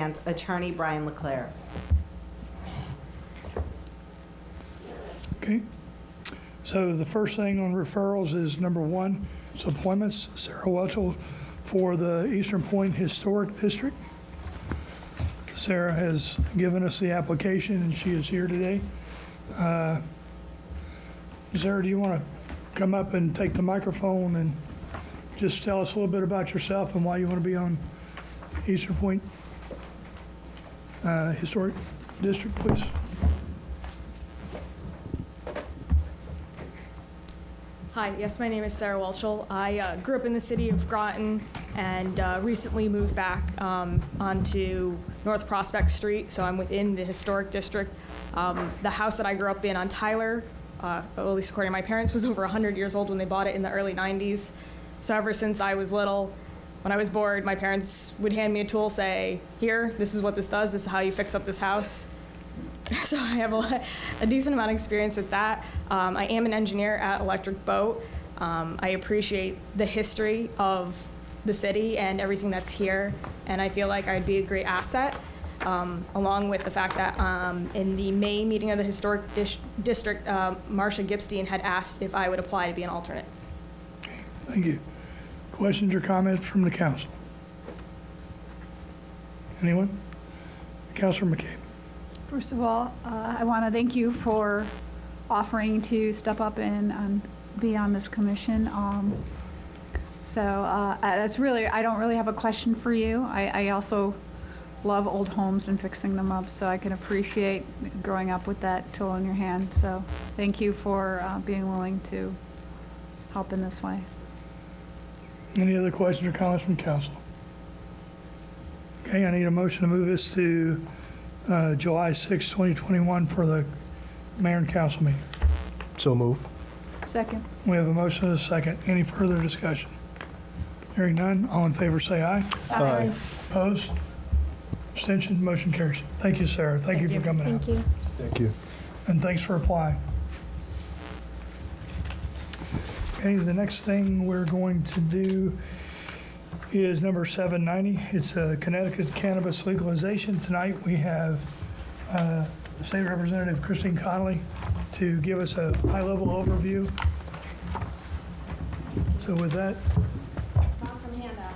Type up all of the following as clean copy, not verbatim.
and Attorney Brian LeClaire. Okay. So the first thing on referrals is number one, it's appointments. Sarah Welchel for the Eastern Point Historic District. Sarah has given us the application and she is here today. Sarah, do you want to come up and take the microphone and just tell us a little bit about yourself and why you want to be on Eastern Point Historic District, please? Hi, yes, my name is Sarah Welchel. I grew up in the city of Groton and recently moved back onto North Prospect Street, so I'm within the historic district. The house that I grew up in on Tyler, at least according to my parents, was over 100 years old when they bought it in the early 90s. So ever since I was little, when I was bored, my parents would hand me a tool, say, here, this is what this does, this is how you fix up this house. So I have a decent amount of experience with that. I am an engineer at Electric Boat. I appreciate the history of the city and everything that's here, and I feel like I'd be a great asset, along with the fact that in the May meeting of the Historic District, Marcia Gipstein had asked if I would apply to be an alternate. Thank you. Questions or comments from the council? Anyone? Councilor McCabe. First of all, I want to thank you for offering to step up and be on this commission. That's really, I don't really have a question for you. I also love old homes and fixing them up, so I can appreciate growing up with that tool in your hand. So thank you for being willing to help in this way. Any other questions or comments from council? Okay, I need a motion to move this to July 6, 2021 for the mayor and council meeting. So move. Second. We have a motion and a second. Any further discussion? Hearing none, all in favor say aye. Aye. Opposed? Abstention? Motion carries. Thank you, Sarah. Thank you for coming out. Thank you. Thank you. And thanks for applying. Okay, the next thing we're going to do is number 790. It's a Connecticut cannabis legalization. Tonight we have State Representative Christine Connolly to give us a high-level overview. So with that, Awesome handout.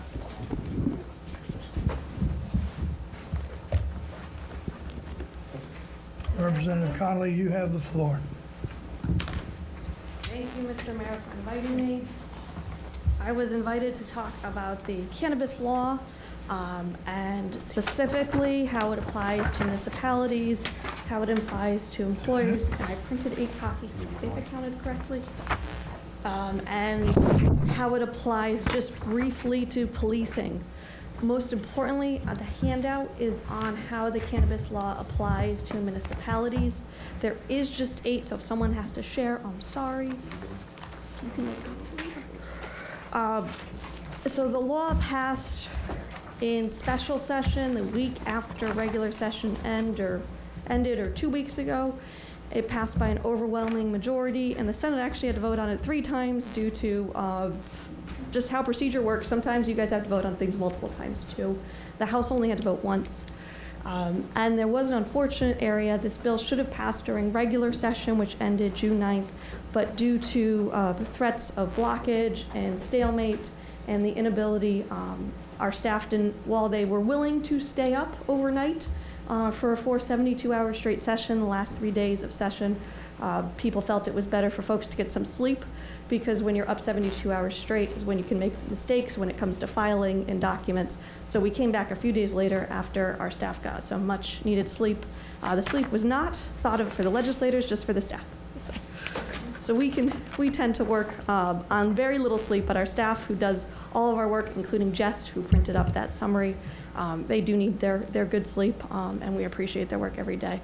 Representative Connolly, you have the floor. Thank you, Mr. Mayor, for inviting me. I was invited to talk about the cannabis law and specifically how it applies to municipalities, how it applies to employers, and I printed 8 copies, I think I counted correctly, and how it applies just briefly to policing. Most importantly, the handout is on how the cannabis law applies to municipalities. There is just 8, so if someone has to share, I'm sorry. You can make copies later. So the law passed in special session the week after regular session ended, or 2 weeks ago. It passed by an overwhelming majority, and the Senate actually had to vote on it 3 times due to just how procedure works. Sometimes you guys have to vote on things multiple times too. The House only had to vote once. And there was an unfortunate area. This bill should have passed during regular session, which ended June 9th, but due to the threats of blockage and stalemate and the inability, our staff didn't, while they were willing to stay up overnight for a 472-hour straight session, the last 3 days of session, people felt it was better for folks to get some sleep, because when you're up 72 hours straight is when you can make mistakes when it comes to filing and documents. So we came back a few days later after our staff got some much needed sleep. The sleep was not thought of for the legislators, just for the staff. So we tend to work on very little sleep, but our staff who does all of our work, including Jess, who printed up that summary, they do need their good sleep, and we appreciate their work every day.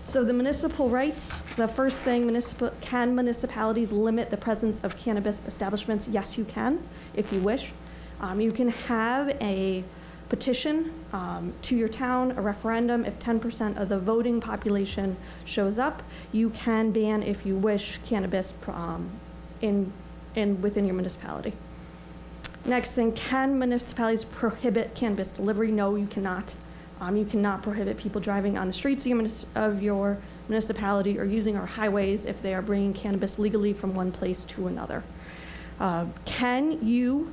So the municipal rights, the first thing, can municipalities limit the presence of cannabis establishments? Yes, you can, if you wish. You can have a petition to your town, a referendum. If 10% of the voting population shows up, you can ban, if you wish, cannabis within your municipality. Next thing, can municipalities prohibit cannabis delivery? No, you cannot. You cannot prohibit people driving on the streets of your municipality or using our highways if they are bringing cannabis legally from one place to another. Can you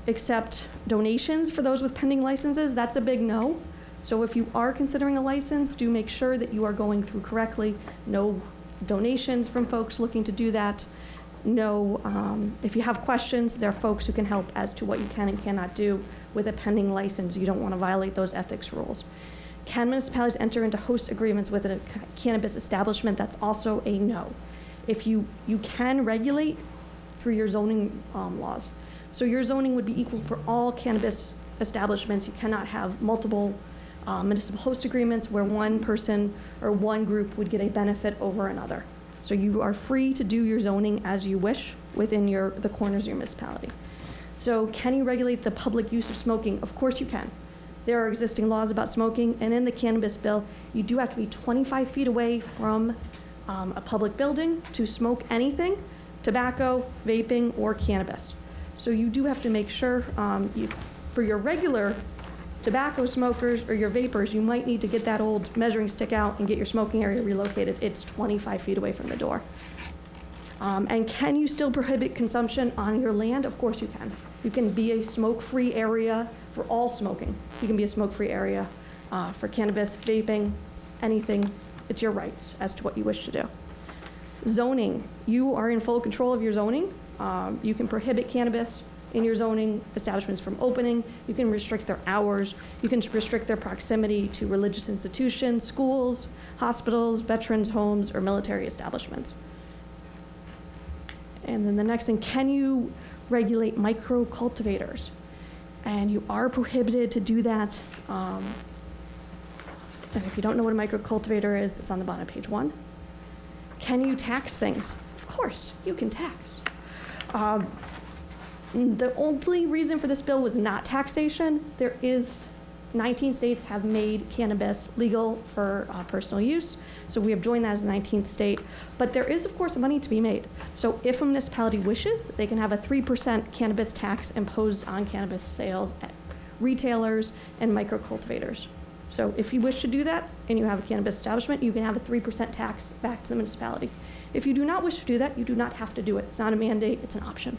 accept donations for those with pending licenses? That's a big no. So if you are considering a license, do make sure that you are going through correctly. No donations from folks looking to do that. No, if you have questions, there are folks who can help as to what you can and cannot do with a pending license. You don't want to violate those ethics rules. Can municipalities enter into host agreements with a cannabis establishment? That's also a no. If you can regulate through your zoning laws. So your zoning would be equal for all cannabis establishments. You cannot have multiple municipal host agreements where one person or one group would get a benefit over another. So you are free to do your zoning as you wish within the corners of your municipality. So can you regulate the public use of smoking? Of course you can. There are existing laws about smoking, and in the cannabis bill, you do have to be 25 feet away from a public building to smoke anything, tobacco, vaping, or cannabis. So you do have to make sure for your regular tobacco smokers or your vapors, you might need to get that old measuring stick out and get your smoking area relocated. It's 25 feet away from the door. And can you still prohibit consumption on your land? Of course you can. You can be a smoke-free area for all smoking. You can be a smoke-free area for cannabis, vaping, anything. It's your rights as to what you wish to do. Zoning, you are in full control of your zoning. You can prohibit cannabis in your zoning establishments from opening. You can restrict their hours. You can restrict their proximity to religious institutions, schools, hospitals, veterans' homes, or military establishments. And then the next thing, can you regulate micro cultivators? And you are prohibited to do that. And if you don't know what a micro cultivator is, it's on the bottom of page 1. Can you tax things? Of course, you can tax. The only reason for this bill was not taxation. 19 states have made cannabis legal for personal use. So we have joined that as the 19th state. But there is, of course, money to be made. So if a municipality wishes, they can have a 3% cannabis tax imposed on cannabis sales at retailers and micro cultivators. So if you wish to do that and you have a cannabis establishment, you can have a 3% tax back to the municipality. If you do not wish to do that, you do not have to do it. It's not a mandate, it's an option.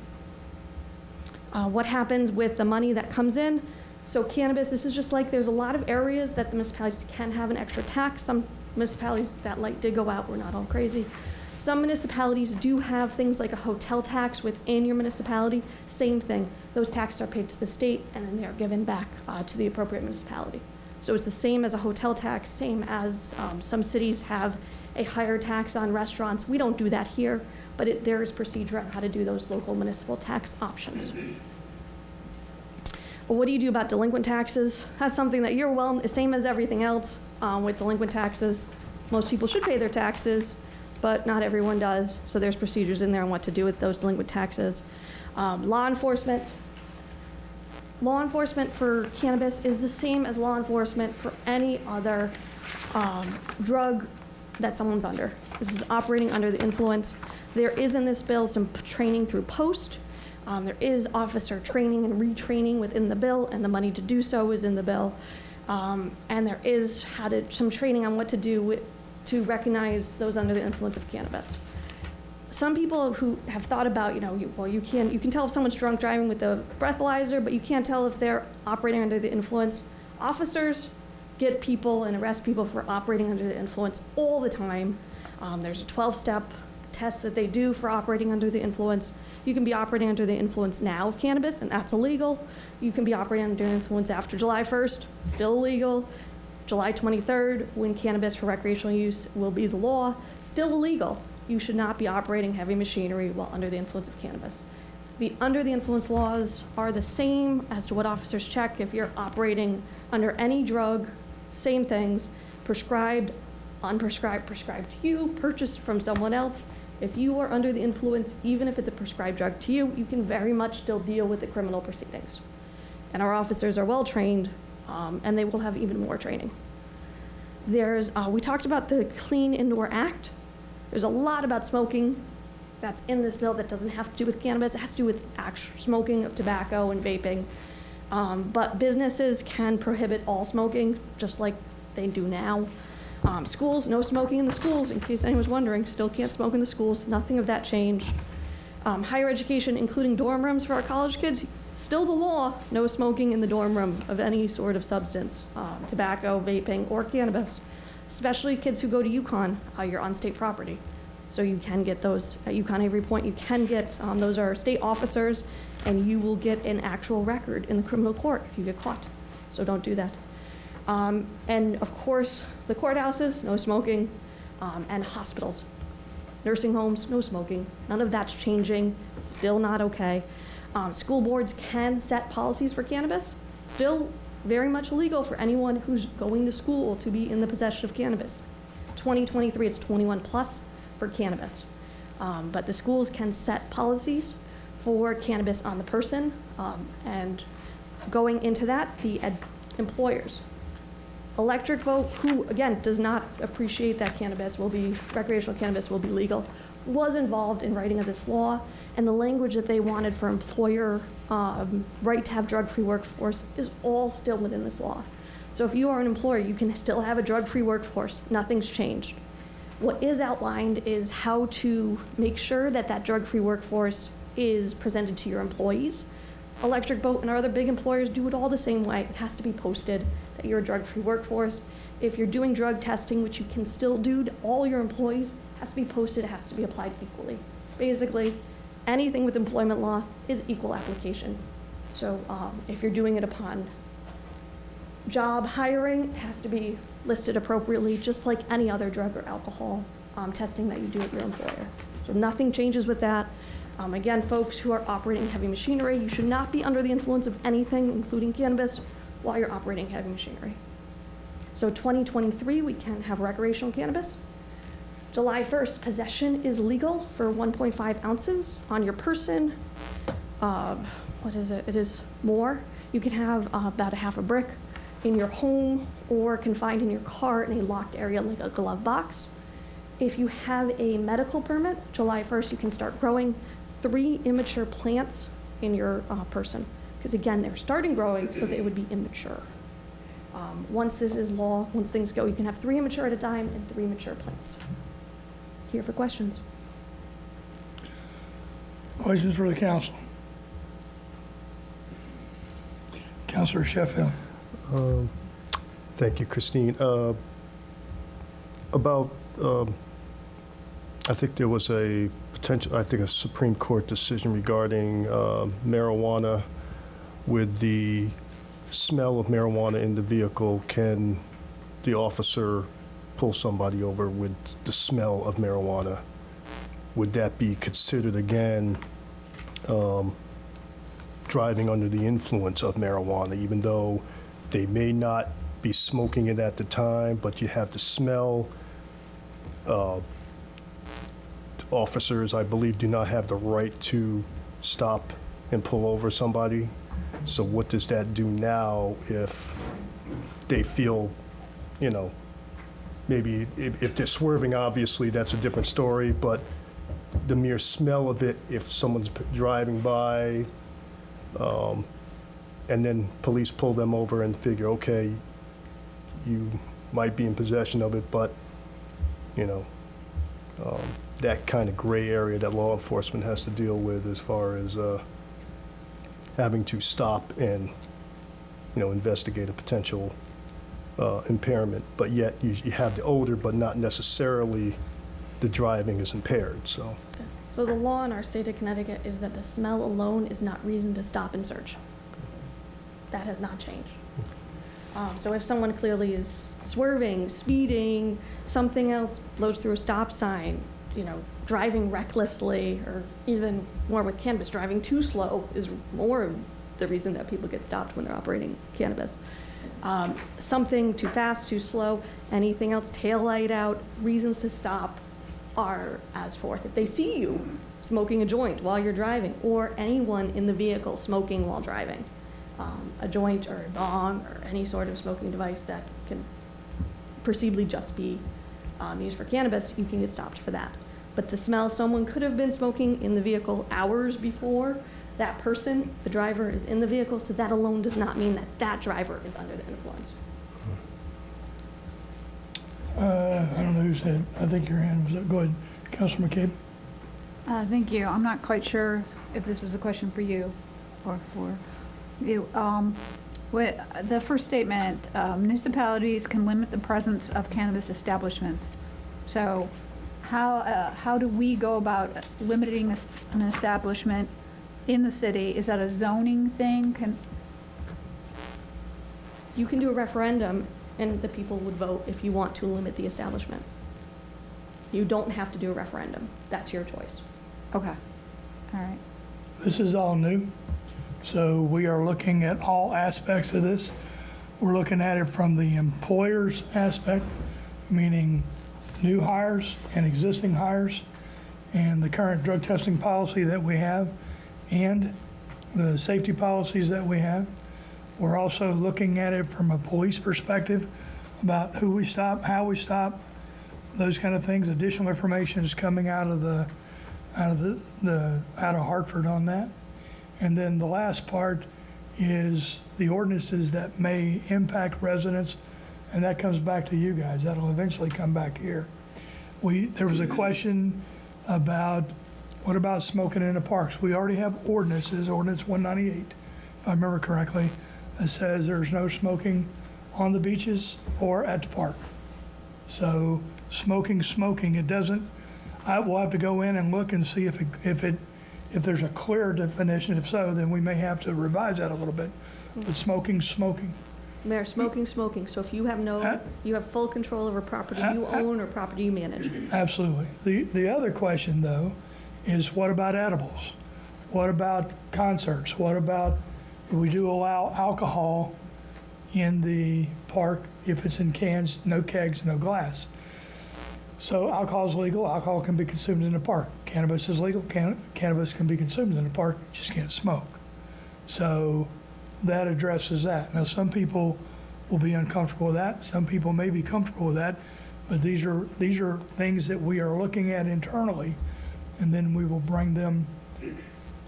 What happens with the money that comes in? So cannabis, this is just like there's a lot of areas that the municipalities can have an extra tax. Some municipalities, that light did go out, we're not all crazy. Some municipalities do have things like a hotel tax within your municipality. Same thing, those taxes are paid to the state and then they're given back to the appropriate municipality. So it's the same as a hotel tax, same as some cities have a higher tax on restaurants. We don't do that here, but there is procedure on how to do those local municipal tax options. Well, what do you do about delinquent taxes? That's something that you're same as everything else with delinquent taxes. Most people should pay their taxes, but not everyone does. So there's procedures in there on what to do with those delinquent taxes. Law enforcement. Law enforcement for cannabis is the same as law enforcement for any other drug that someone's under. This is operating under the influence. There is in this bill some training through post. There is officer training and retraining within the bill, and the money to do so is in the bill. And there is some training on what to do to recognize those under the influence of cannabis. Some people who have thought about, you can tell if someone's drunk driving with a breathalyzer, but you can't tell if they're operating under the influence. Officers get people and arrest people for operating under the influence all the time. There's a 12-step test that they do for operating under the influence. You can be operating under the influence now of cannabis, and that's illegal. You can be operating under the influence after July 1st, still illegal. July 23rd, when cannabis for recreational use will be the law, still illegal. You should not be operating heavy machinery while under the influence of cannabis. The under the influence laws are the same as to what officers check if you're operating under any drug, same things, prescribed, unprescribed, prescribed to you, purchased from someone else. If you are under the influence, even if it's a prescribed drug to you, you can very much still deal with the criminal proceedings. And our officers are well trained, and they will have even more training. We talked about the Clean Indoor Act. There's a lot about smoking that's in this bill that doesn't have to do with cannabis. It has to do with actual smoking of tobacco and vaping. But businesses can prohibit all smoking, just like they do now. Schools, no smoking in the schools, in case anyone's wondering, still can't smoke in the schools, nothing of that changed. Higher education, including dorm rooms for our college kids, still the law, no smoking in the dorm room of any sort of substance, tobacco, vaping, or cannabis, especially kids who go to UConn, you're on state property. So you can get those at UConn Avery Point, you can get, those are state officers, and you will get an actual record in the criminal court if you get caught. So don't do that. And of course, the courthouses, no smoking, and hospitals. Nursing homes, no smoking. None of that's changing, still not okay. School boards can set policies for cannabis, still very much illegal for anyone who's going to school to be in the possession of cannabis. 2023, it's 21 plus for cannabis. But the schools can set policies for cannabis on the person, and going into that, the employers. Electric Vote, who again does not appreciate that recreational cannabis will be legal, was involved in writing of this law, and the language that they wanted for employer right to have drug-free workforce is all still within this law. So if you are an employer, you can still have a drug-free workforce. Nothing's changed. What is outlined is how to make sure that that drug-free workforce is presented to your employees. Electric Boat and our other big employers do it all the same way. It has to be posted that you're a drug-free workforce. If you're doing drug testing, which you can still do to all your employees, it has to be posted, it has to be applied equally. Basically, anything with employment law is equal application. So if you're doing it upon job hiring, it has to be listed appropriately, just like any other drug or alcohol testing that you do at your employer. So nothing changes with that. Again, folks who are operating heavy machinery, you should not be under the influence of anything, including cannabis, while you're operating heavy machinery. So 2023, we can have recreational cannabis. July 1st, possession is legal for 1.5 ounces on your person. What is it? It is more. You can have about a half a brick in your home or confined in your car in a locked area like a glove box. If you have a medical permit, July 1st, you can start growing 3 immature plants in your person. Because again, they're starting growing, so they would be immature. Once this is law, once things go, you can have 3 immature at a time and 3 mature plants. Here for questions. Questions for the council? Councilor Sheffield. Thank you, Christine. I think there was a Supreme Court decision regarding marijuana. With the smell of marijuana in the vehicle, can the officer pull somebody over with the smell of marijuana? Would that be considered, again, driving under the influence of marijuana, even though they may not be smoking it at the time, but you have the smell? Officers, I believe, do not have the right to stop and pull over somebody. So what does that do now if they feel, maybe if they're swerving, obviously that's a different story, but the mere smell of it, if someone's driving by, and then police pull them over and figure, okay, you might be in possession of it, but, that kind of gray area that law enforcement has to deal with as far as having to stop and, investigate a potential impairment, but yet you have the odor, but not necessarily the driving is impaired, so. So the law in our state of Connecticut is that the smell alone is not reason to stop and search. That has not changed. So if someone clearly is swerving, speeding, something else blows through a stop sign, driving recklessly, or even more with cannabis, driving too slow is more of the reason that people get stopped when they're operating cannabis. Something too fast, too slow, anything else, tail light out, reasons to stop are as forth. If they see you smoking a joint while you're driving, or anyone in the vehicle smoking while driving, a joint or a bong or any sort of smoking device that can perceivably just be used for cannabis, you can get stopped for that. But the smell, someone could have been smoking in the vehicle hours before, That person, the driver, is in the vehicle, so that alone does not mean that that driver is under the influence. I don't know who said, I think your hand was up. Go ahead, Councilor McCabe. Thank you. I'm not quite sure if this is a question for you or for you. The first statement, municipalities can limit the presence of cannabis establishments. So how do we go about limiting an establishment in the city? Is that a zoning thing? You can do a referendum, and the people would vote if you want to limit the establishment. You don't have to do a referendum. That's your choice. Okay, all right. This is all new, so we are looking at all aspects of this. We're looking at it from the employer's aspect, meaning new hires and existing hires, and the current drug testing policy that we have, and the safety policies that we have. We're also looking at it from a police perspective about who we stop, how we stop, those kind of things. Additional information is coming out of Hartford on that. And then the last part is the ordinances that may impact residents, and that comes back to you guys. That'll eventually come back here. There was a question about, what about smoking in the parks? We already have ordinances, Ordinance 198, if I remember correctly, that says there's no smoking on the beaches or at the park. So smoking, it doesn't, I will have to go in and look and see if there's a clear definition. If so, then we may have to revise that a little bit. But smoking. Mayor, smoking. So if you have you have full control over property you own or property you manage. Absolutely. The other question, though, is what about edibles? What about concerts? What about, we do allow alcohol in the park if it's in cans, no kegs, no glass. So alcohol is legal, alcohol can be consumed in the park. Cannabis is legal, cannabis can be consumed in the park, you just can't smoke. So that addresses that. Now, some people will be uncomfortable with that, some people may be comfortable with that, but these are things that we are looking at internally, and then we will bring them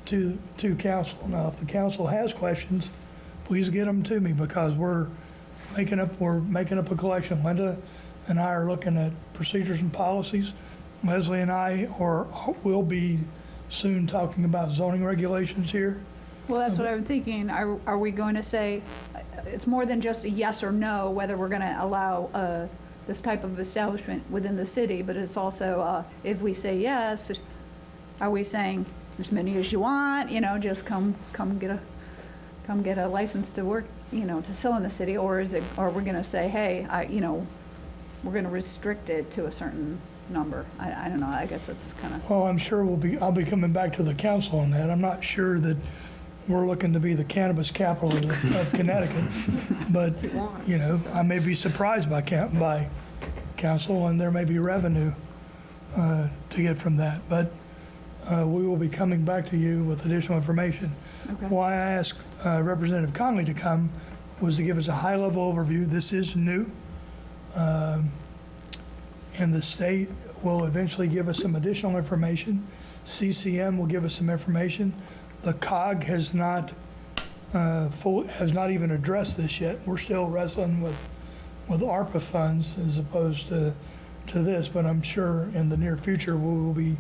to council. Now, if the council has questions, please get them to me, because we're making up a collection. Linda and I are looking at procedures and policies. Leslie and I will be soon talking about zoning regulations here. Well, that's what I'm thinking. Are we going to say, it's more than just a yes or no, whether we're going to allow this type of establishment within the city, but it's also, if we say yes, are we saying as many as you want, just come get a license to work, to sell in the city, or are we going to say, hey, we're going to restrict it to a certain number? I don't know. I guess that's kind of. Well, I'm sure I'll be coming back to the council on that. I'm not sure that we're looking to be the cannabis capital of Connecticut, but I may be surprised by council, and there may be revenue to get from that. But we will be coming back to you with additional information. Okay. Why I asked Representative Conley to come was to give us a high-level overview. This is new. And the state will eventually give us some additional information. CCM will give us some information. The COG has not even addressed this yet. We're still wrestling with ARPA funds as opposed to this, but I'm sure in the near future we will be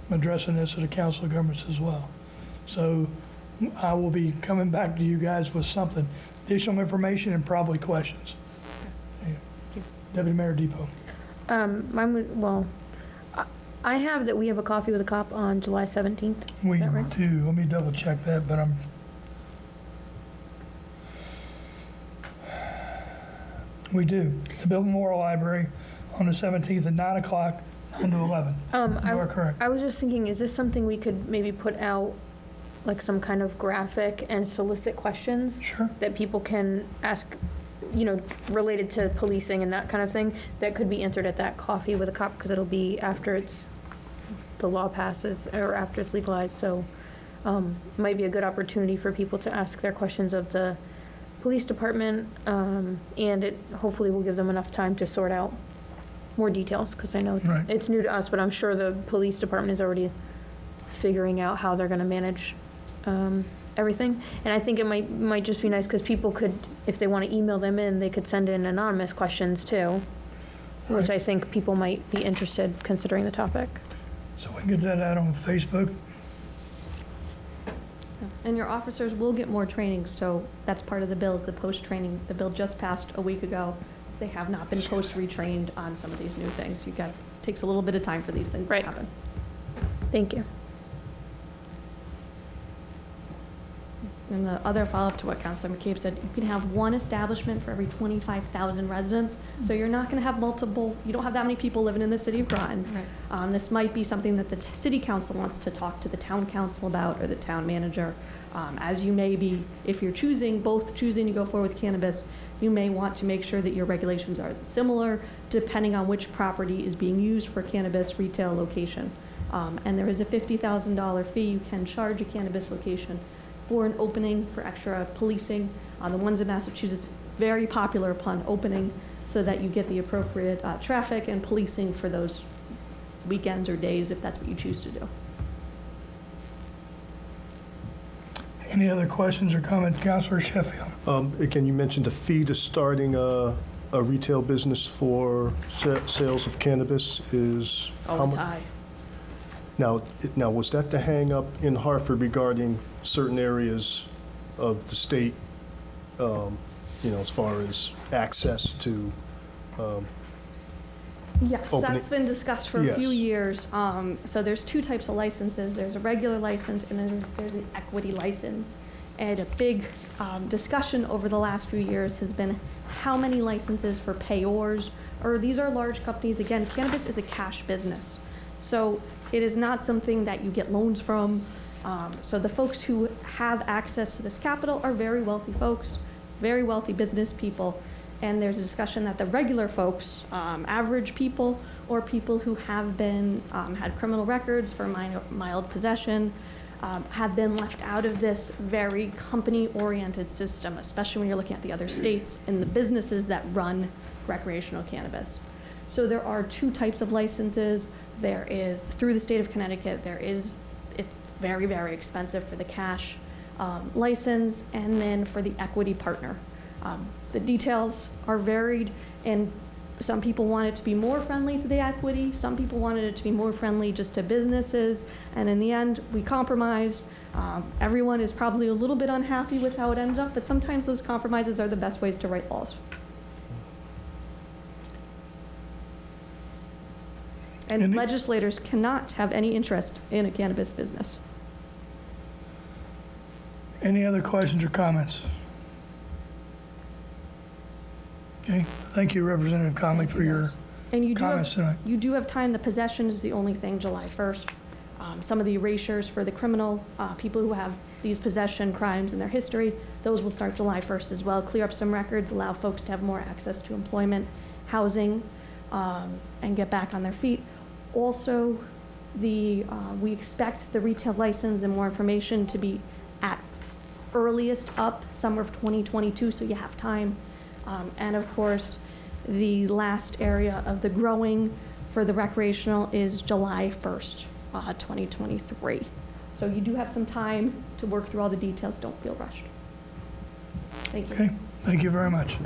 addressing this at the Council of Governments as well. So I will be coming back to you guys with something, additional information and probably questions. Deputy Mayor Depot. I have that we have a coffee with a cop on July 17th. We Is that right? do. Let me double check that, but we do. The Bill Memorial Library on the 17th at 9 o'clock, 9 to 11. You are correct. I was just thinking, is this something we could maybe put out, like some kind of graphic and solicit questions? Sure. That people can ask, related to policing and that kind of thing, that could be entered at that coffee with a cop, because it'll be after the law passes or after it's legalized. So might be a good opportunity for people to ask their questions of the police department, and it hopefully will give them enough time to sort out more details, because I know it's new to us, but I'm sure the police department is already figuring out how they're going to manage everything. And I think it might just be nice because people could, if they want to email them in, they could send in anonymous questions too, which I think people might be interested considering the topic. So we can get that out on Facebook. And your officers will get more training, so that's part of the bill, is the post-training. The bill just passed a week ago. They have not been post-retrained on some of these new things. Takes a little bit of time for these things to Right. happen. Thank you. And the other follow-up to what Councilor McCabe said, you can have one establishment for every 25,000 residents. So you're not going to have multiple, you don't have that many people living in the city of Groton. Right. This might be something that the city council wants to talk to the town council about, or the town manager. As you may be, if you're both choosing to go forward with cannabis, you may want to make sure that your regulations are similar depending on which property is being used for cannabis retail location. And there is a $50,000 fee you can charge a cannabis location for an opening, for extra policing. The ones in Massachusetts, very popular upon opening, so that you get the appropriate traffic and policing for those weekends or days, if that's what you choose to do. Any other questions or comments, Councilor Sheffield? Again, you mentioned the fee to starting a retail business for sales of cannabis is how Oh, it's much? high. Now, was that the hang-up in Hartford regarding certain areas of the state, as far as access to, Yes, opening- that's been discussed for a few Yes. years. So there's two types of licenses. There's a regular license, and then there's an equity license. And a big discussion over the last few years has been how many licenses for payors, or these are large companies. Again, cannabis is a cash business. So it is not something that you get loans from. So the folks who have access to this capital are very wealthy folks, very wealthy business people. And there's a discussion that the regular folks, average people, or people who have been, had criminal records for mild possession, have been left out of this very company-oriented system, especially when you're looking at the other states and the businesses that run recreational cannabis. So there are two types of licenses. There is, through the state of Connecticut, it's very, very expensive for the cash license, and then for the equity partner. The details are varied, and some people want it to be more friendly to the equity, some people wanted it to be more friendly just to businesses, and in the end, we compromised. Everyone is probably a little bit unhappy with how it ended up, but sometimes those compromises are the best ways to write laws. And legislators cannot have any interest in a cannabis business. Any other questions or comments? Okay, thank you, Representative Conley, for your And you do comments tonight. you do have time. The possession is the only thing, July 1st. Some of the erasures for the criminal, people who have these possession crimes in their history, those will start July 1st as well. Clear up some records, allow folks to have more access to employment, housing, and get back on their feet. Also, we expect the retail license and more information to be at earliest up summer of 2022, so you have time. And of course, the last area of the growing for the recreational is July 1st, 2023. So you do have some time to work through all the details. Don't feel rushed. Thank you. Okay, thank you very much.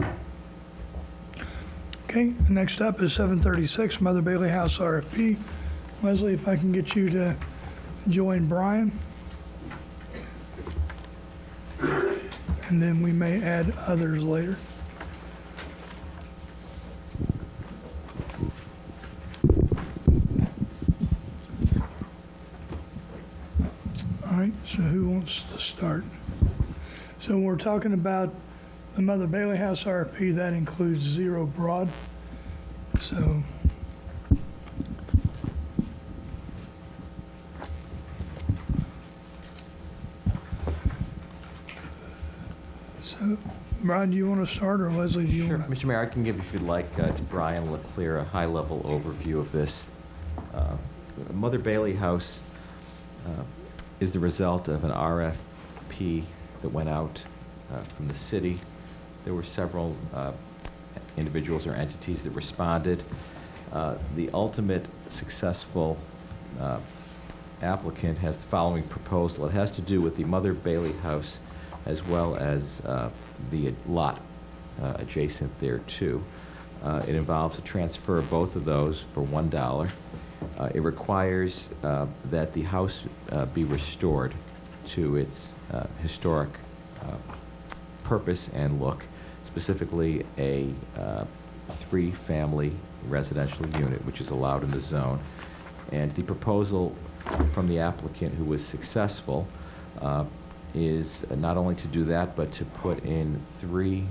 Okay, next up is 736 Mother Bailey House RFP. Leslie, if I can get you to join Brian. And then we may add others later. All right, so who wants to start? So we're talking about the Mother Bailey House RFP, that includes Zero Broad. So Brian, do you want to start, or Leslie, do you Sure, want to? Mr. Mayor, I can give, if you'd like, it's Brian Leclerc, a high-level overview of this. Mother Bailey House is the result of an RFP that went out from the city. There were several individuals or entities that responded. The ultimate successful applicant has the following proposal. It has to do with the Mother Bailey house as well as the lot adjacent there too. It involves a transfer of both of those for $1. It requires that the house be restored to its historic purpose and look, specifically a 3-family residential unit, which is allowed in the zone. And the proposal from the applicant, who was successful, is not only to do that, but to put in 3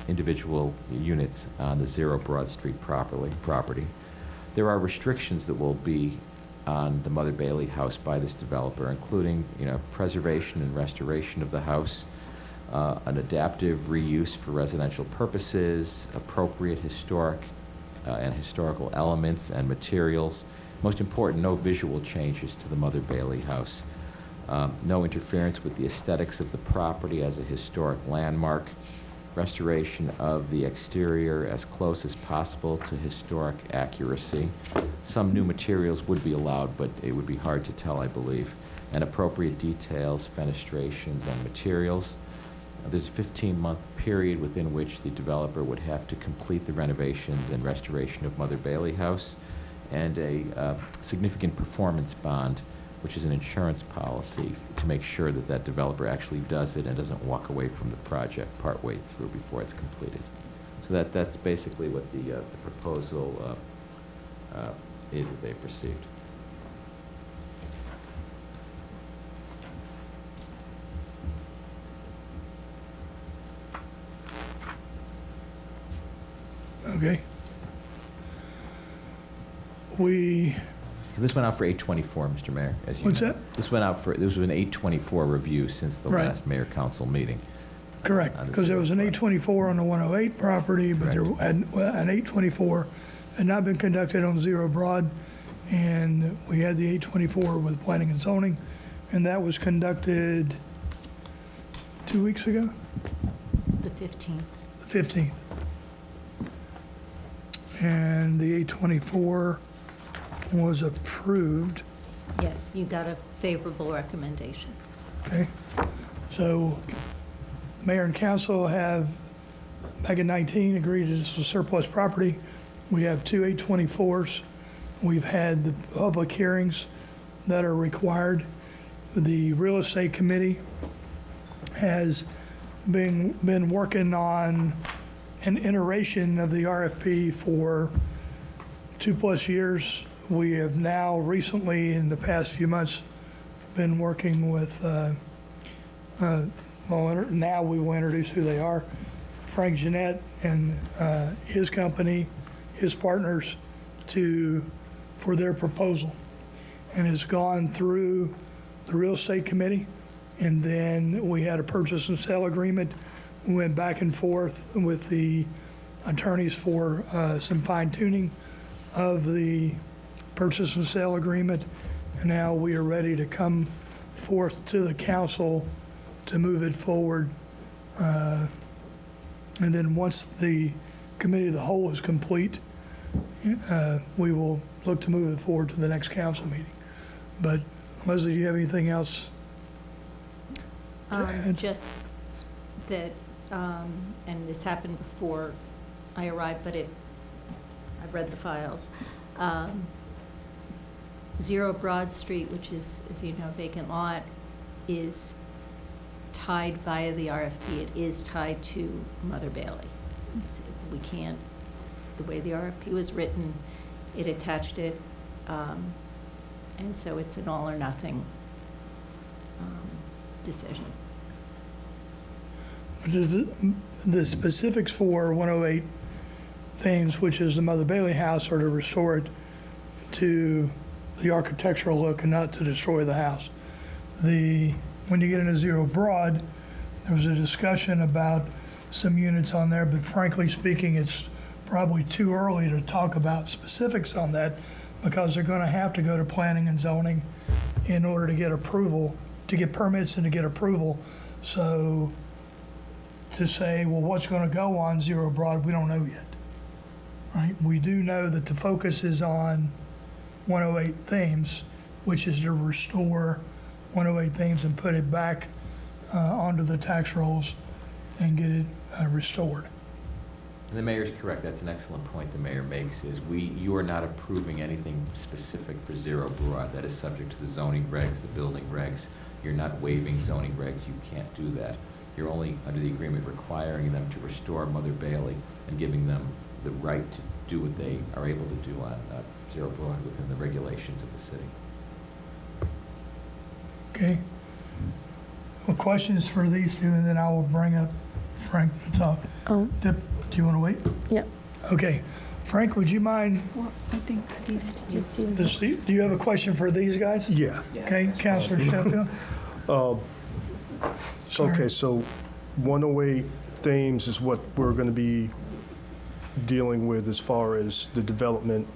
individual units on the 0 Broad Street property. There are restrictions that will be on the Mother Bailey house by this developer, including, preservation and restoration of the house, an adaptive reuse for residential purposes, appropriate historic and historical elements and materials. Most important, no visual changes to the Mother Bailey house. No interference with the aesthetics of the property as a historic landmark. Restoration of the exterior as close as possible to historic accuracy. Some new materials would be allowed, but it would be hard to tell, I believe. And appropriate details, fenestrations, and materials. There's a 15-month period within which the developer would have to complete the renovations and restoration of Mother Bailey house, and a significant performance bond, which is an insurance policy to make sure that that developer actually does it and doesn't walk away from the project partway through before it's completed. So that's basically what the proposal is that they've received. Okay. So this went out for 824, Mr. Mayor, as you know. What's that? This was an 824 review since the Right. last mayor council meeting. Correct, On the because there was an 0 824 on the 108 property, but there Correct. had, an 824 had not been conducted on 0 Broad, and we had the 824 with planning and zoning, and that was conducted 2 weeks ago, The 15th. the 15th. And the 824 was approved, Yes, you got a favorable recommendation. okay? So mayor and council have, back in 19, agreed this was surplus property. We have 2 824s. We've had the public hearings that are required. The real estate committee has been working on an iteration of the RFP for 2+ years. We have now recently, in the past few months, been working with, now we will introduce who they are, Frank Jeanette and his company, his partners, for their proposal. And it's gone through the real estate committee, and then we had a purchase and sale agreement. We went back and forth with the attorneys for some fine tuning of the purchase and sale agreement, and now we are ready to come forth to the council to move it forward. And then once the committee of the whole is complete, we will look to move it forward to the next council meeting. But Leslie, do you have anything else? Just that, and this happened before I arrived, but I've read the files. 0 Broad Street, which is, as you know, vacant lot, is tied via the RFP. It is tied to Mother Bailey. We can't, the way the RFP was written, it attached it, and so it's an all or nothing decision. The specifics for 108 Thames, which is the Mother Bailey house, are to restore it to the architectural look and not to destroy the house. When you get into 0 Broad, there was a discussion about some units on there, but frankly speaking, it's probably too early to talk about specifics on that, because they're going to have to go to planning and zoning in order to get approval, to get permits and to get approval. So to say, well, what's going to go on 0 Broad, we don't know yet. Right? We do know that the focus is on 108 Thames, which is to restore 108 Thames and put it back onto the tax rolls and get it restored. And the mayor's correct. That's an excellent point the mayor makes, is you are not approving anything specific for Zero Broad. That is subject to the zoning regs, the building regs. You're not waiving zoning regs. You can't do that. You're only, under the agreement, requiring them to restore Mother Bailey and giving them the right to do what they are able to do on Zero Broad within the regulations of the city. Okay. Well, questions for these two, and then I will bring up Frank to talk. Oh, Do you want to wait? yeah. Okay. Frank, would you mind, Well, I think Steve. do you have a question for these guys? Yeah. Okay, Councilor Sheffield? Sorry. Okay, so 108 Thames is what we're going to be dealing with as far as the development.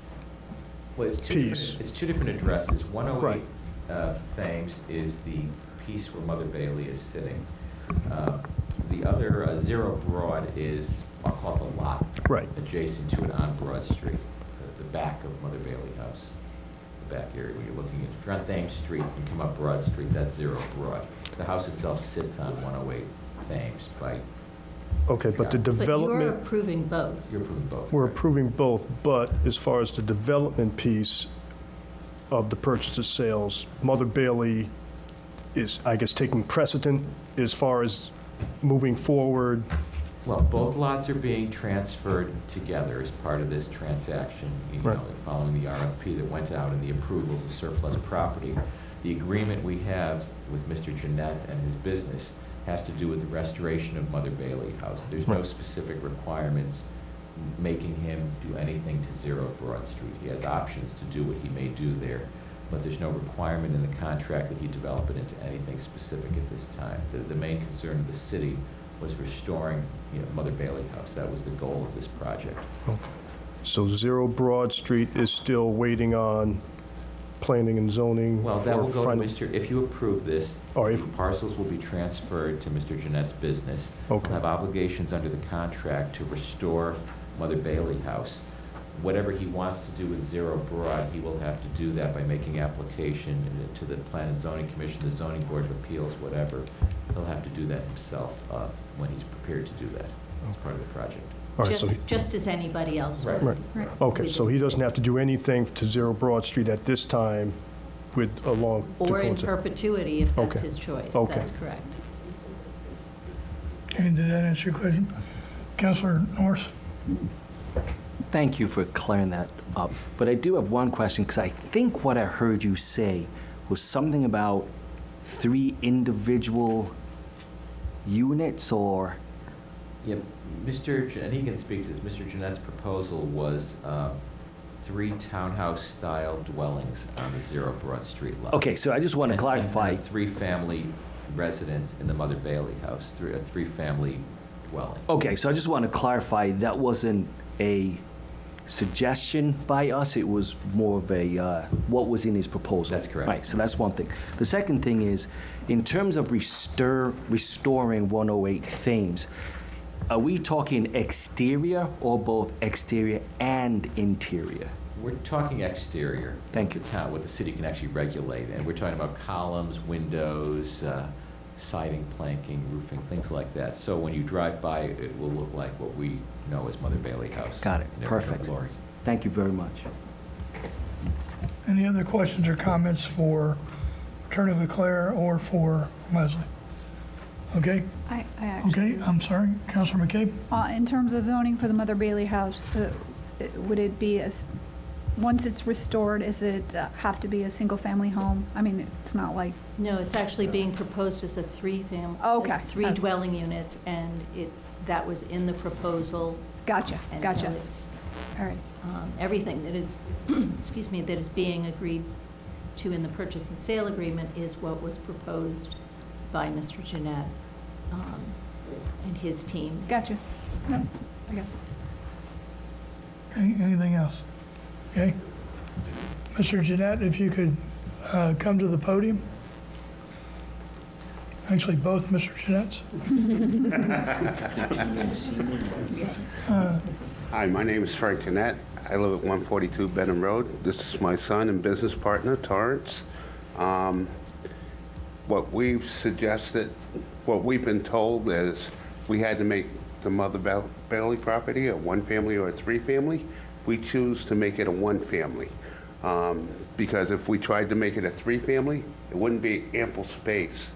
Well, Piece. It's two different addresses. 108 Right. Thames is the piece where Mother Bailey is sitting. The other, Zero Broad, is, I'll call it the lot. Right. Adjacent to it on Broad Street, the back of Mother Bailey House, the back area where you're looking at. If you're on Thames Street and come up Broad Street, that's Zero Broad. The house itself sits on 108 Thames by, Okay, but the But you're development, approving both. you're approving both. we're right? approving both, but as far as the development piece of the purchase and sales, Mother Bailey is, I guess, taking precedent as far as moving forward. Well, both lots are being transferred together as part of this transaction, Right. following the RFP that went out and the approvals of surplus property. The agreement we have with Mr. Jeanette and his business has to do with the restoration of Mother Bailey House. There's no Right. specific requirements making him do anything to Zero Broad Street. He has options to do what he may do there, but there's no requirement in the contract that he develop it into anything specific at this time. The main concern of the city was restoring, Mother Bailey House. That was the goal of this project. So 0 Broad Street is still waiting on planning and zoning. Well, that for will go to final- if you approve this, Or the if- parcels will be transferred to Mr. Jeanette's business. Okay. He'll have obligations under the contract to restore Mother Bailey House. Whatever he wants to do with 0 Broad, he will have to do that by making application to the Plan and Zoning Commission, the Zoning Board of Appeals, whatever. He'll have to do that himself when he's prepared to do that as part of the project. All right, so Just as anybody else would. Right. Okay, so he doesn't have to do anything to 0 Broad Street at this time with along. to Or in coincide. perpetuity, if that's Okay. his choice. Okay. That's correct. Okay, did that answer your question? Councilor Norris? Thank you for clearing that up. But I do have one question, because I think what I heard you say was something about 3 individual units, or? Yeah, and he can speak to this, Mr. Jeanette's proposal was 3 townhouse-style dwellings on the 0 Broad Street lot. Okay, so I just want to clarify. And a 3-family residence in the Mother Bailey house, a 3-family dwelling. Okay, so I just want to clarify, that wasn't a suggestion by us, it was more of a, what was in his proposal. That's correct. Right, so that's one thing. The second thing is, in terms of restoring 108 Thames, are we talking exterior or both exterior and interior? We're talking exterior. Thank you. The town, what the city can actually regulate, and we're talking about columns, windows, siding, planking, roofing, things like that. So when you drive by, it will look like what we know as Mother Bailey House. Got it. in every Perfect. glory. Thank you very much. Any other questions or comments for Attorney Leclerc or for Leslie? Okay, I actually. okay, I'm sorry, Councilor McCabe? In terms of zoning for the Mother Bailey house, would it be once it's restored, is it have to be a single-family home? I mean, it's not like, No, it's actually being proposed as a 3-family. Oh, okay. 3 dwelling units, and that was in the proposal. gotcha, And gotcha. so it's, All right. everything that is, excuse me, that is being agreed to in the purchase and sale agreement is what was proposed by Mr. Jeanette and his team. Gotcha. No, I got it. Anything else? Okay. Mr. Jeanette, if you could come to the podium. Actually, both Mr. Jeanettes. Hi, my name is Frank Jeanette. I live at 142 Benham Road. This is my son and business partner, Torrance. What we've suggested, what we've been told is we had to make the Mother Bailey property a one-family or a three-family. We choose to make it a one-family. Because if we tried to make it a three-family, it wouldn't be ample space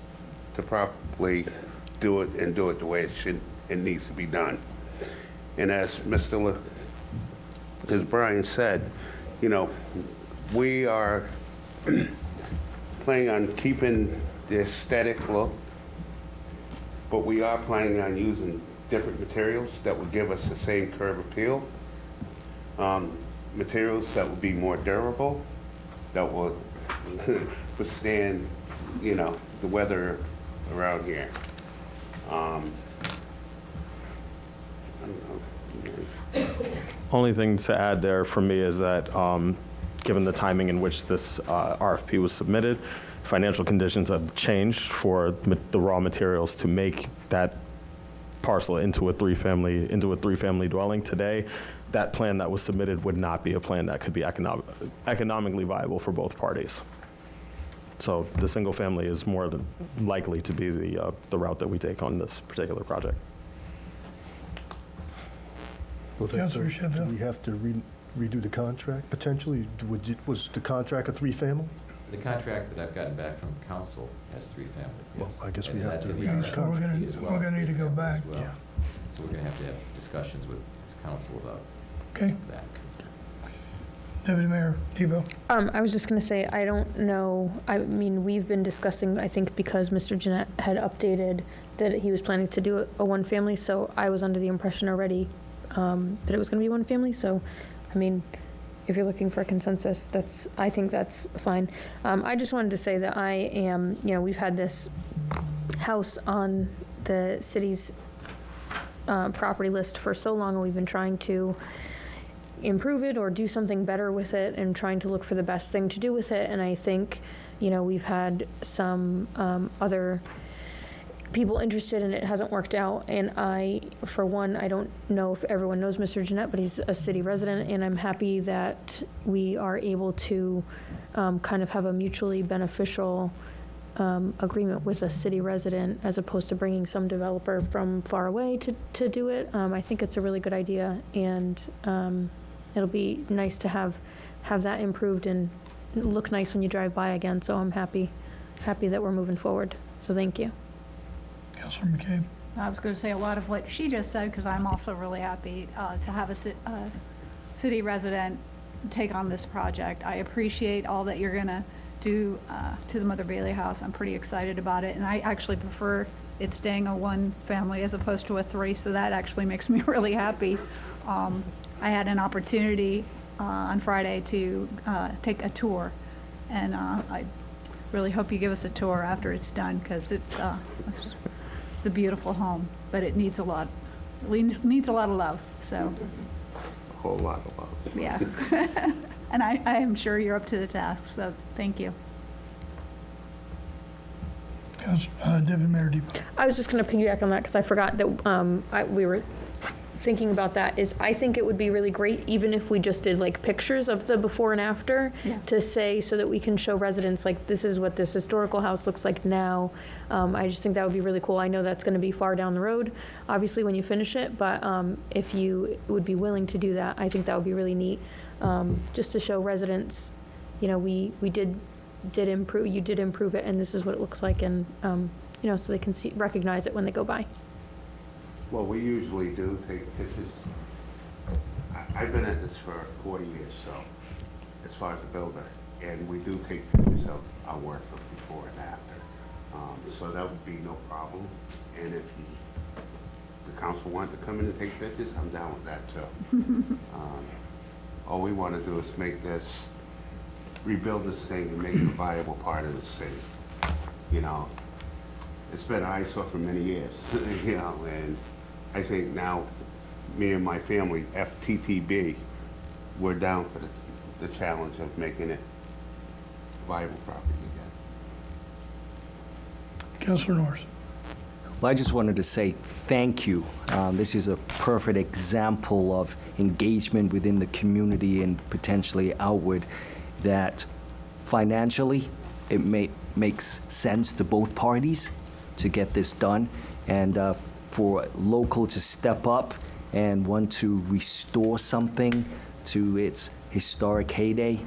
to properly do it and do it the way it needs to be done. And as Brian said, you know, we are planning on keeping the aesthetic look, but we are planning on using different materials that would give us the same curb appeal. Materials that would be more durable, that would withstand, you know, the weather around here. I don't know. Only thing to add there for me is that given the timing in which this RFP was submitted, financial conditions have changed for the raw materials to make that parcel into a three-family dwelling. Today, that plan that was submitted would not be a plan that could be economically viable for both parties. So the single family is more than likely to be the route that we take on this particular project. Well, Councilor do Sheffield. we have to redo the contract potentially? Was the contract a three-family? The contract that I've gotten back from council has three-family, Well, yes. I guess we And have that's to in the redo the RFP contract. as well We're as gonna need to go three-family back. as well. Yeah. So we're gonna have to have discussions with this council about Okay, that. Deputy Mayor Debo. I was just going to say, I don't know, I mean, we've been discussing, I think because Mr. Jeanette had updated that he was planning to do a one-family, so I was under the impression already that it was going to be one family, so, I mean, if you're looking for a consensus, I think that's fine. I just wanted to say that I am, you know, we've had this house on the city's property list for so long, and we've been trying to improve it or do something better with it and trying to look for the best thing to do with it. And I think, you know, we've had some other people interested and it hasn't worked out. And I, for one, I don't know if everyone knows Mr. Jeanette, but he's a city resident, and I'm happy that we are able to kind of have a mutually beneficial agreement with a city resident as opposed to bringing some developer from far away to do it. I think it's a really good idea, and it'll be nice to have that improved and look nice when you drive by again. So I'm happy that we're moving forward. So thank you. Councilor McCabe. I was going to say a lot of what she just said, because I'm also really happy to have a city resident take on this project. I appreciate all that you're going to do to the Mother Bailey house. I'm pretty excited about it, and I actually prefer it staying a one family as opposed to a three, so that actually makes me really happy. I had an opportunity on Friday to take a tour, and I really hope you give us a tour after it's done, because it's a beautiful home, but it needs a lot of love. So A whole lot of love. yeah, and I am sure you're up to the task. So thank you. Deputy Mayor Debo. I was just going to piggyback on that because I forgot that we were thinking about that. I think it would be really great even if we just did like pictures of the before and after to say, so that we can show residents like this is what this historical house looks like now. I just think that would be really cool. I know that's going to be far down the road, obviously, when you finish it, but if you would be willing to do that, I think that would be really neat, just to show residents, you know, we did improve, you did improve it, and this is what it looks like, and you know, so they can recognize it when they go by. Well, we usually do take pictures. I've been at this for 40 years, so, as far as a builder, and we do take pictures of our work of before and after. So that would be no problem. And if the council wanted to come in and take pictures, I'm down with that too. All we want to do is rebuild this thing and make it a viable part of the city. You know, it's been an eyesore for many years, you know, and I think now me and my family, FTTB, we're down for the challenge of making it a viable property again. Councilor Norris. Well, I just wanted to say thank you. This is a perfect example of engagement within the community and potentially outward, that financially it makes sense to both parties to get this done, and for local to step up and want to restore something to its historic heyday.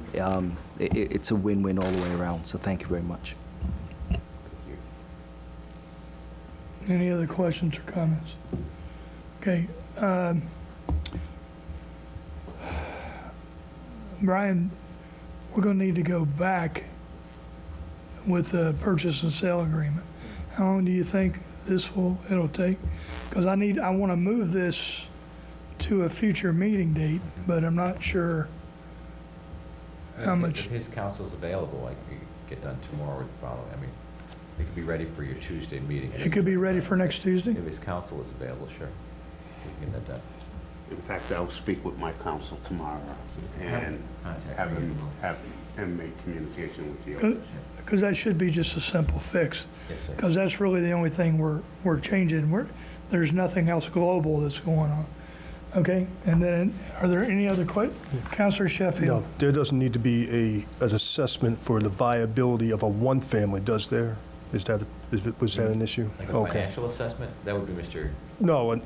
It's a win-win all the way around, so thank you very much. Any other questions or comments? Okay. Brian, we're going to need to go back with the purchase and sale agreement. How long do you think it'll take? Because I want to move this to a future meeting date, but I'm not sure how much. If his counsel's available, I could get done tomorrow or the following. I mean, it could be ready for your Tuesday meeting. It could be ready for next Tuesday? If his counsel is available, sure. We can get that done. In fact, I'll speak with my counsel tomorrow and have him make communication with you. Because that should be just a simple fix. Yes, sir. Because that's really the only thing we're changing. There's nothing else global that's going on. Okay, and then, are there any other questions? Councilor Sheffield? No, there doesn't need to be an assessment for the viability of a one-family, does there? Was that an issue? Like a financial assessment, that would be Mr. No,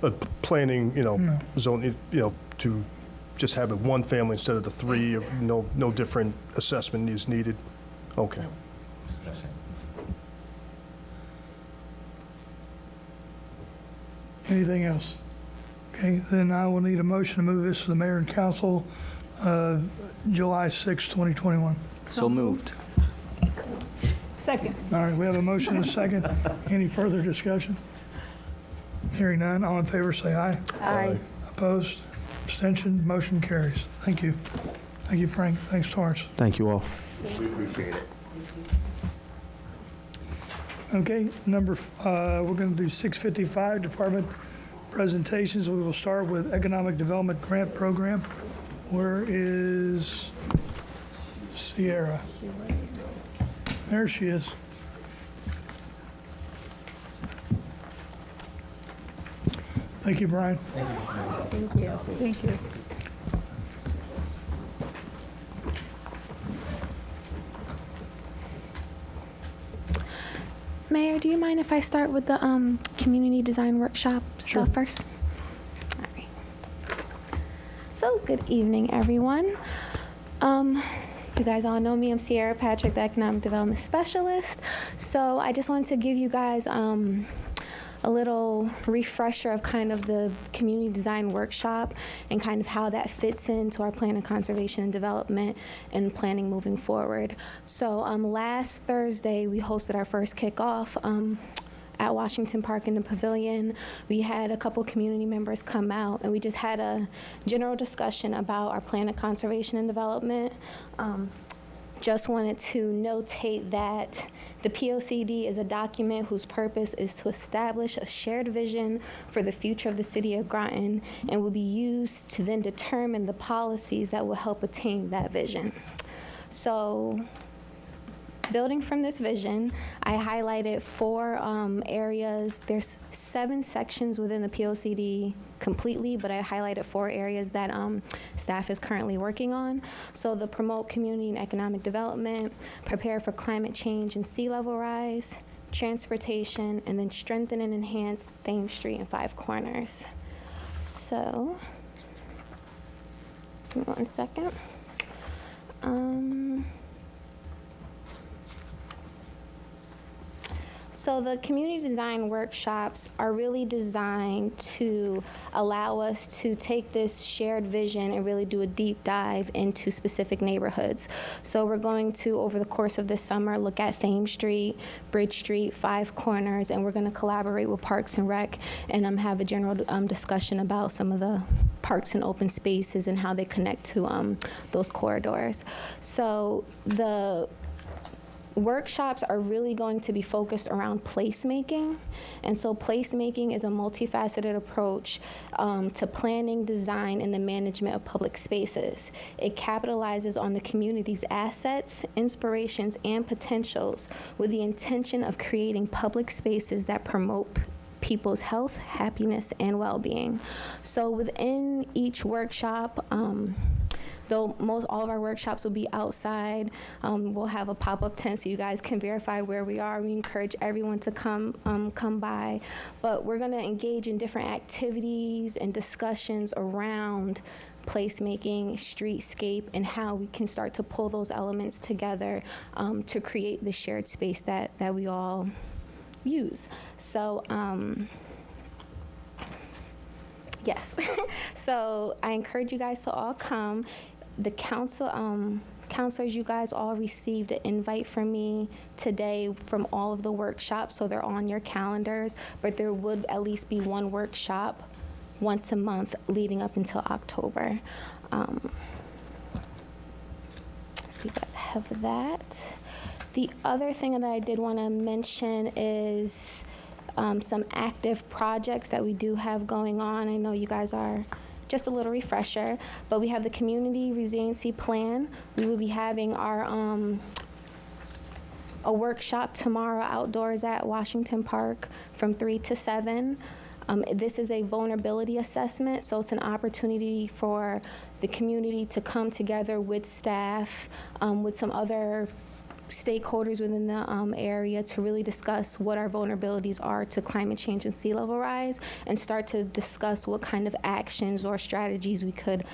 a planning, zone, to just have it one family instead of the three, no different assessment is needed? Okay. No, sir. Anything else? Okay, then I will need a motion to move this to the mayor and council, July 6, 2021. So moved. Second. All right, we have a motion and a second. Any further discussion? Hearing none, all in favor say aye. Aye. Opposed? Abstention? Motion carries. Thank you. Thank you, Frank. Thanks, Torrance. Thank you all. We appreciate it. Okay, we're going to do 655, department presentations. We will start with Economic Development Grant Program. Where is Sierra? There she is. Thank you, Brian. Thank you. Thank you. Mayor, do you mind if I start with the community design workshop stuff first? All right. So, good evening, everyone. You guys all know me. I'm Sierra Patrick, the Economic Development Specialist. So I just wanted to give you guys a little refresher of kind of the community design workshop and kind of how that fits into our plan of conservation and development and planning moving forward. So last Thursday, we hosted our first kickoff at Washington Park in the pavilion. We had a couple community members come out and we just had a general discussion about our plan of conservation and development. Just wanted to notate that the POCD is a document whose purpose is to establish a shared vision for the future of the city of Groton and will be used to then determine the policies that will help attain that vision. So, building from this vision, I highlighted 4 areas. There's 7 sections within the POCD completely, but I highlighted 4 areas that staff is currently working on. So the promote community and economic development, prepare for climate change and sea level rise, transportation, and then strengthen and enhance Thames Street and 5 Corners. So, give me 1 second. So the community design workshops are really designed to allow us to take this shared vision and really do a deep dive into specific neighborhoods. So we're going to, over the course of this summer, look at Thames Street, Bridge Street, 5 Corners, and we're going to collaborate with Parks and Rec and have a general discussion about some of the parks and open spaces and how they connect to those corridors. So the workshops are really going to be focused around placemaking. And so placemaking is a multifaceted approach to planning, design, and the management of public spaces. It capitalizes on the community's assets, inspirations, and potentials with the intention of creating public spaces that promote people's health, happiness, and well-being. So within each workshop, though most all of our workshops will be outside. We'll have a pop-up tent so you guys can verify where we are. We encourage everyone to come by. But we're going to engage in different activities and discussions around placemaking, streetscape, and how we can start to pull those elements together to create the shared space that we all use. So, yes. So I encourage you guys to all come. The counselors, you guys all received an invite from me today from all of the workshops, so they're on your calendars, but there would at least be one workshop once a month leading up until October. So you guys have that. The other thing that I did want to mention is some active projects that we do have going on. I know you guys are just a little refresher, but we have the Community Resiliency Plan. We will be having our a workshop tomorrow outdoors at Washington Park from 3 to 7. This is a vulnerability assessment, so it's an opportunity for the community to come together with staff, with some other stakeholders within the area to really discuss what our vulnerabilities are to climate change and sea level rise, and start to discuss what kind of actions or strategies we could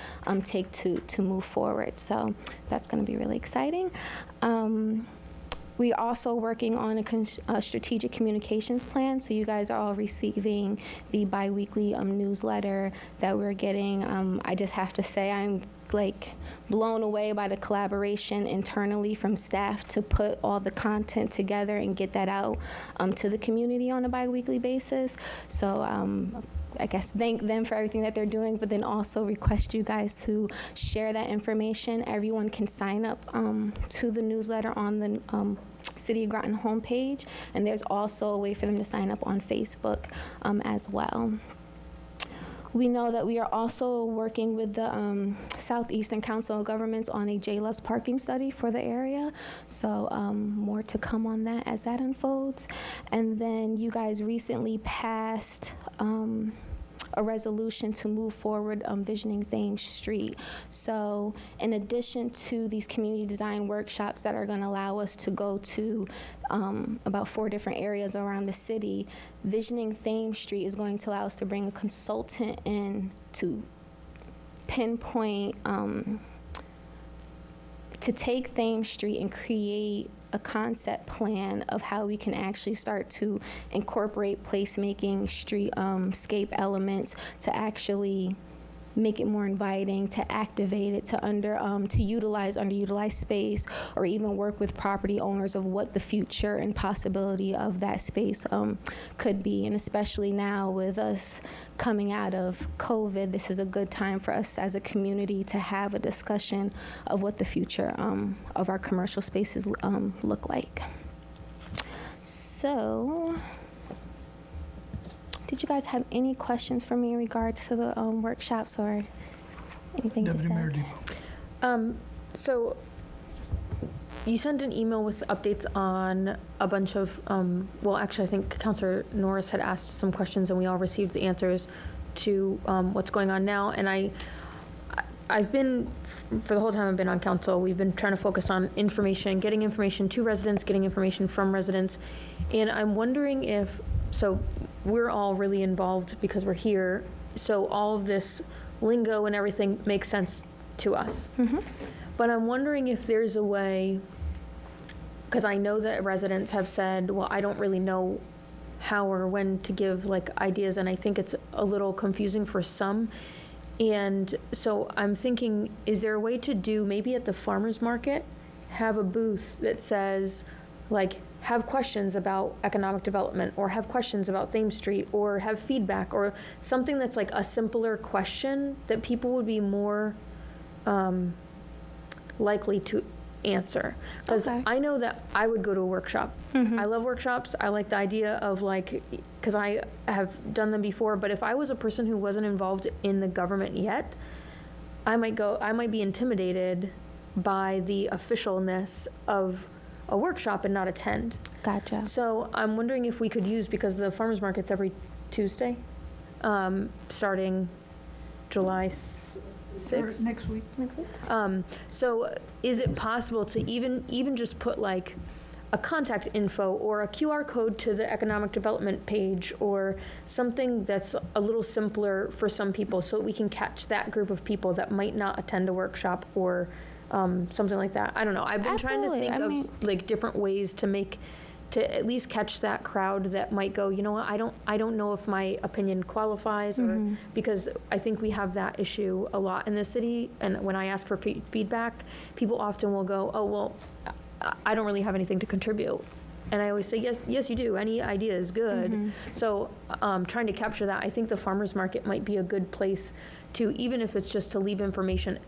take to move forward. So that's going to be really exciting. We're also working on a strategic communications plan, so you guys are all receiving the bi-weekly newsletter that we're getting. I just have to say I'm like blown away by the collaboration internally from staff to put all the content together and get that out to the community on a bi-weekly basis. So I guess thank them for everything that they're doing, but then also request you guys to share that information. Everyone can sign up to the newsletter on the City of Groton homepage, and there's also a way for them to sign up on Facebook as well. We know that we are also working with the Southeastern Council of Governments on a J-less parking study for the area. So more to come on that as that unfolds. And then you guys recently passed a resolution to move forward visioning Thames Street. So in addition to these community design workshops that are going to allow us to go to about 4 different areas around the city, visioning Thames Street is going to allow us to bring a consultant in to pinpoint, to take Thames Street and create a concept plan of how we can actually start to incorporate placemaking, streetscape elements to actually make it more inviting, to activate it, to utilize underutilized space, or even work with property owners of what the future and possibility of that space could be. And especially now with us coming out of COVID, this is a good time for us as a community to have a discussion of what the future of our commercial spaces look like. So, did you guys have any questions for me in regards to the workshops or anything to say? So you sent an email with updates on a bunch of, well, actually, I think Councilor Norris had asked some questions and we all received the answers to what's going on now. And I've been, for the whole time I've been on council, we've been trying to focus on information, getting information to residents, getting information from residents. And I'm wondering if, so we're all really involved because we're here, so all of this lingo and everything makes sense to us. Mm-hmm. But I'm wondering if there's a way, because I know that residents have said, well, I don't really know how or when to give like ideas, and I think it's a little confusing for some. And so I'm thinking, is there a way to do, maybe at the farmer's market, have a booth that says, like, have questions about economic development, or have questions about Thames Street, or have feedback, or something that's like a simpler question that people would be more likely to answer. Because I know that I would go to a workshop. Mm-hmm. I love workshops. I like the idea of like, because I have done them before, but if I was a person who wasn't involved in the government yet, I might be intimidated by the officialness of a workshop and not attend. Gotcha. So I'm wondering if we could use, because the farmers market's every Tuesday, starting July 6th? Next week. So is it possible to even just put like a contact info or a QR code to the economic development page or something that's a little simpler for some people so we can catch that group of people that might not attend a workshop or something like that? I don't know. I've been trying to think of like different ways to at least catch that crowd that might go, you know what, I don't know if my opinion qualifies, or because I think we have that issue a lot in the city. And when I ask for feedback, people often will go, oh, well, I don't really have anything to contribute. And I always say, yes, you do. Any idea is good. So trying to capture that, I think the farmer's market might be a good place to, even if it's just to leave information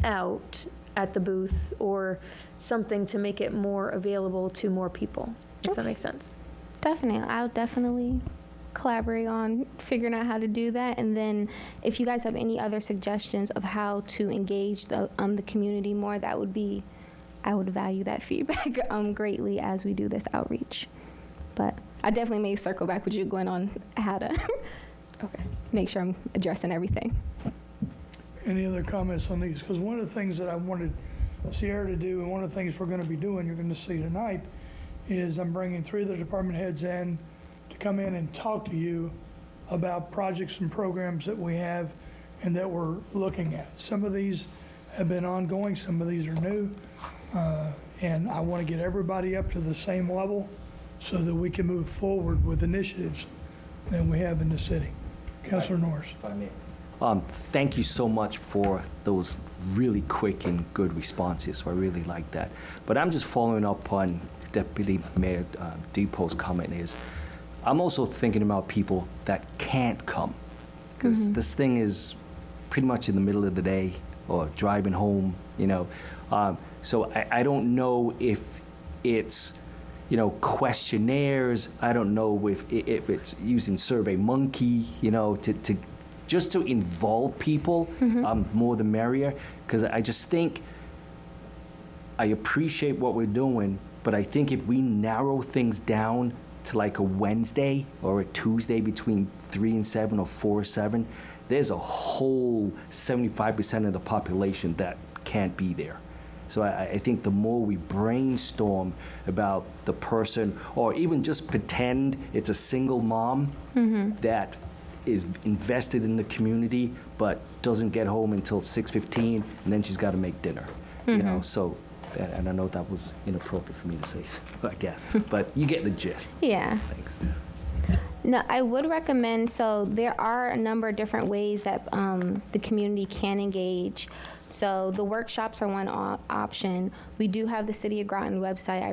out at the booth or something to make it more available to more people, if that makes sense. Definitely. I'll definitely collaborate on figuring out how to do that. And then if you guys have any other suggestions of how to engage the community more, that would be, I would value that feedback greatly as we do this outreach. But I definitely may circle back with you going on how to make sure I'm addressing everything. Any other comments on these? Because one of the things that I wanted Sierra to do, and one of the things we're going to be doing, you're going to see tonight, is I'm bringing 3 of the department heads in to come in and talk to you about projects and programs that we have and that we're looking at. Some of these have been ongoing, some of these are new, and I want to get everybody up to the same level so that we can move forward with initiatives that we have in the city. Councilor Norris. If I may. Thank you so much for those really quick and good responses. So I really like that. But I'm just following up on Deputy Mayor Depo's comment is, I'm also thinking about people that can't come, because this thing is pretty much in the middle of the day or driving home, you know. So I don't know if it's, you know, questionnaires. I don't know if it's using SurveyMonkey, you know, to just to involve people, more the merrier, because I just think I appreciate what we're doing, but I think if we narrow things down to like a Wednesday or a Tuesday between 3 and 7 or 4 or 7, there's a whole 75% of the population that can't be there. So I think the more we brainstorm about the person, or even just pretend it's a single mom that is invested in the community but doesn't get home until 6:15, and then she's got to make dinner. You know, so, and I know that was inappropriate for me to say, I guess, but you get the gist. Yeah. Thanks. No, I would recommend, so there are a number of different ways that the community can engage. So the workshops are one option. We do have the City of Groton website.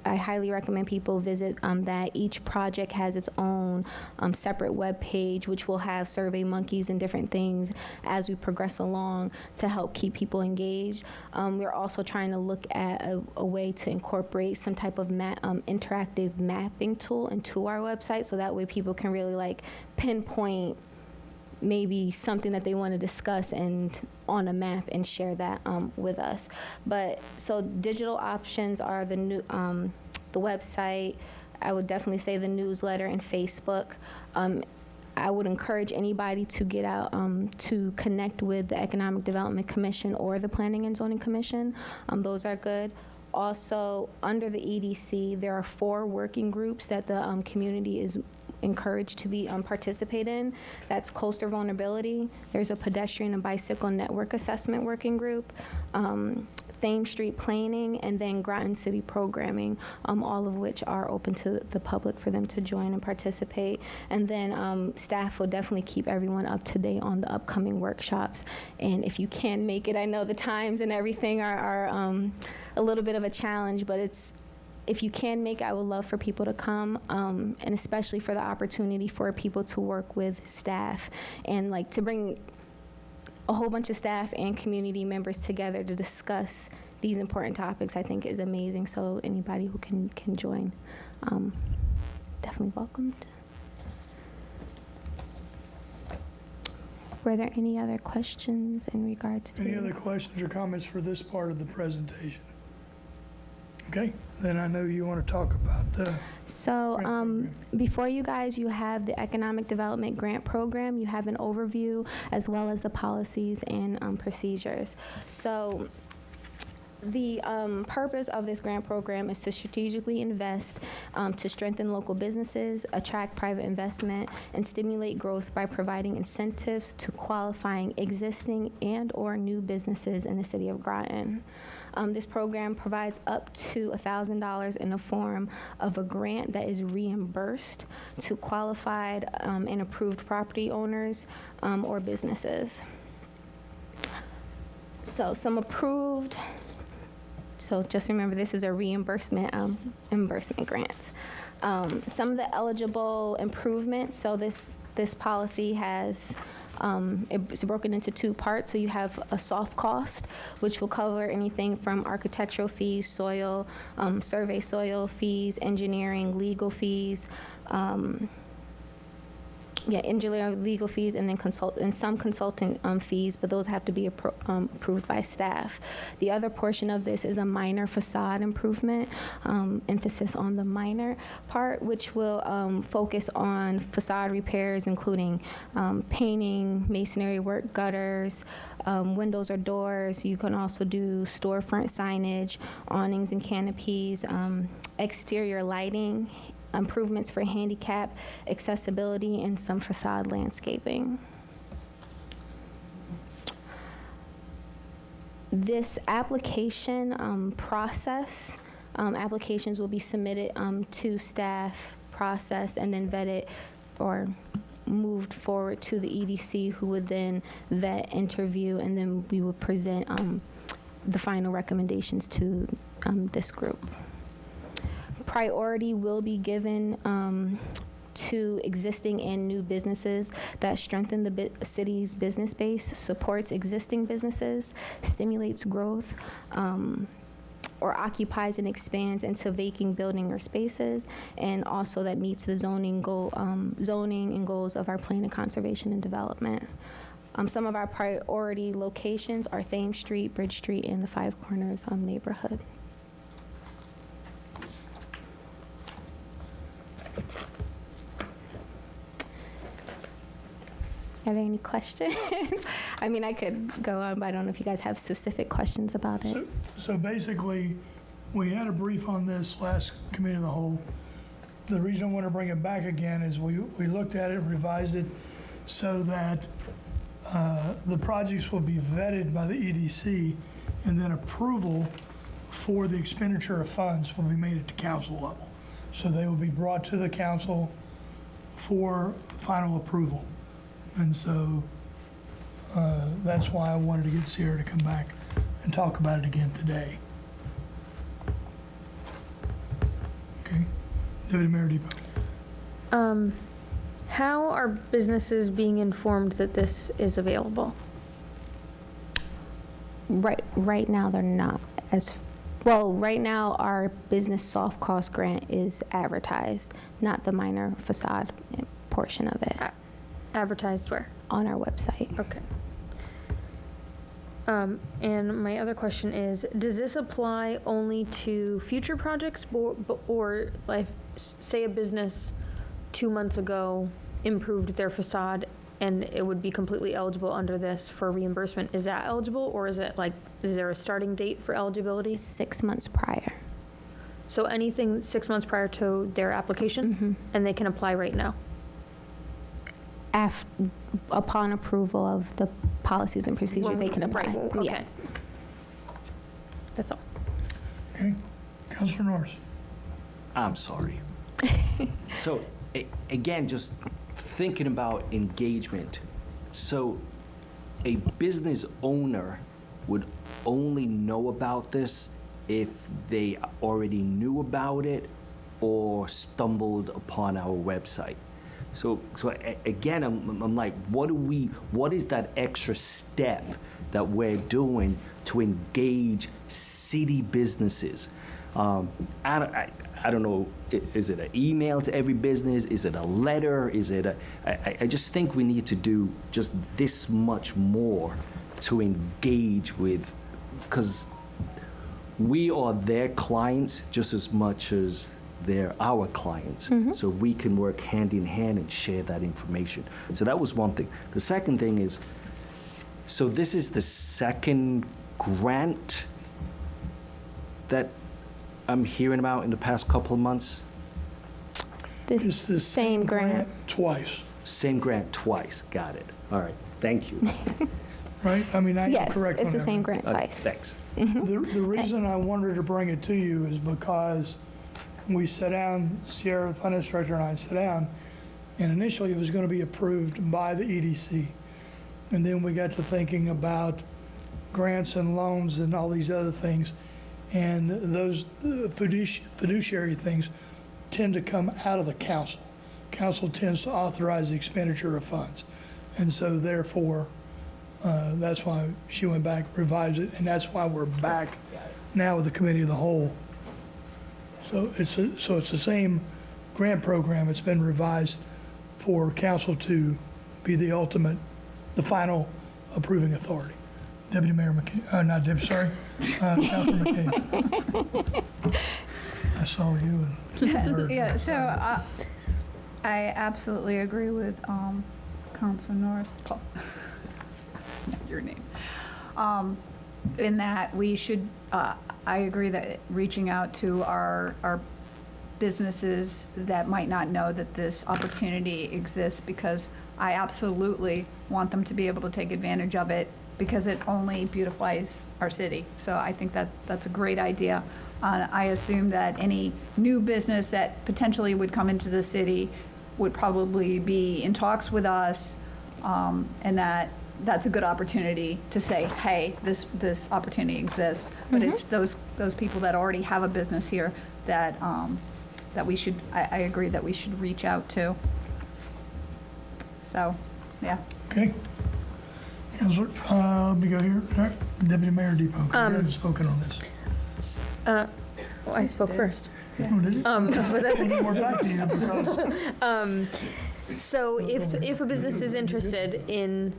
I highly recommend people visit that. Each project has its own separate web page, which will have survey monkeys and different things as we progress along to help keep people engaged. We're also trying to look at a way to incorporate some type of interactive mapping tool into our website, so that way people can really like pinpoint maybe something that they want to discuss and on a map and share that with us. But so digital options are the new the website. I would definitely say the newsletter and Facebook. I would encourage anybody to get out to connect with the Economic Development Commission or the Planning and Zoning Commission. Those are good. Also, under the EDC, there are 4 working groups that the community is encouraged to be participate in. That's coastal vulnerability. There's a pedestrian and bicycle network assessment working group, Thames Street planning, and then Groton City programming, all of which are open to the public for them to join and participate. And then staff will definitely keep everyone up to date on the upcoming workshops. And if you can make it, I know the times and everything are a little bit of a challenge, but if you can make it, I would love for people to come, and especially for the opportunity for people to work with staff and like to bring a whole bunch of staff and community members together to discuss these important topics, I think is amazing. So anybody who can join, definitely welcomed. Were there any other questions in regards to? Any other questions or comments for this part of the presentation? Okay, then I know you want to talk about the So grant program. before you guys, you have the Economic Development Grant Program. You have an overview as well as the policies and procedures. So the purpose of this grant program is to strategically invest to strengthen local businesses, attract private investment, and stimulate growth by providing incentives to qualifying existing and/or new businesses in the city of Groton. This program provides up to $1,000 in the form of a grant that is reimbursed to qualified and approved property owners or businesses. So some approved. So just remember, this is a reimbursement grants. Some of the eligible improvements. So this policy has. It's broken into two parts. So you have a soft cost, which will cover anything from architectural fees, soil, survey soil fees, engineering, legal fees, engineering, legal fees, and then some consulting fees, but those have to be approved by staff. The other portion of this is a minor facade improvement, emphasis on the minor part, which will focus on facade repairs, including painting, masonry work, gutters, windows or doors. You can also do storefront signage, awnings and canopies, exterior lighting, improvements for handicap accessibility, and some facade landscaping. This application process, applications will be submitted to staff, processed, and then vetted or moved forward to the EDC, who would then vet, interview, and then we would present the final recommendations to this group. Priority will be given to existing and new businesses that strengthen the city's business base, supports existing businesses, stimulates growth, or occupies and expands into vacant building or spaces, and also that meets the zoning and goals of our plan of conservation and development. Some of our priority locations are Thames Street, Bridge Street, and the Five Corners neighborhood. Are there any questions? I mean, I could go on, but I don't know if you guys have specific questions about it. So basically, we had a brief on this last committee of the whole. The reason I want to bring it back again is we looked at it, revised it, so that the projects will be vetted by the EDC, and then approval for the expenditure of funds will be made at the council level. So they will be brought to the council for final approval. And so that's why I wanted to get Sierra to come back and talk about it again today. Okay, Deputy Mayor Depot. How are businesses being informed that this is available? Right now, they're not as well. Right now, our business soft cost grant is advertised, not the minor facade portion of it. Advertised where? On our website. Okay. And my other question is, does this apply only to future projects, or like, say a business 2 months ago improved their facade and it would be completely eligible under this for reimbursement? Is that eligible, or is it like, is there a starting date for eligibility? 6 months prior. So anything 6 months prior to their application, and they can apply right now? Upon approval of the policies and procedures, they can apply. Right, okay. Yeah. That's all. Okay, Councilor Norris. I'm sorry. So, again, just thinking about engagement. So, a business owner would only know about this if they already knew about it or stumbled upon our website. So again, I'm like, what is that extra step that we're doing to engage city businesses? I don't know, is it an email to every business? Is it a letter? I just think we need to do just this much more to engage with, because we are their clients just as much as they're our clients. So we can work hand in hand and share that information. So that was one thing. The second thing is, so this is the second grant that I'm hearing about in the past couple of months? It's This the same grant. twice, Same grant twice, got it. All right, thank you. right? I mean, I am Yes, correct on it's the that, same right? grant twice. Thanks. The reason I wanted to bring it to you is because we sat down, Sierra, the finance director, and I sat down, and initially it was going to be approved by the EDC. And then we got to thinking about grants and loans and all these other things. And those fiduciary things tend to come out of the council. Council tends to authorize the expenditure of funds. And so therefore, that's why she went back, revised it, and that's why we're back now with the committee of the whole. So it's the same grant program. It's been revised for council to be the ultimate, the final approving authority. Deputy Mayor McKay, not Deputy, sorry, Councilor McKay. I saw you and. Yeah, so I absolutely agree with Councilor Norris, your name, in that we should, I agree that reaching out to our businesses that might not know that this opportunity exists, because I absolutely want them to be able to take advantage of it, because it only beautifies our city. So I think that that's a great idea. I assume that any new business that potentially would come into the city would probably be in talks with us, and that's a good opportunity to say, hey, this opportunity exists. But it's those people that already have a business here that that we should, I agree that we should reach out to. So, yeah. Okay. Councilor, let me go here. All right. Deputy Mayor Depot, you haven't spoken on this. Well, I spoke first. Oh, did you? But that's okay. More back to you because So if a business is interested in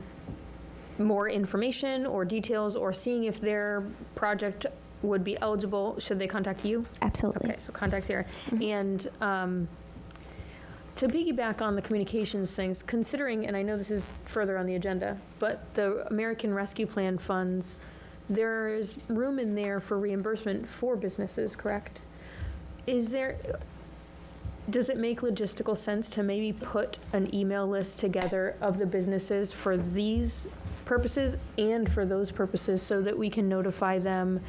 more information or details, or seeing if their project would be eligible, should they contact you? Absolutely. Okay, so contact Sarah. And to piggyback on the communications things, considering, and I know this is further on the agenda, but the American Rescue Plan funds, there's room in there for reimbursement for businesses, correct? Does it make logistical sense to maybe put an email list together of the businesses for these purposes and for those purposes, so that we can notify them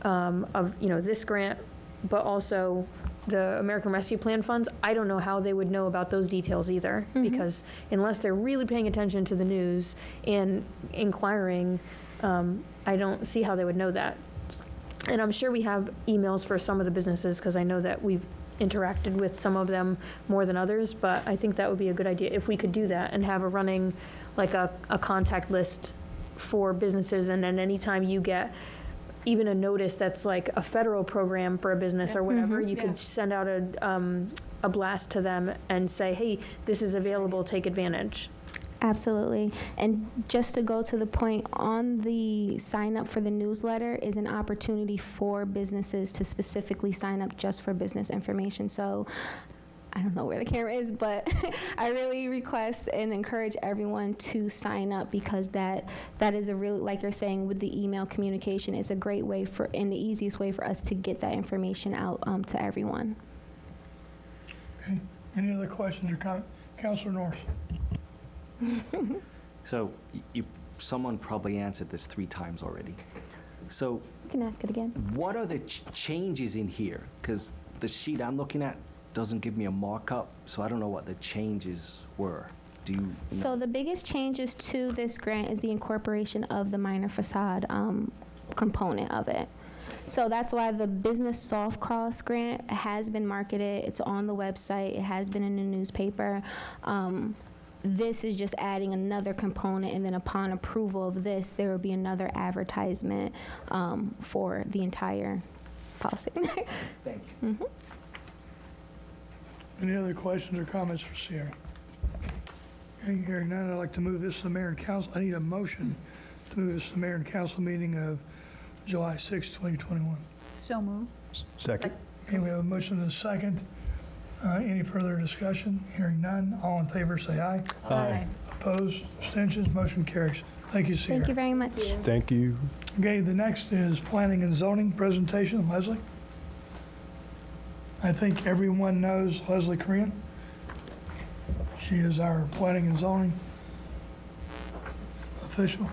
of, this grant, but also the American Rescue Plan funds? I don't know how they would know about those details either, because unless they're really paying attention to the news and inquiring, I don't see how they would know that. And I'm sure we have emails for some of the businesses, because I know that we've interacted with some of them more than others, but I think that would be a good idea if we could do that and have a running, like a contact list for businesses, and then anytime you get even a notice that's like a federal program for a business or whatever, you could send out a blast to them and say, hey, this is available, take advantage. Absolutely. And just to go to the point, on the sign up for the newsletter is an opportunity for businesses to specifically sign up just for business information. So I don't know where the camera is, but I really request and encourage everyone to sign up, because that is a really, like you're saying, with the email communication, is a great way for, and the easiest way for us to get that information out to everyone. Okay. Any other questions or comments? Councilor Norris. So someone probably answered this 3 times already. So You can ask it again. what are the changes in here? Because the sheet I'm looking at doesn't give me a markup, so I don't know what the changes were. Do you know? So the biggest changes to this grant is the incorporation of the minor facade component of it. So that's why the business soft cross grant has been marketed. It's on the website. It has been in the newspaper. This is just adding another component, and then upon approval of this, there will be another advertisement for the entire policy. Thank you. Any other questions or comments for Sierra? Okay, hearing none, I'd like to move this to the mayor and council. I need a motion to move this to the mayor and council meeting of July 6, 2021. So moved. Second. Okay, we have a motion and a second. Any further discussion? Hearing none. All in favor, say aye. Aye. Opposed, abstentions, motion carries. Thank you, Sierra. Thank you very much. Thank you. Okay, the next is planning and zoning presentation. Leslie? I think everyone knows Leslie Korean. She is our planning and zoning official.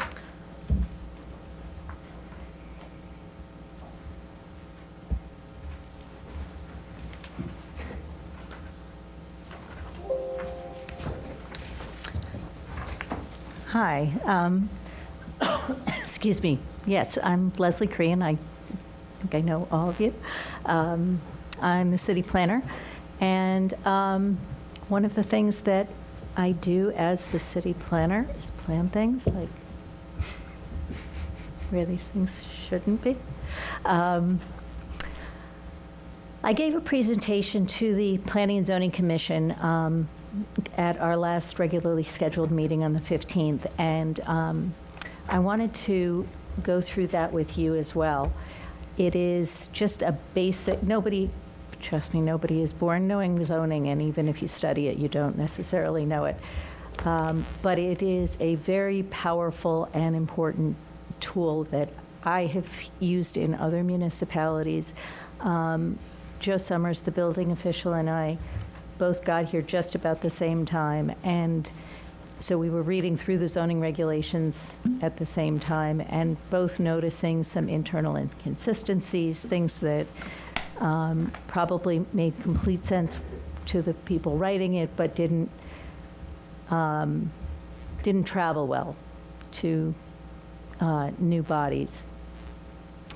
Hi. Excuse me. Yes, I'm Leslie Korean. I think I know all of you. I'm the city planner. And one of the things that I do as the city planner is plan things like where these things shouldn't be. I gave a presentation to the Planning and Zoning Commission at our last regularly scheduled meeting on the 15th, and I wanted to go through that with you as well. It is just a basic, trust me, nobody is born knowing zoning, and even if you study it, you don't necessarily know it. But it is a very powerful and important tool that I have used in other municipalities. Joe Summers, the building official, and I both got here just about the same time, and so we were reading through the zoning regulations at the same time and both noticing some internal inconsistencies, things that probably made complete sense to the people writing it, but didn't travel well to new bodies.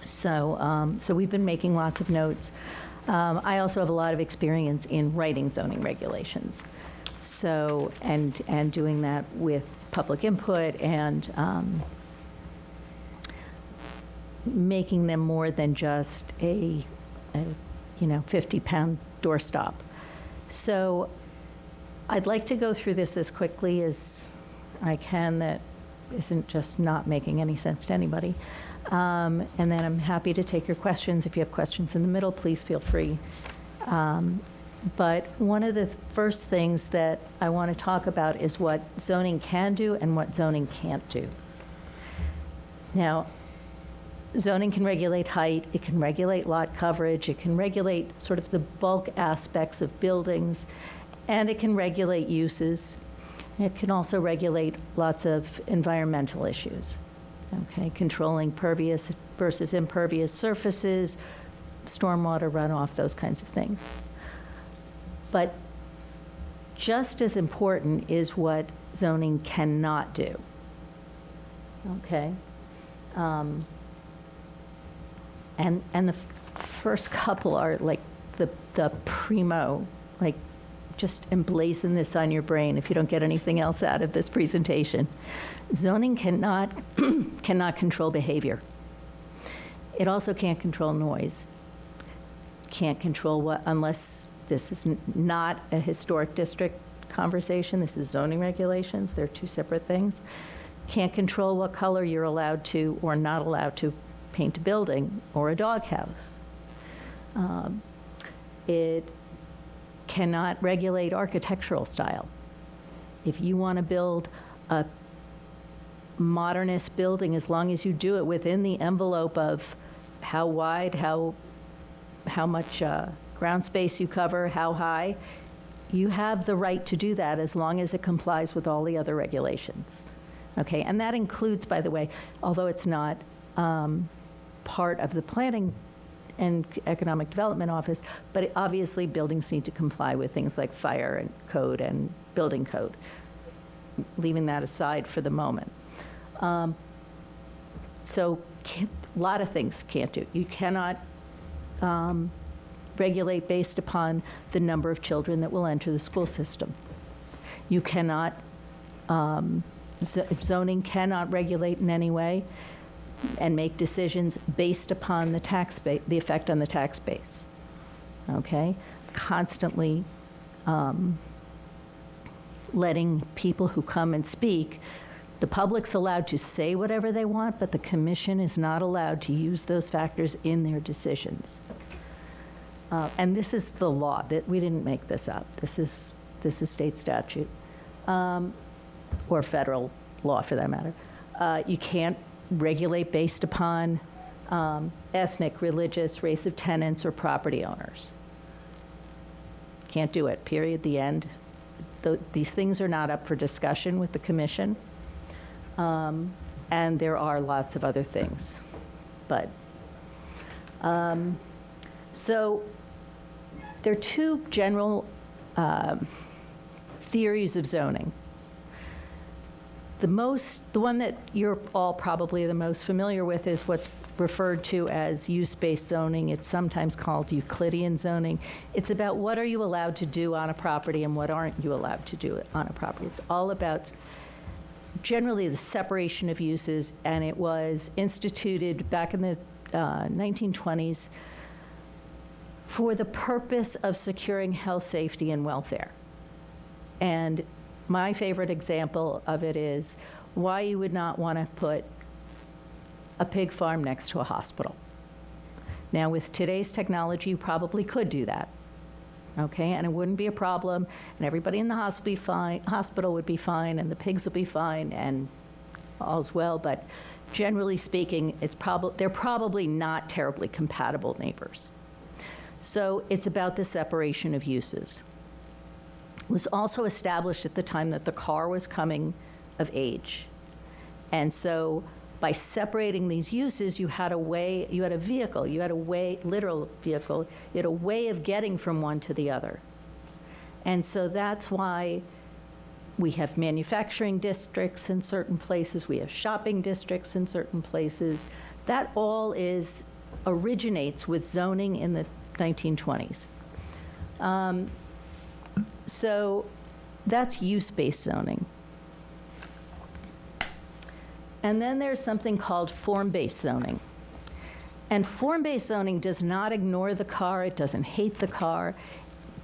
So we've been making lots of notes. I also have a lot of experience in writing zoning regulations, so and doing that with public input and making them more than just a 50-pound doorstop. So I'd like to go through this as quickly as I can. That isn't just not making any sense to anybody. And then I'm happy to take your questions. If you have questions in the middle, please feel free. But one of the first things that I want to talk about is what zoning can do and what zoning can't do. Now, zoning can regulate height, it can regulate lot coverage, it can regulate sort of the bulk aspects of buildings, and it can regulate uses. It can also regulate lots of environmental issues. Okay, controlling pervious versus impervious surfaces, stormwater runoff, those kinds of things. But just as important is what zoning cannot do. Okay? And the first couple are like the primo, like just emblazon this on your brain if you don't get anything else out of this presentation. Zoning cannot control behavior. It also can't control noise. Can't control what, unless this is not a historic district conversation, this is zoning regulations, they're two separate things. Can't control what color you're allowed to or not allowed to paint a building or a doghouse. It cannot regulate architectural style. If you want to build a modernist building, as long as you do it within the envelope of how wide, how much ground space you cover, how high, you have the right to do that as long as it complies with all the other regulations. Okay, and that includes, by the way, although it's not part of the planning and economic development office, but obviously buildings need to comply with things like fire and code and building code, leaving that aside for the moment. So a lot of things can't do. You cannot regulate based upon the number of children that will enter the school system. You cannot, zoning cannot regulate in any way and make decisions based upon the tax base, the effect on the tax base. Okay? Constantly letting people who come and speak The public's allowed to say whatever they want, but the commission is not allowed to use those factors in their decisions. And this is the law. That we didn't make this up. This is state statute, or federal law for that matter. You can't regulate based upon ethnic, religious, race of tenants, or property owners. Can't do it, period, the end. These things are not up for discussion with the commission. And there are lots of other things. But, so there are two general theories of zoning. The one that you're all probably the most familiar with is what's referred to as use-based zoning. It's sometimes called Euclidean zoning. It's about what are you allowed to do on a property and what aren't you allowed to do on a property. It's all about generally the separation of uses, and it was instituted back in the 1920s for the purpose of securing health, safety, and welfare. And my favorite example of it is why you would not want to put a pig farm next to a hospital. Now, with today's technology, you probably could do that, okay? And it wouldn't be a problem, and everybody in the hospital would be fine, and the pigs would be fine, and all's well. But generally speaking, they're probably not terribly compatible neighbors. So it's about the separation of uses. It was also established at the time that the car was coming of age. And so by separating these uses, you had a vehicle, literal vehicle, you had a way of getting from one to the other. And so that's why we have manufacturing districts in certain places, we have shopping districts in certain places. That all originates with zoning in the 1920s. So that's use-based zoning. And then there's something called form-based zoning. And form-based zoning does not ignore the car, it doesn't hate the car,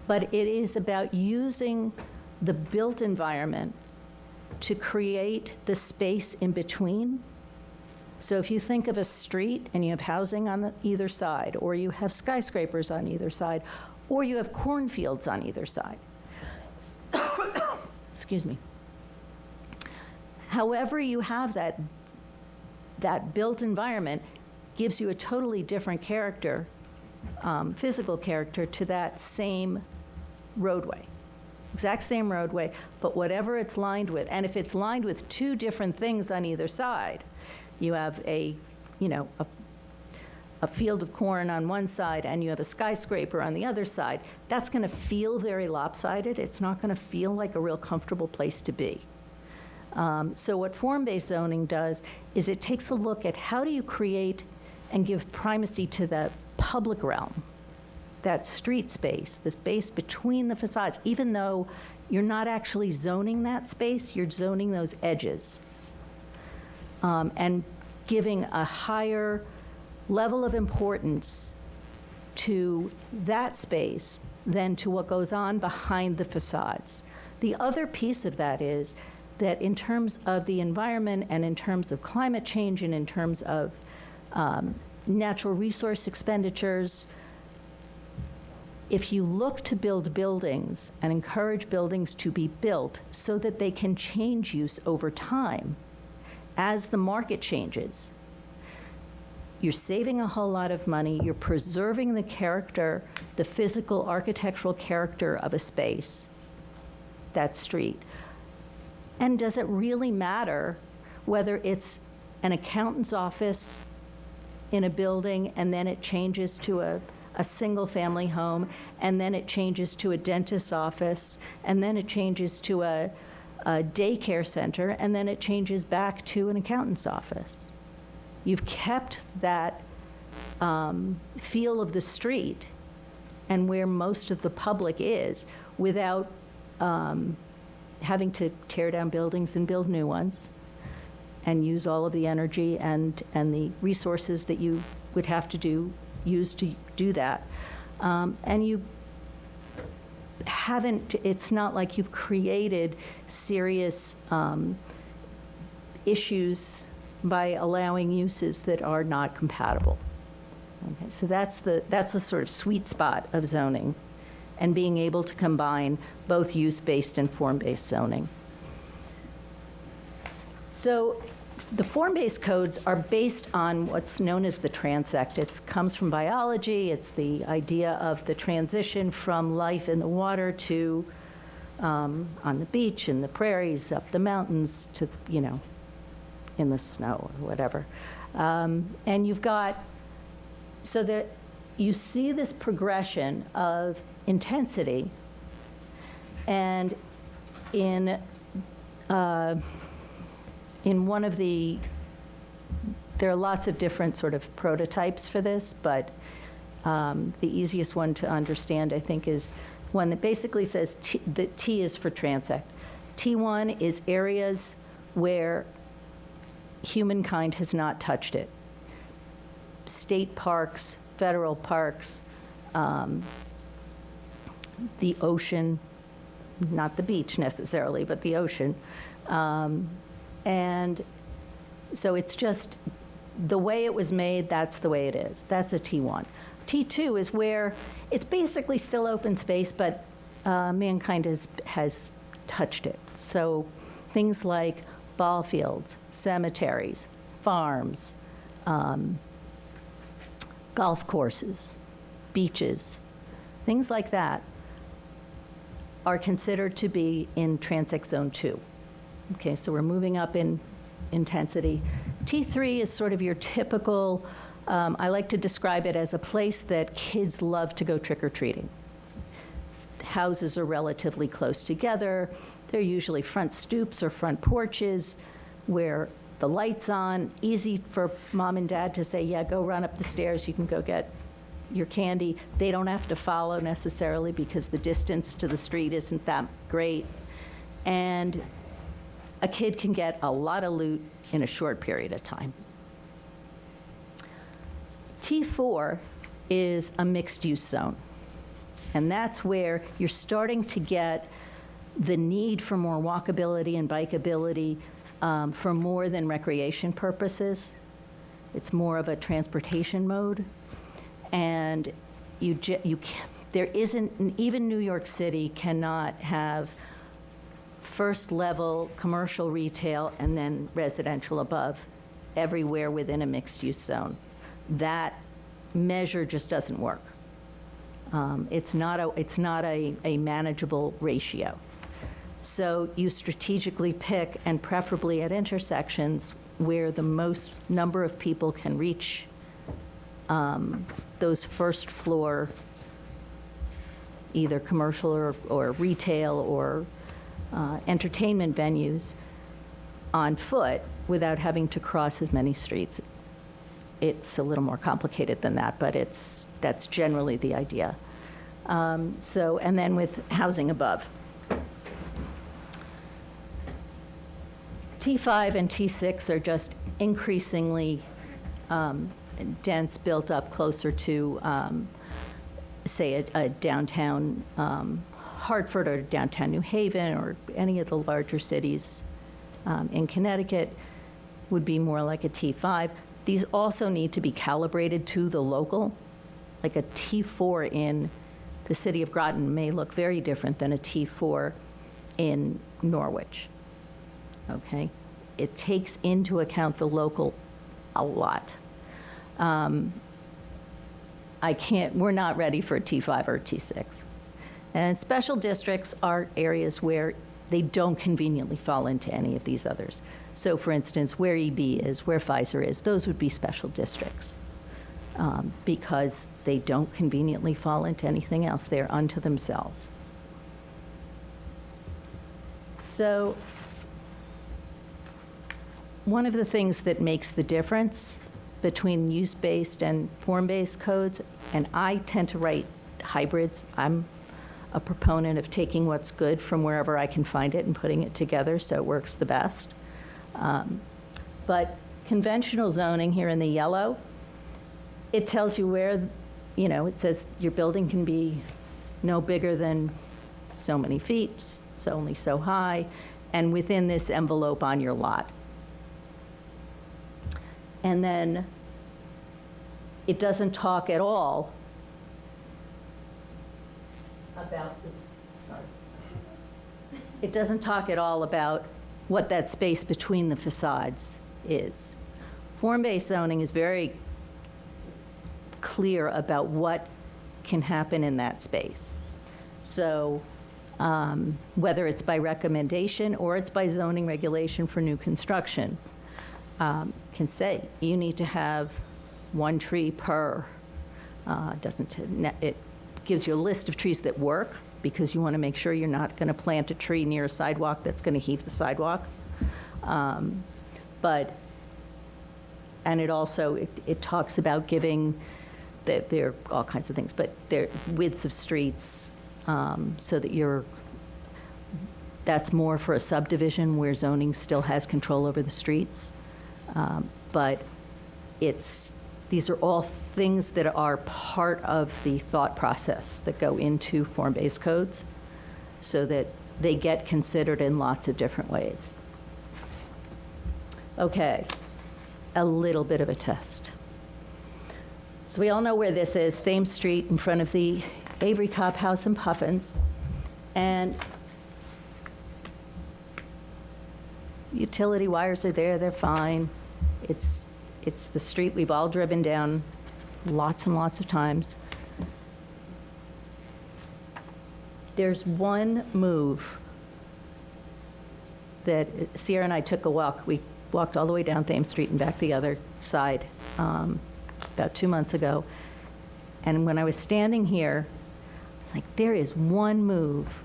but it is about using the built environment to create the space in between. So if you think of a street and you have housing on either side, or you have skyscrapers on either side, or you have cornfields on either side. Excuse me. However you have that built environment gives you a totally different character, physical character to that same roadway. Exact same roadway, but whatever it's lined with. And if it's lined with two different things on either side, you have a field of corn on one side and you have a skyscraper on the other side, that's going to feel very lopsided. It's not going to feel like a real comfortable place to be. So what form-based zoning does is it takes a look at how do you create and give primacy to the public realm, that street space, the space between the facades, even though you're not actually zoning that space, you're zoning those edges, and giving a higher level of importance to that space than to what goes on behind the facades. The other piece of that is that in terms of the environment and in terms of climate change and in terms of natural resource expenditures, if you look to build buildings and encourage buildings to be built so that they can change use over time as the market changes, you're saving a whole lot of money, you're preserving the character, the physical architectural character of a space, that street. And does it really matter whether it's an accountant's office in a building and then it changes to a single-family home, and then it changes to a dentist's office, and then it changes to a daycare center, and then it changes back to an accountant's office? You've kept that feel of the street and where most of the public is without having to tear down buildings and build new ones and use all of the energy and the resources that you would have to use to do that. And you haven't, it's not like you've created serious issues by allowing uses that are not compatible. Okay, so that's the sort of sweet spot of zoning, and being able to combine both use-based and form-based zoning. So the form-based codes are based on what's known as the transect. It comes from biology. It's the idea of the transition from life in the water to on the beach, in the prairies, up the mountains, to, you know, in the snow or whatever. And you've got, so that you see this progression of intensity, and in one of the, there are lots of different sort of prototypes for this, but the easiest one to understand, I think, is one that basically says that T is for transect. T1 is areas where humankind has not touched it. State parks, federal parks, the ocean, not the beach necessarily, but the ocean. And so it's just the way it was made, that's the way it is. That's a T1. T2 is where it's basically still open space, but mankind has touched it. So things like ball fields, cemeteries, farms, golf courses, beaches, things like that are considered to be in Transect Zone 2. Okay, so we're moving up in intensity. T3 is sort of your typical, I like to describe it as a place that kids love to go trick-or-treating. Houses are relatively close together. They're usually front stoops or front porches where the light's on, easy for mom and dad to say, yeah, go run up the stairs, you can go get your candy. They don't have to follow necessarily because the distance to the street isn't that great. And a kid can get a lot of loot in a short period of time. T4 is a mixed-use zone. And that's where you're starting to get the need for more walkability and bikeability for more than recreation purposes. It's more of a transportation mode. And there isn't, even New York City cannot have first level commercial retail and then residential above everywhere within a mixed use zone. That measure just doesn't work. It's not a manageable ratio. So you strategically pick, and preferably at intersections where the most number of people can reach those first floor, either commercial or retail or entertainment venues on foot without having to cross as many streets. It's a little more complicated than that, but that's generally the idea. And then with housing above. T5 and T6 are just increasingly dense, built up closer to, say, a downtown Hartford or downtown New Haven or any of the larger cities in Connecticut would be more like a T5. These also need to be calibrated to the local. Like a T4 in the city of Groton may look very different than a T4 in Norwich. Okay? It takes into account the local a lot. We're not ready for a T5 or a T6. And special districts are areas where they don't conveniently fall into any of these others. So for instance, where EB is, where Pfizer is, those would be special districts because they don't conveniently fall into anything else. They're unto themselves. So one of the things that makes the difference between use-based and form-based codes, and I tend to write hybrids. I'm a proponent of taking what's good from wherever I can find it and putting it together so it works the best. But conventional zoning here in the yellow, it tells you where, it says your building can be no bigger than so many feet, so only so high, and within this envelope on your lot. And then it doesn't talk at all about it doesn't talk at all about what that space between the facades is. Form-based zoning is very clear about what can happen in that space. So whether it's by recommendation or it's by zoning regulation for new construction, can say you need to have 1 tree per. It gives you a list of trees that work, because you want to make sure you're not going to plant a tree near a sidewalk that's going to heave the sidewalk. And it also, it talks about giving, there are all kinds of things, but there widths of streets, so that that's more for a subdivision where zoning still has control over the streets. But these are all things that are part of the thought process that go into form-based codes, so that they get considered in lots of different ways. Okay, a little bit of a test. So we all know where this is, Thames Street in front of the Avery Cop House and Puffins. And utility wires are there, they're fine. It's the street we've all driven down lots and lots of times. There's one move that Sierra and I took a walk. We walked all the way down Thames Street and back the other side about 2 months ago. And when I was standing here, it's like, there is one move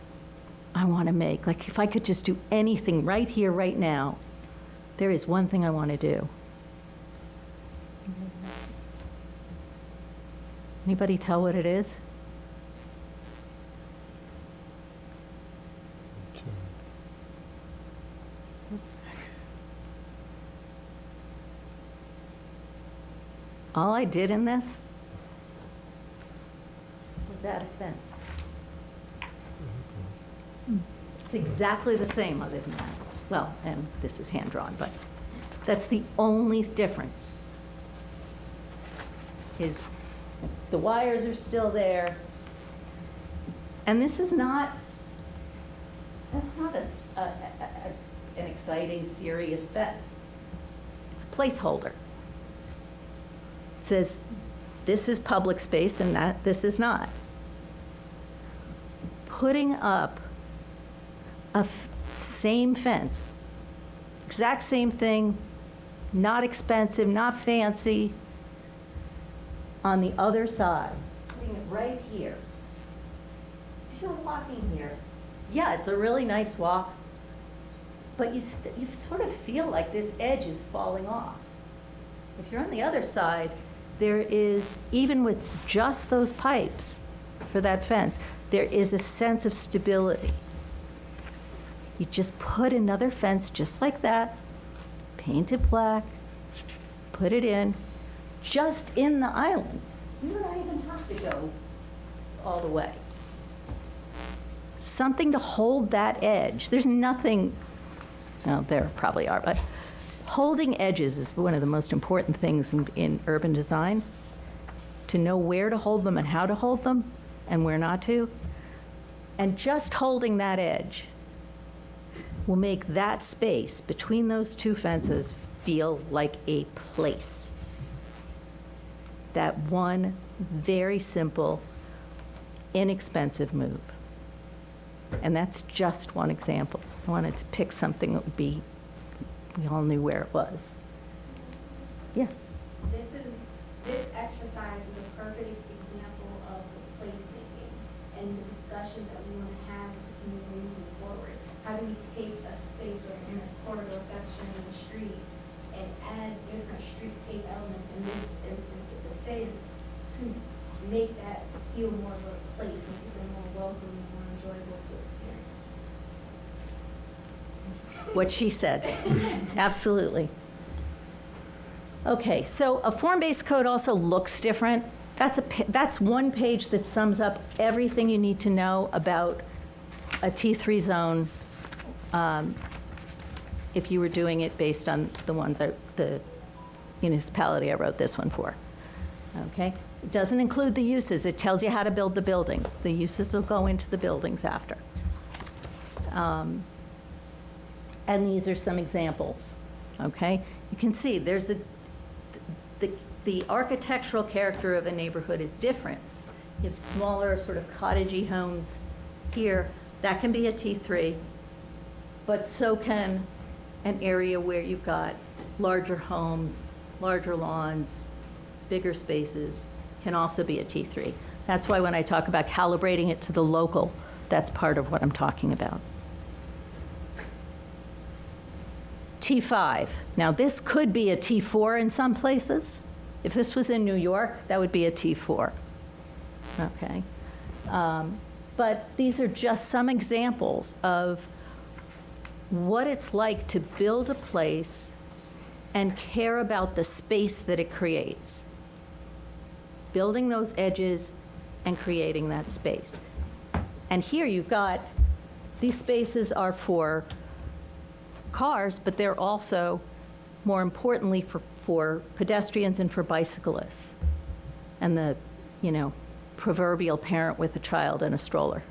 I want to make. Like, if I could just do anything right here, right now, there is one thing I want to do. Anybody tell what it is? All I did in this was add a fence. It's exactly the same other than that. Well, and this is hand-drawn, but that's the only difference. Is the wires are still there. And this is not, that's not an exciting, serious fence. It's a placeholder. It says, this is public space and this is not. Putting up a same fence, exact same thing, not expensive, not fancy, on the other side, putting it right here. If you're walking here, yeah, it's a really nice walk, but you sort of feel like this edge is falling off. So if you're on the other side, there is, even with just those pipes for that fence, there is a sense of stability. You just put another fence just like that, paint it black, put it in, just in the island. You don't even have to go all the way. Something to hold that edge. There's nothing, well, there probably are, but holding edges is one of the most important things in urban design. To know where to hold them and how to hold them and where not to. And just holding that edge will make that space between those two fences feel like a place. That one very simple, inexpensive move. And that's just one example. I wanted to pick something that would be, we all knew where it was. Yeah. This exercise is a perfect example of the placemaking and the discussions that we want to have with the community moving forward. How do we take a space or in a corridor section of the street and add different streetscape elements? In this instance, it's a fence to make that feel more of a place and feel more welcoming, more enjoyable to experience. What she said. Absolutely. Okay, so a form-based code also looks different. That's one page that sums up everything you need to know about a T3 zone if you were doing it based on the ones, the municipality I wrote this one for. Okay? It doesn't include the uses. It tells you how to build the buildings. The uses will go into the buildings after. And these are some examples. Okay? You can see there's the architectural character of a neighborhood is different. You have smaller sort of cottagey homes here. That can be a T3, but so can an area where you've got larger homes, larger lawns, bigger spaces, can also be a T3. That's why when I talk about calibrating it to the local, that's part of what I'm talking about. T5. Now this could be a T4 in some places. If this was in New York, that would be a T4. Okay. But these are just some examples of what it's like to build a place and care about the space that it creates. Building those edges and creating that space. And here you've got, these spaces are for cars, but they're also, more importantly, for pedestrians and for bicyclists. And the, you know, proverbial parent with a child and a stroller.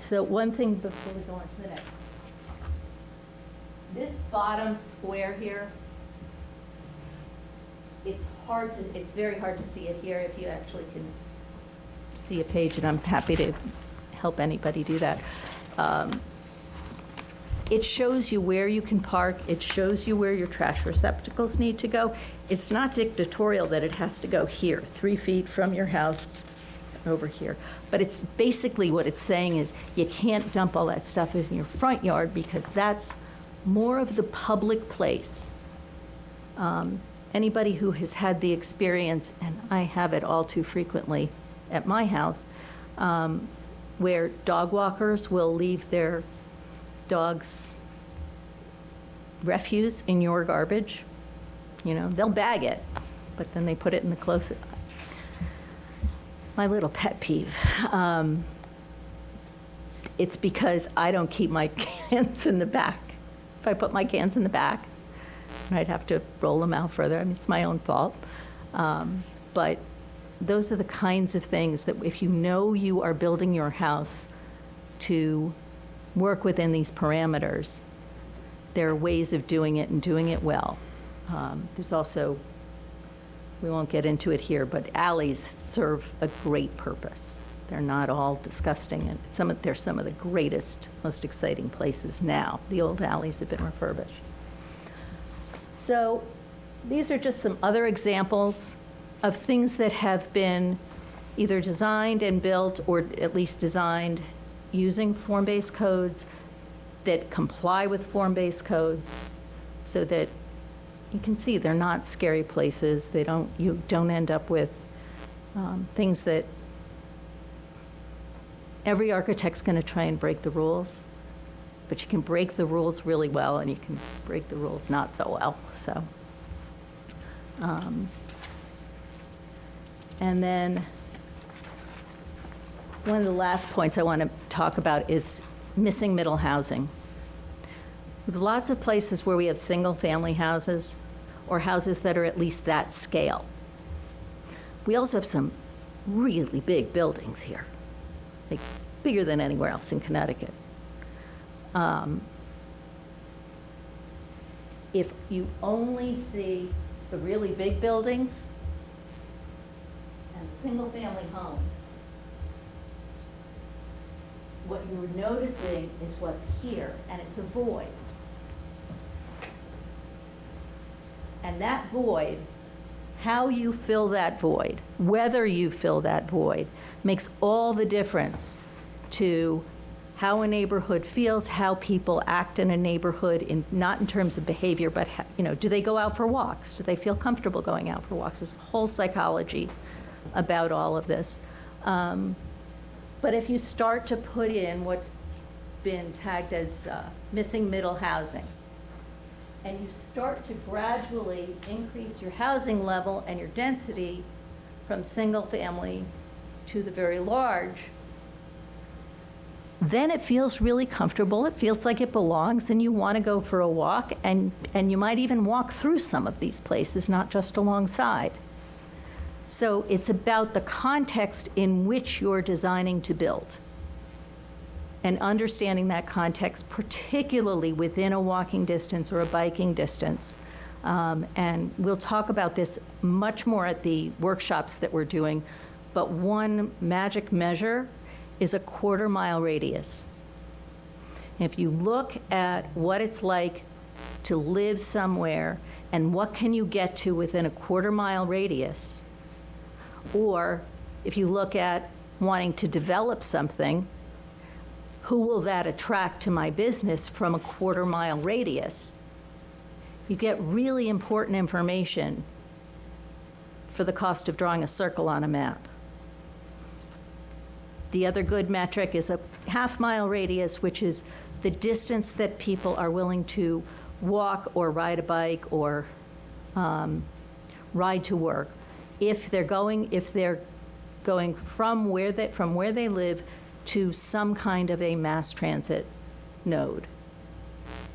So one thing before we go on to the next. This bottom square here, it's very hard to see it here if you actually can see a page, and I'm happy to help anybody do that. It shows you where you can park. It shows you where your trash receptacles need to go. It's not dictatorial that it has to go here, 3 feet from your house over here. But it's basically what it's saying is you can't dump all that stuff in your front yard because that's more of the public place. Anybody who has had the experience, and I have it all too frequently at my house, where dog walkers will leave their dog's refuse in your garbage. You know, they'll bag it, but then they put it in the closet. My little pet peeve. It's because I don't keep my cans in the back. If I put my cans in the back, I'd have to roll them out further. I mean, it's my own fault. But those are the kinds of things that if you know you are building your house to work within these parameters, there are ways of doing it and doing it well. There's also, we won't get into it here, but alleys serve a great purpose. They're not all disgusting, and they're some of the greatest, most exciting places now. The old alleys have been refurbished. So these are just some other examples of things that have been either designed and built, or at least designed using form-based codes that comply with form-based codes, so that you can see they're not scary places. You don't end up with things that every architect's going to try and break the rules, but you can break the rules really well, and you can break the rules not so well. So, and then one of the last points I want to talk about is missing middle housing. We have lots of places where we have single-family houses or houses that are at least that scale. We also have some really big buildings here, like bigger than anywhere else in Connecticut. If you only see the really big buildings and single-family homes, what you're noticing is what's here, and it's a void. And that void, how you fill that void, whether you fill that void, makes all the difference to how a neighborhood feels, how people act in a neighborhood, not in terms of behavior, but do they go out for walks? Do they feel comfortable going out for walks? There's a whole psychology about all of this. But if you start to put in what's been tagged as missing middle housing, and you start to gradually increase your housing level and your density from single family to the very large, then it feels really comfortable. It feels like it belongs, and you want to go for a walk, and you might even walk through some of these places, not just alongside. So it's about the context in which you're designing to build, and understanding that context, particularly within a walking distance or a biking distance. And we'll talk about this much more at the workshops that we're doing, but one magic measure is a quarter-mile radius. If you look at what it's like to live somewhere and what can you get to within a quarter-mile radius, or if you look at wanting to develop something, who will that attract to my business from a quarter-mile radius? You get really important information for the cost of drawing a circle on a map. The other good metric is a half-mile radius, which is the distance that people are willing to walk or ride a bike or ride to work. If they're going from where they live to some kind of a mass transit node.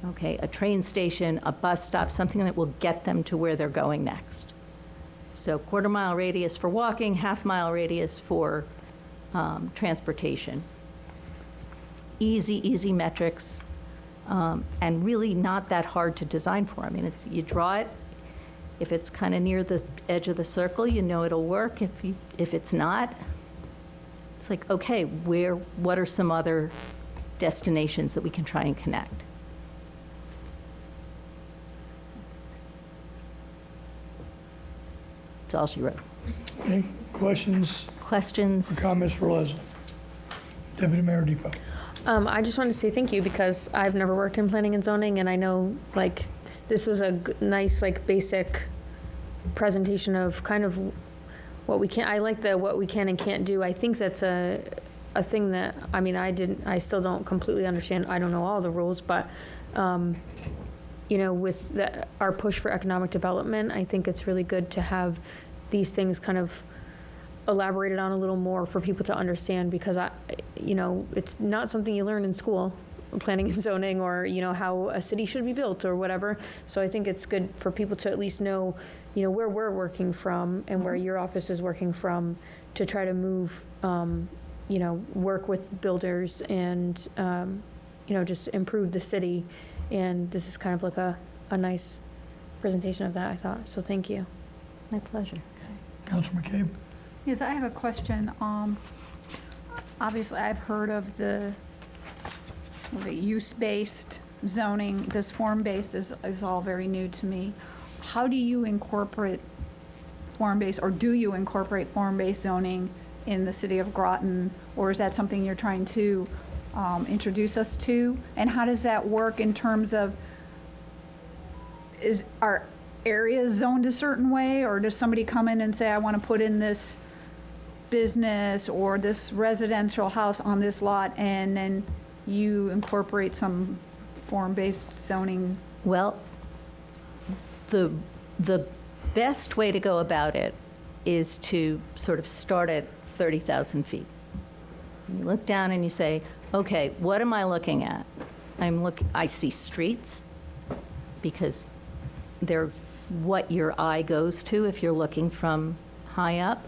Okay, a train station, a bus stop, something that will get them to where they're going next. So quarter-mile radius for walking, half-mile radius for transportation. Easy metrics, and really not that hard to design for. I mean, you draw it. If it's kind of near the edge of the circle, you know it'll work. If it's not, it's like, okay, what are some other destinations that we can try and connect? That's all she wrote. Any questions? Questions? Or comments for Leslie? Deputy Mayor Depot. I just wanted to say thank you because I've never worked in planning and zoning, and I know like this was a nice like basic presentation of kind of what we can. I like the what we can and can't do. I think that's a thing that I mean I still don't completely understand. I don't know all the rules, but you know, with our push for economic development, I think it's really good to have these things kind of elaborated on a little more for people to understand, because you know, it's not something you learn in school, planning and zoning, or you know, how a city should be built or whatever. So I think it's good for people to at least know, you know, where we're working from and where your office is working from to try to move, you know, work with builders and, you know, just improve the city. And this is kind of like a nice presentation of that, I thought. So thank you. My pleasure. Councilor McCabe. Yes, I have a question. Obviously, I've heard of the use-based zoning. This form-based is all very new to me. How do you incorporate form-based, or do you incorporate form-based zoning in the city of Groton, or is that something you're trying to introduce us to? And how does that work in terms of, are areas zoned a certain way, or does somebody come in and say, I want to put in this business or this residential house on this lot, and then you incorporate some form-based zoning? Well, the best way to go about it is to sort of start at 30,000 feet. You look down and you say, okay, what am I looking at? I see streets, because they're what your eye goes to if you're looking from high up,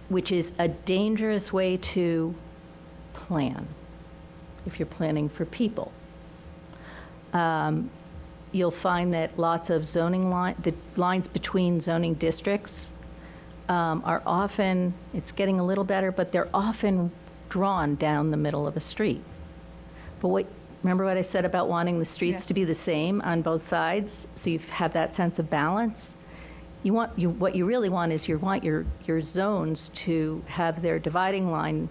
which is a dangerous way to plan if you're planning for people. You'll find that lots of the lines between zoning districts are often, it's getting a little better, but they're often drawn down the middle of a street. But remember what I said about wanting the streets to be the same on both sides, so you have that sense of balance? What you really want is you want your zones to have their dividing line,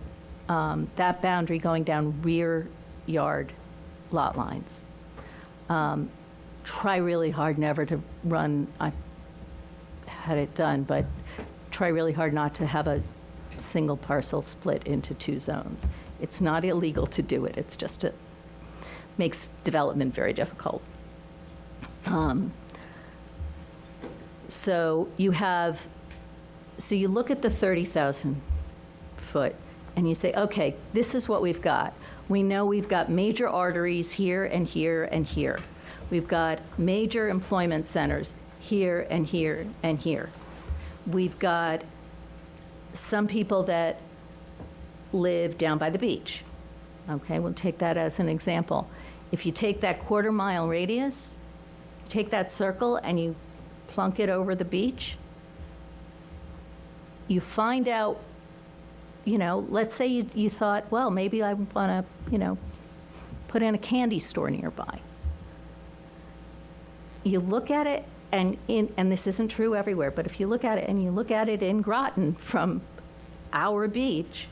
that boundary going down rear yard lot lines. Try really hard never to run, I've had it done, but try really hard not to have a single parcel split into two zones. It's not illegal to do it, it's just makes development very difficult. So you look at the 30,000 foot, and you say, okay, this is what we've got. We know we've got major arteries here and here and here. We've got major employment centers here and here and here. We've got some people that live down by the beach. Okay, we'll take that as an example. If you take that quarter-mile radius, take that circle and you plunk it over the beach, you find out, you know, let's say you thought, well, maybe I want to, you know, put in a candy store nearby. You look at it, and this isn't true everywhere, but if you look at it and you look at it in Groton from our beach,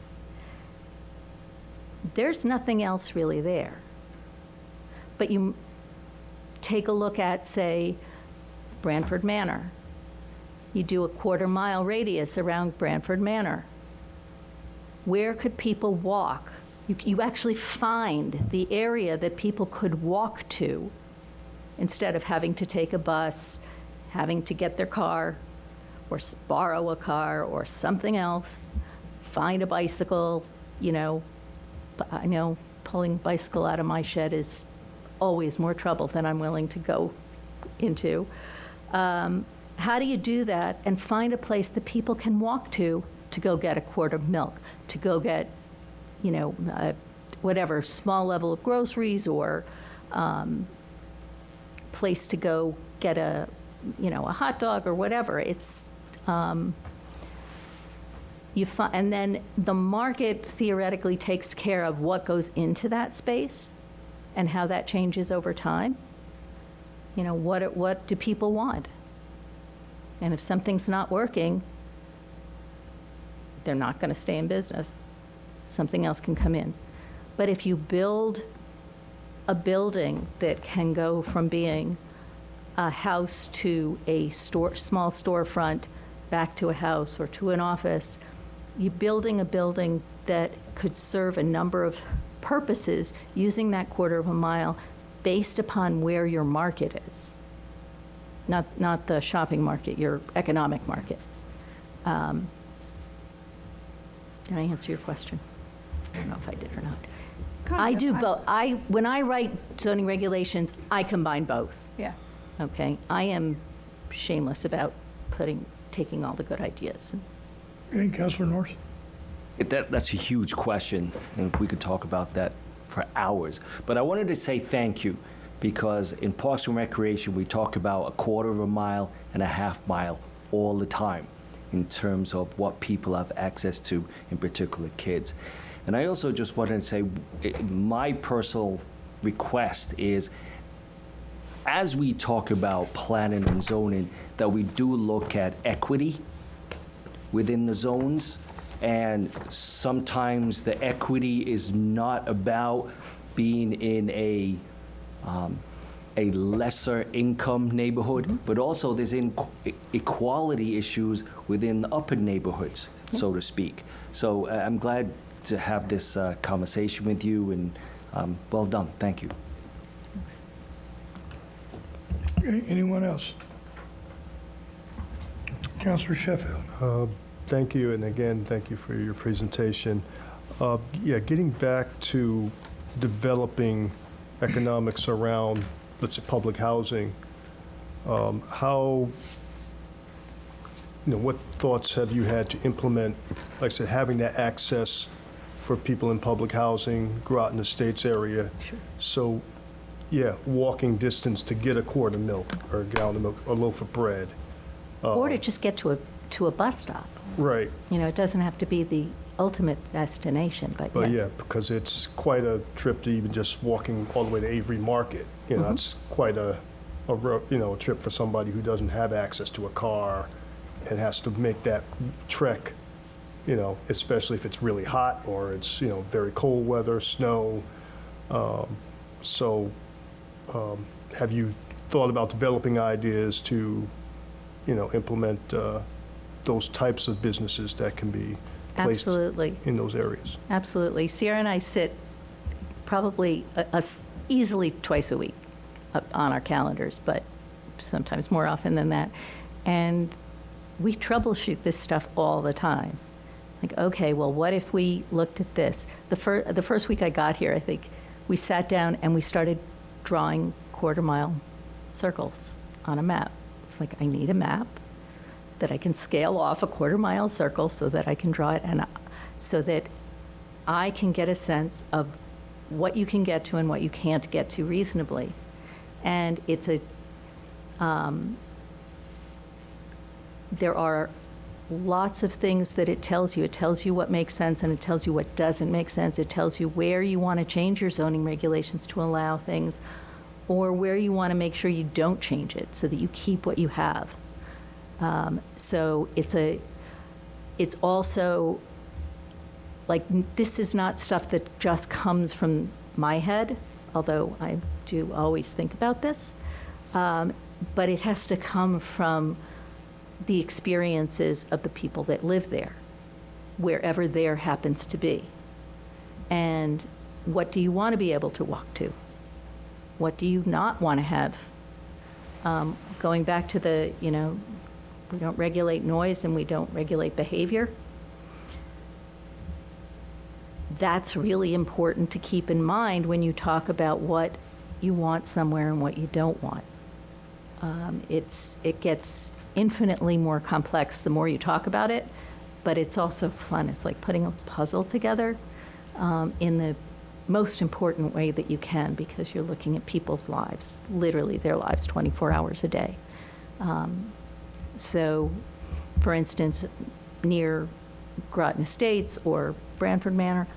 there's nothing else really there. But you take a look at, say, Branford Manor. You do a quarter-mile radius around Branford Manor. Where could people walk? You actually find the area that people could walk to instead of having to take a bus, having to get their car, or borrow a car, or something else, find a bicycle, you know. I know pulling a bicycle out of my shed is always more trouble than I'm willing to go into. How do you do that and find a place that people can walk to go get a quart of milk, to go get, you know, whatever small level of groceries, or place to go get a, you know, a hot dog or whatever. It's and then the market theoretically takes care of what goes into that space and how that changes over time. You know, what do people want? And if something's not working, they're not going to stay in business. Something else can come in. But if you build a building that can go from being a house to a small storefront, back to a house or to an office, you're building a building that could serve a number of purposes using that quarter of a mile based upon where your market is. Not the shopping market, your economic market. Did I answer your question? I don't know if I did or not. I do both. When I write zoning regulations, I combine both. Yeah. Okay. I am shameless about taking all the good ideas. Okay, Councilor Norris. That's a huge question, and we could talk about that for hours. But I wanted to say thank you, because in Parks and Recreation, we talk about a quarter of a mile and a half mile all the time in terms of what people have access to, in particular kids. And I also just wanted to say, my personal request is, as we talk about planning and zoning, that we do look at equity within the zones. And sometimes the equity is not about being in a lesser income neighborhood, but also there's equality issues within the upper neighborhoods, so to speak. So I'm glad to have this conversation with you, and well done. Thank you. Okay, anyone else? Councilor Sheffield. Thank you, and again, thank you for your presentation. Yeah, getting back to developing economics around, let's say, public housing, how, what thoughts have you had to implement, like I said, having that access for people in public housing, Groton Estates area? Sure. So, yeah, walking distance to get a quart of milk, or a gallon of milk, or a loaf of bread. Or to just get to a bus stop. Right. You know, it doesn't have to be the ultimate destination, but yes. Yeah, because it's quite a trip to even just walking all the way to Avery Market. You know, it's quite a trip for somebody who doesn't have access to a car and has to make that trek, especially if it's really hot or it's, very cold weather, snow. Have you thought about developing ideas to, implement those types of businesses that can be placed Absolutely. in those areas? Absolutely. Sierra and I sit probably easily twice a week on our calendars, but sometimes more often than that. And we troubleshoot this stuff all the time. Like, okay, well, what if we looked at this? The first week I got here, I think, we sat down and we started drawing quarter-mile circles on a map. It's like, I need a map that I can scale off a quarter-mile circle so that I can draw it, and so that I can get a sense of what you can get to and what you can't get to reasonably. And it's there are lots of things that it tells you. It tells you what makes sense and it tells you what doesn't make sense. It tells you where you want to change your zoning regulations to allow things, or where you want to make sure you don't change it so that you keep what you have. So it's also, like, this is not stuff that just comes from my head, although I do always think about this, but it has to come from the experiences of the people that live there, wherever there happens to be. And what do you want to be able to walk to? What do you not want to have? Going back to the, we don't regulate noise and we don't regulate behavior. That's really important to keep in mind when you talk about what you want somewhere and what you don't want. It gets infinitely more complex the more you talk about it, but it's also fun. It's like putting a puzzle together in the most important way that you can, because you're looking at people's lives, literally their lives 24 hours a day. So, for instance, near Groton Estates or Branford Manor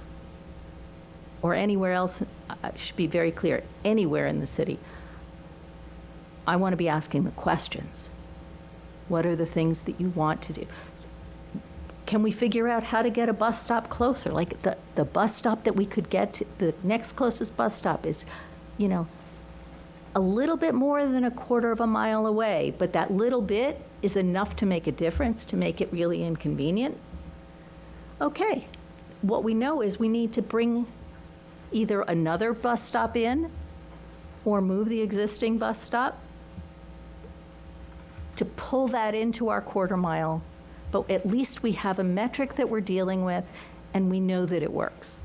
or anywhere else, I should be very clear, anywhere in the city, I want to be asking the questions. What are the things that you want to do? Can we figure out how to get a bus stop closer? Like the bus stop that we could get to, the next closest bus stop is, a little bit more than a quarter of a mile away, but that little bit is enough to make a difference, to make it really inconvenient. Okay, what we know is we need to bring either another bus stop in or move the existing bus stop to pull that into our quarter mile, but at least we have a metric that we're dealing with and we know that it works.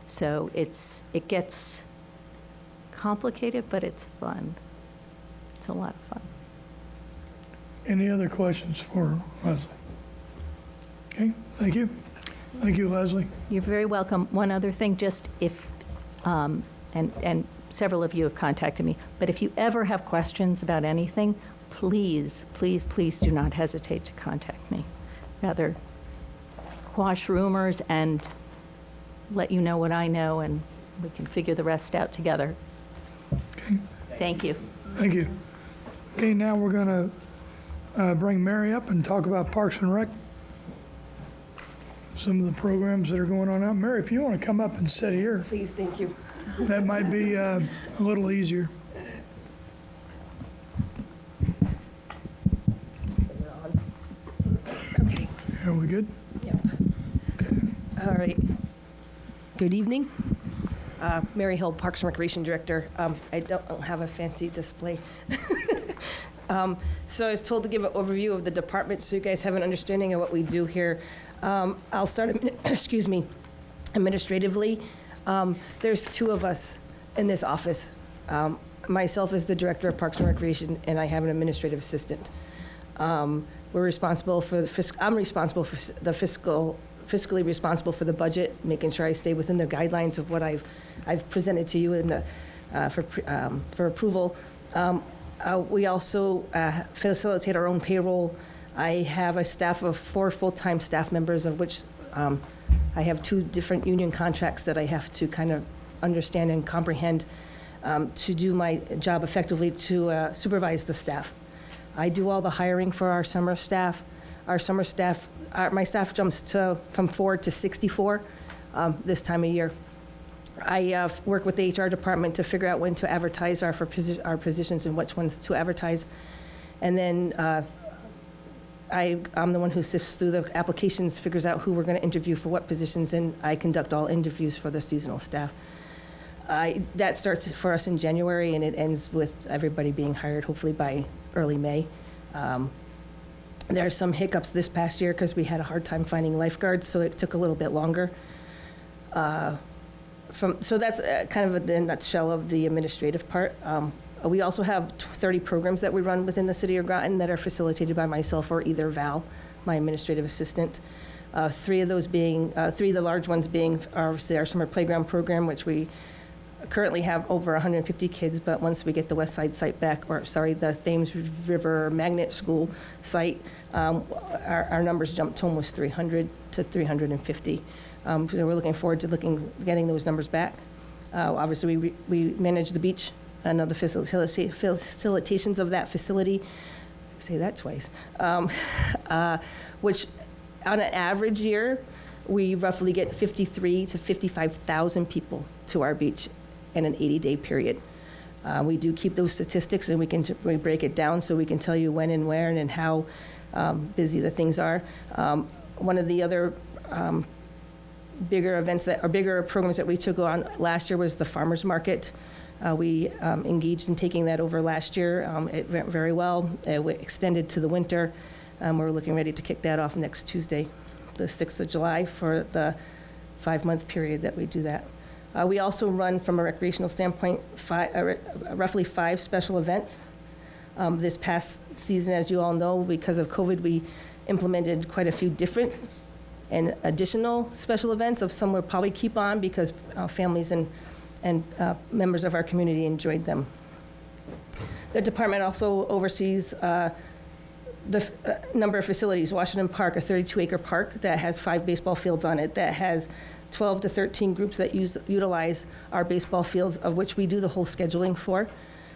So it gets complicated, but it's fun. It's a lot of fun. Any other questions for Leslie? Okay, thank you. Thank you, Leslie. You're very welcome. One other thing, just if, and several of you have contacted me, but if you ever have questions about anything, please, please, please do not hesitate to contact me. Rather quash rumors and let you know what I know, and we can figure the rest out together. Okay. Thank you. Thank you. Okay, now we're going to bring Mary up and talk about Parks and Rec. Some of the programs that are going on out. Mary, if you want to come up and sit here. Please, thank you. That might be a little easier. Okay. Are we good? Yeah. Okay. All right. Good evening. Mary Hill, Parks and Recreation Director. I don't have a fancy display. So I was told to give an overview of the department so you guys have an understanding of what we do here. I'll start, excuse me, administratively. There's two of us in this office. Myself as the Director of Parks and Recreation, and I have an administrative assistant. We're responsible for I'm responsible for the fiscally responsible for the budget, making sure I stay within the guidelines of what I've presented to you in the for approval. We also facilitate our own payroll. I have a staff of 4 full-time staff members, of which I have 2 different union contracts that I have to kind of understand and comprehend to do my job effectively to supervise the staff. I do all the hiring for our summer staff. Our summer staff, my staff jumps from 4 to 64 this time of year. I work with the HR department to figure out when to advertise our positions and which ones to advertise. And then I'm the one who sifts through the applications, figures out who we're going to interview for what positions, and I conduct all interviews for the seasonal staff. That starts for us in January, and it ends with everybody being hired, hopefully by early May. There are some hiccups this past year because we had a hard time finding lifeguards, so it took a little bit longer. So that's kind of the nutshell of the administrative part. We also have 30 programs that we run within the city of Groton that are facilitated by myself or either Val, my administrative assistant. Three of those being, three of the large ones being obviously our summer playground program, which we currently have over 150 kids, but once we get the West Side site back, or sorry, the Thames River Magnet School site, our numbers jumped to almost 300 to 350. So we're looking forward to getting those numbers back. Obviously, we manage the beach and the facilitations of that facility. Say that twice. Which, on an average year, we roughly get 53 to 55,000 people to our beach in an 80-day period. We do keep those statistics, and we break it down so we can tell you when and where and how busy the things are. One of the other bigger programs that we took on last year was the farmers market. We engaged in taking that over last year. It went very well. It extended to the winter. We're looking ready to kick that off next Tuesday, the 6th of July, for the 5-month period that we do that. We also run, from a recreational standpoint, roughly 5 special events. This past season, as you all know, because of COVID, we implemented quite a few different and additional special events. Of some we'll probably keep on because families and members of our community enjoyed them. The department also oversees the number of facilities. Washington Park, a 32-acre park that has 5 baseball fields on it, that has 12 to 13 groups that utilize our baseball fields, of which we do the whole scheduling for,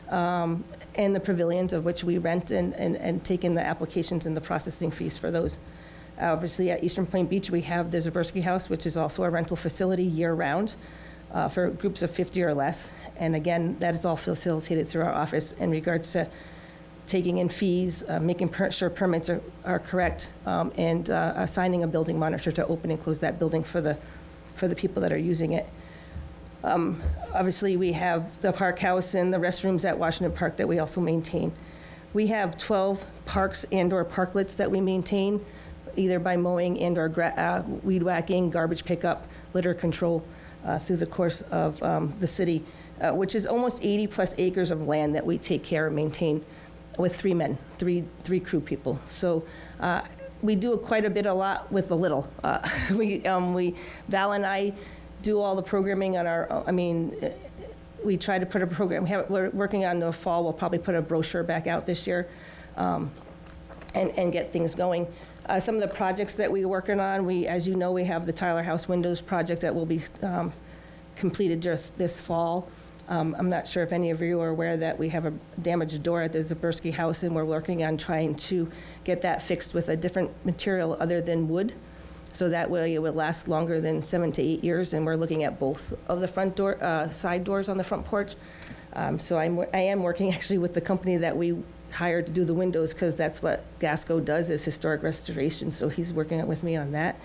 and the pavilions, of which we rent and take in the applications and the processing fees for those. Obviously, at Eastern Point Beach, we have the Zaberski House, which is also a rental facility year-round for groups of 50 or less. And again, that is all facilitated through our office in regards to taking in fees, making sure permits are correct, and assigning a building monitor to open and close that building for the people that are using it. Obviously, we have the park house and the restrooms at Washington Park that we also maintain. We have 12 parks and/or parklets that we maintain, either by mowing and/or weed whacking, garbage pickup, litter control through the course of the city, which is almost 80+ acres of land that we take care and maintain with 3 men, three crew people. So we do quite a lot with a little. Val and I do all the programming on our, we try to put a program, we're working on the fall, we'll probably put a brochure back out this year and get things going. Some of the projects that we're working on, as you know, we have the Tyler House Windows project that will be completed just this fall. I'm not sure if any of you are aware that we have a damaged door at the Zaberski House, and we're working on trying to get that fixed with a different material other than wood, so that way it would last longer than 7 to 8 years, and we're looking at both of the front door, side doors on the front porch. So I am working actually with the company that we hired to do the windows, because that's what Gasco does, is historic restoration, so he's working with me on that.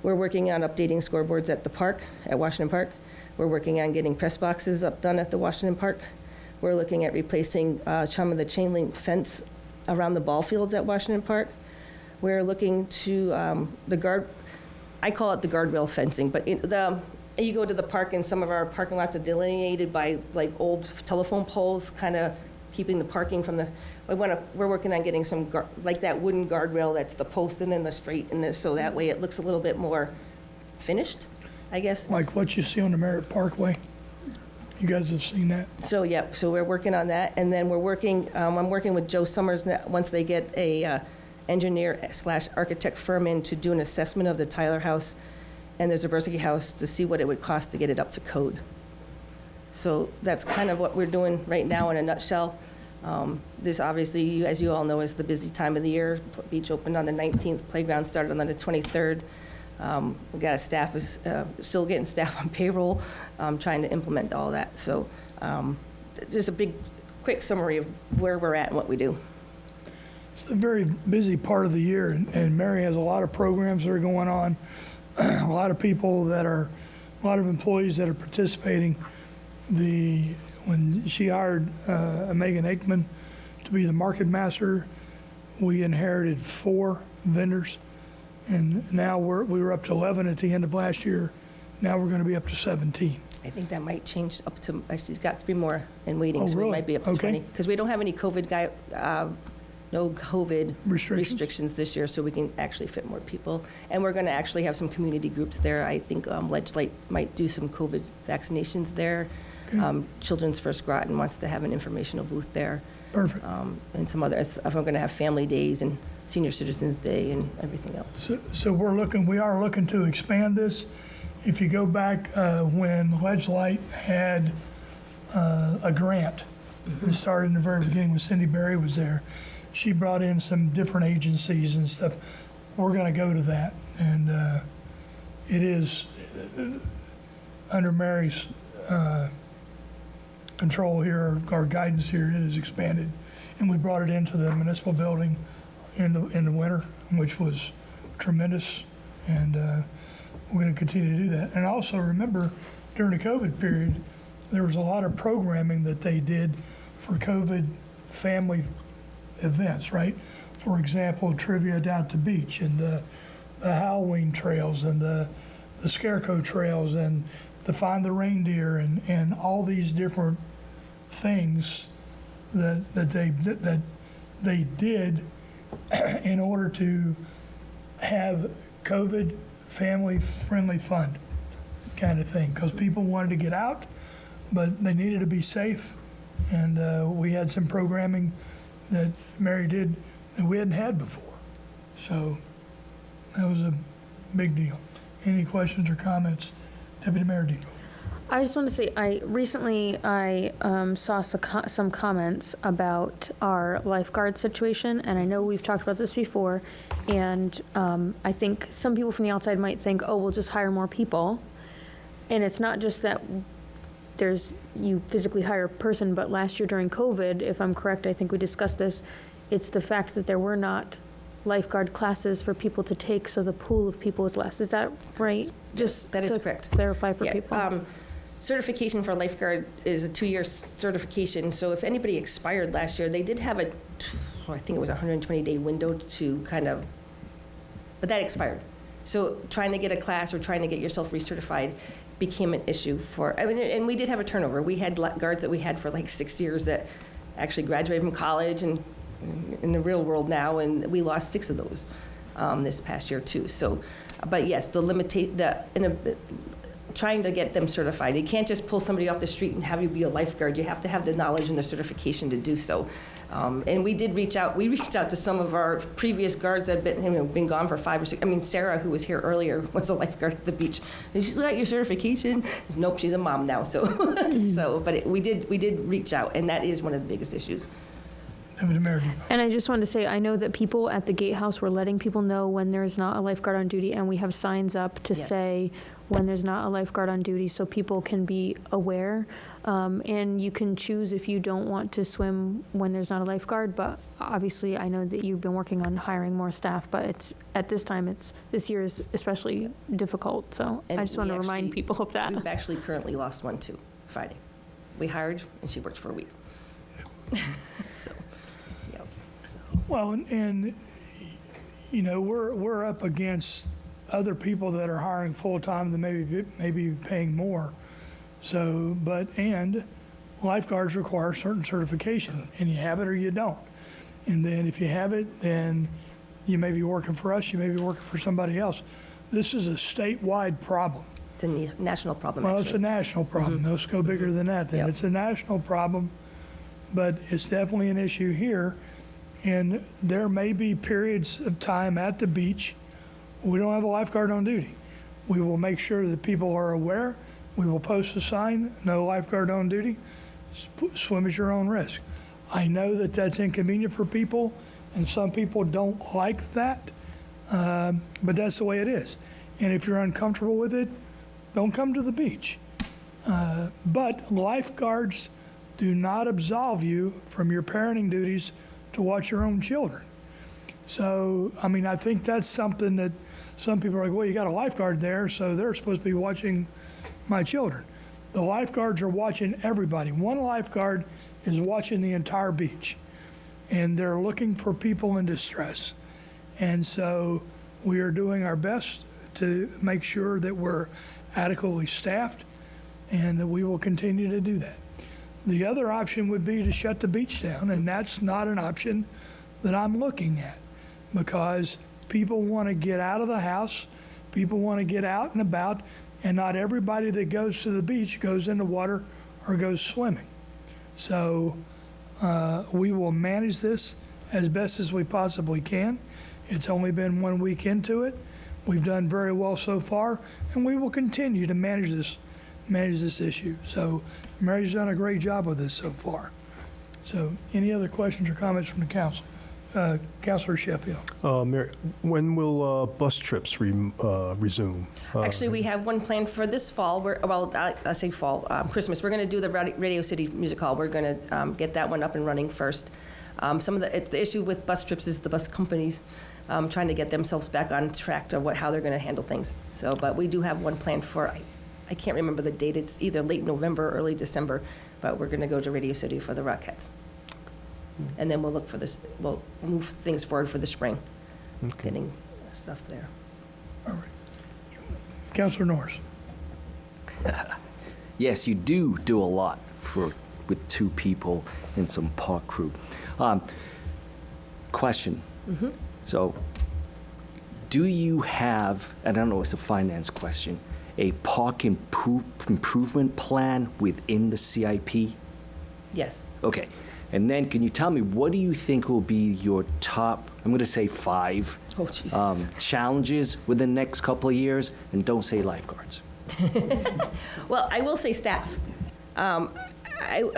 We're working on updating scoreboards at the park, at Washington Park. We're working on getting press boxes done at the Washington Park. We're looking at replacing some of the chain link fence around the ball fields at Washington Park. We're looking to I call it the guardrail fencing, but you go to the park and some of our parking lots are delineated by like old telephone poles, kind of keeping the parking from the, we're working on getting some, like that wooden guardrail that's the post and then the straight, and so that way it looks a little bit more finished, I guess. Like what you see on the Merritt Parkway. You guys have seen that? So, yeah, so we're working on that. And then we're working, I'm working with Joe Summers once they get a engineer/architect firm in to do an assessment of the Tyler House and the Zaberski House to see what it would cost to get it up to code. So that's kind of what we're doing right now in a nutshell. This obviously, as you all know, is the busy time of the year. Beach opened on the 19th, playground started on the 23rd. We got a staff, still getting staff on payroll, trying to implement all that. So just a big, quick summary of where we're at and what we do. It's a very busy part of the year, and Mary has a lot of programs that are going on, a lot of people a lot of employees that are participating. When she hired Megan Aikman to be the market master, we inherited 4 vendors, and now we were up to 11 at the end of last year. Now we're going to be up to 17. I think that might change up to, actually, we've got 3 more in waiting, Oh, so we really? might be up to Okay. 20. Because we don't have any no COVID restrictions this year, so we can actually fit more people. And we're going to actually have some community groups there. I think Legislate might do some COVID vaccinations there. Okay. Children's First Groton wants to have an informational booth there. Perfect. And some other, we're going to have family days and senior citizens day and everything else. So we are looking to expand this. If you go back when Legislate had a grant, it started in the very beginning when Cindy Berry was there. She brought in some different agencies and stuff. We're going to go to that, and it is under Mary's control here, our guidance here. It is expanded, and we brought it into the municipal building in the winter, which was tremendous, and we're going to continue to do that. And also remember, during the COVID period, there was a lot of programming that they did for COVID family events, right? For example, trivia down at the beach, and the Halloween trails, and the Scarecrow trails, and the Find the Reindeer, and all these different things that they did in order to have COVID family-friendly fun kind of thing, because people wanted to get out, but they needed to be safe, and we had some programming that Mary did that we hadn't had before. So that was a big deal. Any questions or comments? Deputy Mayor Dean. I just want to say, I recently saw some comments about our lifeguard situation, and I know we've talked about this before, and I think some people from the outside might think, oh, we'll just hire more people. And it's not just that you physically hire a person, but last year during COVID, if I'm correct, I think we discussed this, it's the fact that there were not lifeguard classes for people to take, so the pool of people is less. Is that right? Just that is to correct. Clarify for people. Certification for lifeguard is a 2-year certification. So if anybody expired last year, they did have I think it was a 120-day window to but that expired. So trying to get a class or trying to get yourself recertified became an issue and we did have a turnover. We had guards that we had for like 6 years that actually graduated from college and in the real world now, and we lost 6 of those this past year too. So, but yes, trying to get them certified. You can't just pull somebody off the street and have you be a lifeguard. You have to have the knowledge and the certification to do so. And we did reach out. We reached out to some of our previous guards that had been gone for 5 or 6. I mean, Sarah, who was here earlier, was a lifeguard at the beach. And she's got your certification. Nope, she's a mom now. So, we did reach out, and that is one of the biggest issues. And I just wanted to say, I know that people at the gatehouse were letting people know when there's not a lifeguard on duty, and we have signs up to say when there's not a lifeguard on duty, so people can be aware. And you can choose if you don't want to swim when there's not a lifeguard, but obviously I know that you've been working on hiring more staff, but this year is especially difficult, so And I just want to remind people of that. We've actually currently lost one too, Friday. We hired, and she worked for a week. So. Well, and you know, we're up against other people that are hiring full-time that maybe paying more. So, and lifeguards require certain certification, and you have it or you don't. And then if you have it, then you may be working for us, you may be working for somebody else. This is a statewide problem. It's a national problem, Well, actually. it's a national problem. Mm-hmm. Let's go bigger than that then. Yep. It's a national problem, but it's definitely an issue here. And there may be periods of time at the beach we don't have a lifeguard on duty. We will make sure that people are aware. We will post a sign, no lifeguard on duty, swim at your own risk. I know that that's inconvenient for people, and some people don't like that, but that's the way it is. And if you're uncomfortable with it, don't come to the beach. But lifeguards do not absolve you from your parenting duties to watch your own children. So, I mean, I think that's something that some people are like, well, you got a lifeguard there, so they're supposed to be watching my children. The lifeguards are watching everybody. One lifeguard is watching the entire beach. and they're looking for people in distress. And so we are doing our best to make sure that we're adequately staffed, and that we will continue to do that. The other option would be to shut the beach down, and that's not an option that I'm looking at, because people want to get out of the house, people want to get out and about, and not everybody that goes to the beach goes in the water or goes swimming. So we will manage this as best as we possibly can. It's only been 1 week into it. We've done very well so far, and we will continue to manage this issue. So Mary's done a great job with this so far. So any other questions or comments from the council? Councilor Sheffield. Mary, when will bus trips resume? Actually, we have one planned for this fall. I say fall, Christmas. We're going to do the Radio City Music Hall. We're going to get that one up and running first. Some of the issue with bus trips is the bus companies trying to get themselves back on track to how they're going to handle things. So, but we do have one planned for, I can't remember the date. It's either late November or early December, but we're going to go to Radio City for the Rockettes. And then we'll look for this, we'll move things forward for the spring, getting stuff there. All right. Councilor Norris. Yes, you do a lot with 2 people and some park crew. Question. Mm-hmm. So, do you have, I don't know, it's a finance question, a park improvement plan within the CIP? Yes. Okay. And then can you tell me, what do you think will be your top, I'm going to say 5 challenges within the next couple of years? And don't say lifeguards. Well, I will say staff. I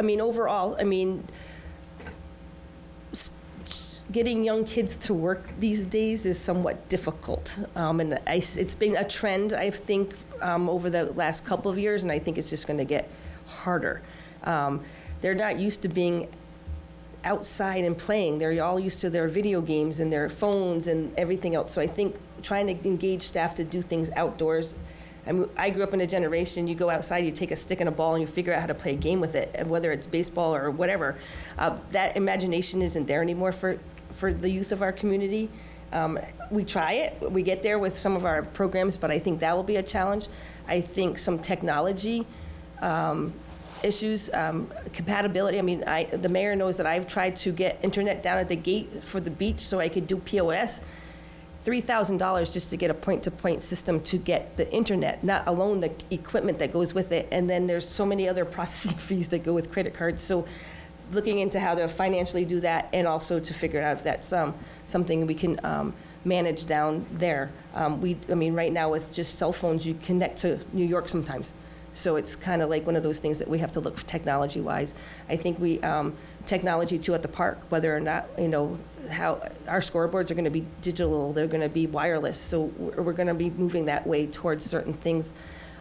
mean, overall, I mean, getting young kids to work these days is somewhat difficult. And it's been a trend, I think, over the last couple of years, and I think it's just going to get harder. They're not used to being outside and playing. They're all used to their video games and their phones and everything else. So I think trying to engage staff to do things outdoors. I grew up in a generation, you go outside, you take a stick and a ball and you figure out how to play a game with it, and whether it's baseball or whatever. That imagination isn't there anymore for the youth of our community. We try it, we get there with some of our programs, but I think that will be a challenge. I think some technology issues, compatibility. I mean, the mayor knows that I've tried to get internet down at the gate for the beach so I could do POS. $3,000 just to get a point-to-point system to get the internet, not alone the equipment that goes with it. And then there's so many other processing fees that go with credit cards. So looking into how to financially do that, and also to figure out if that's something we can manage down there. I mean, right now with just cell phones, you connect to New York sometimes. So it's kind of like one of those things that we have to look for technology-wise. I think technology too at the park, whether or not, how our scoreboards are going to be digital, they're going to be wireless. So we're going to be moving that way towards certain things.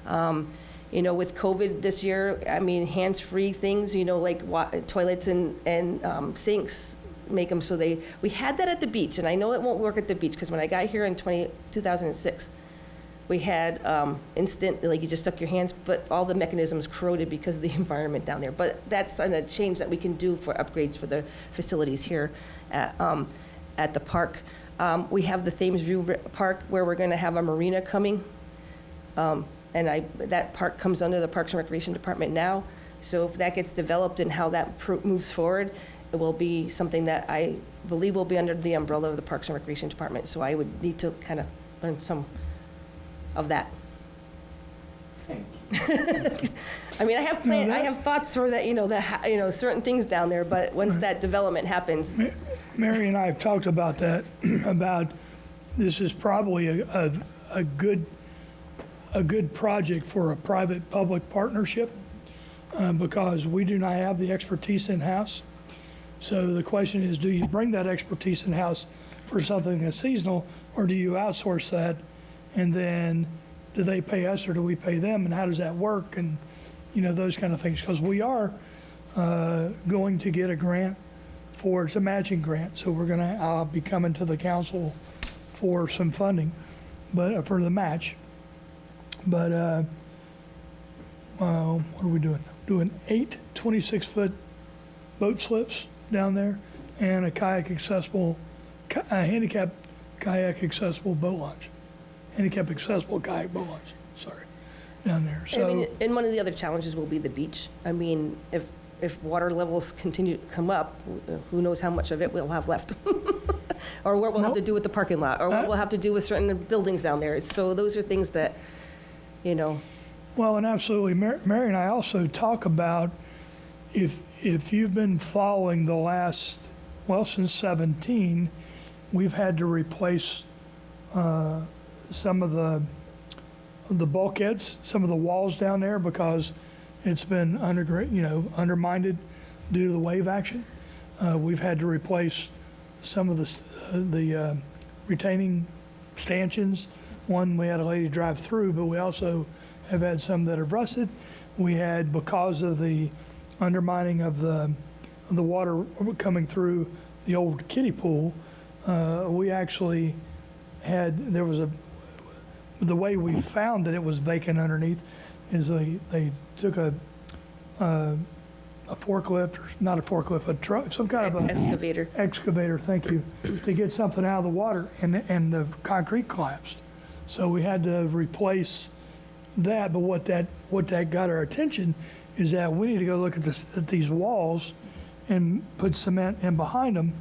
With COVID this year, I mean, hands-free things, like toilets and sinks, make them so we had that at the beach, and I know it won't work at the beach, because when I got here in 2006, we had instant, like you just stuck your hands, but all the mechanisms corroded because of the environment down there. But that's a change that we can do for upgrades for the facilities here at the park. We have the Thames View Park where we're going to have a marina coming. And that park comes under the Parks and Recreation Department now. So if that gets developed and how that moves forward, it will be something that I believe will be under the umbrella of the Parks and Recreation Department. So I would need to kind of learn some of that. Thank you. I mean, I have thoughts for that, certain things down there, but once that development happens. Mary and I have talked about that, about this is probably a good project for a private-public partnership, because we do not have the expertise in-house. So the question is, do you bring that expertise in-house for something that's seasonal, or do you outsource that? And then do they pay us or do we pay them, and how does that work? And, those kind of things. Because we are going to get a grant it's a matching grant. So I'll be coming to the council for some funding, but for the match. But what are we doing? Doing 8 26-foot boat slips down there, and a handicap kayak accessible boat launch. Handicap accessible kayak boat launch, sorry, down there. I So, mean, and one of the other challenges will be the beach. I mean, if water levels continue to come up, who knows how much of it we'll have left? Or what we'll have to do with the parking lot, or what we'll have to do with certain buildings down there. So those are things that, you know. well, and absolutely, Mary and I also talk about, if you've been following the last, well, since 17, we've had to replace some of the bulkheads, some of the walls down there, because it's been undermined due to the wave action. We've had to replace some of the retaining stanchions. One, we had a lady drive through, but we also have had some that have rusted. We had, because of the undermining of the water coming through the old kiddie pool, we actually had, the way we found that it was vacant underneath is they took a forklift, or not a forklift, a truck, some kind of a excavator, thank you, to get something out of the water, and the concrete collapsed. So we had to replace that. But what that got our attention is that we need to go look at these walls and put cement in behind them,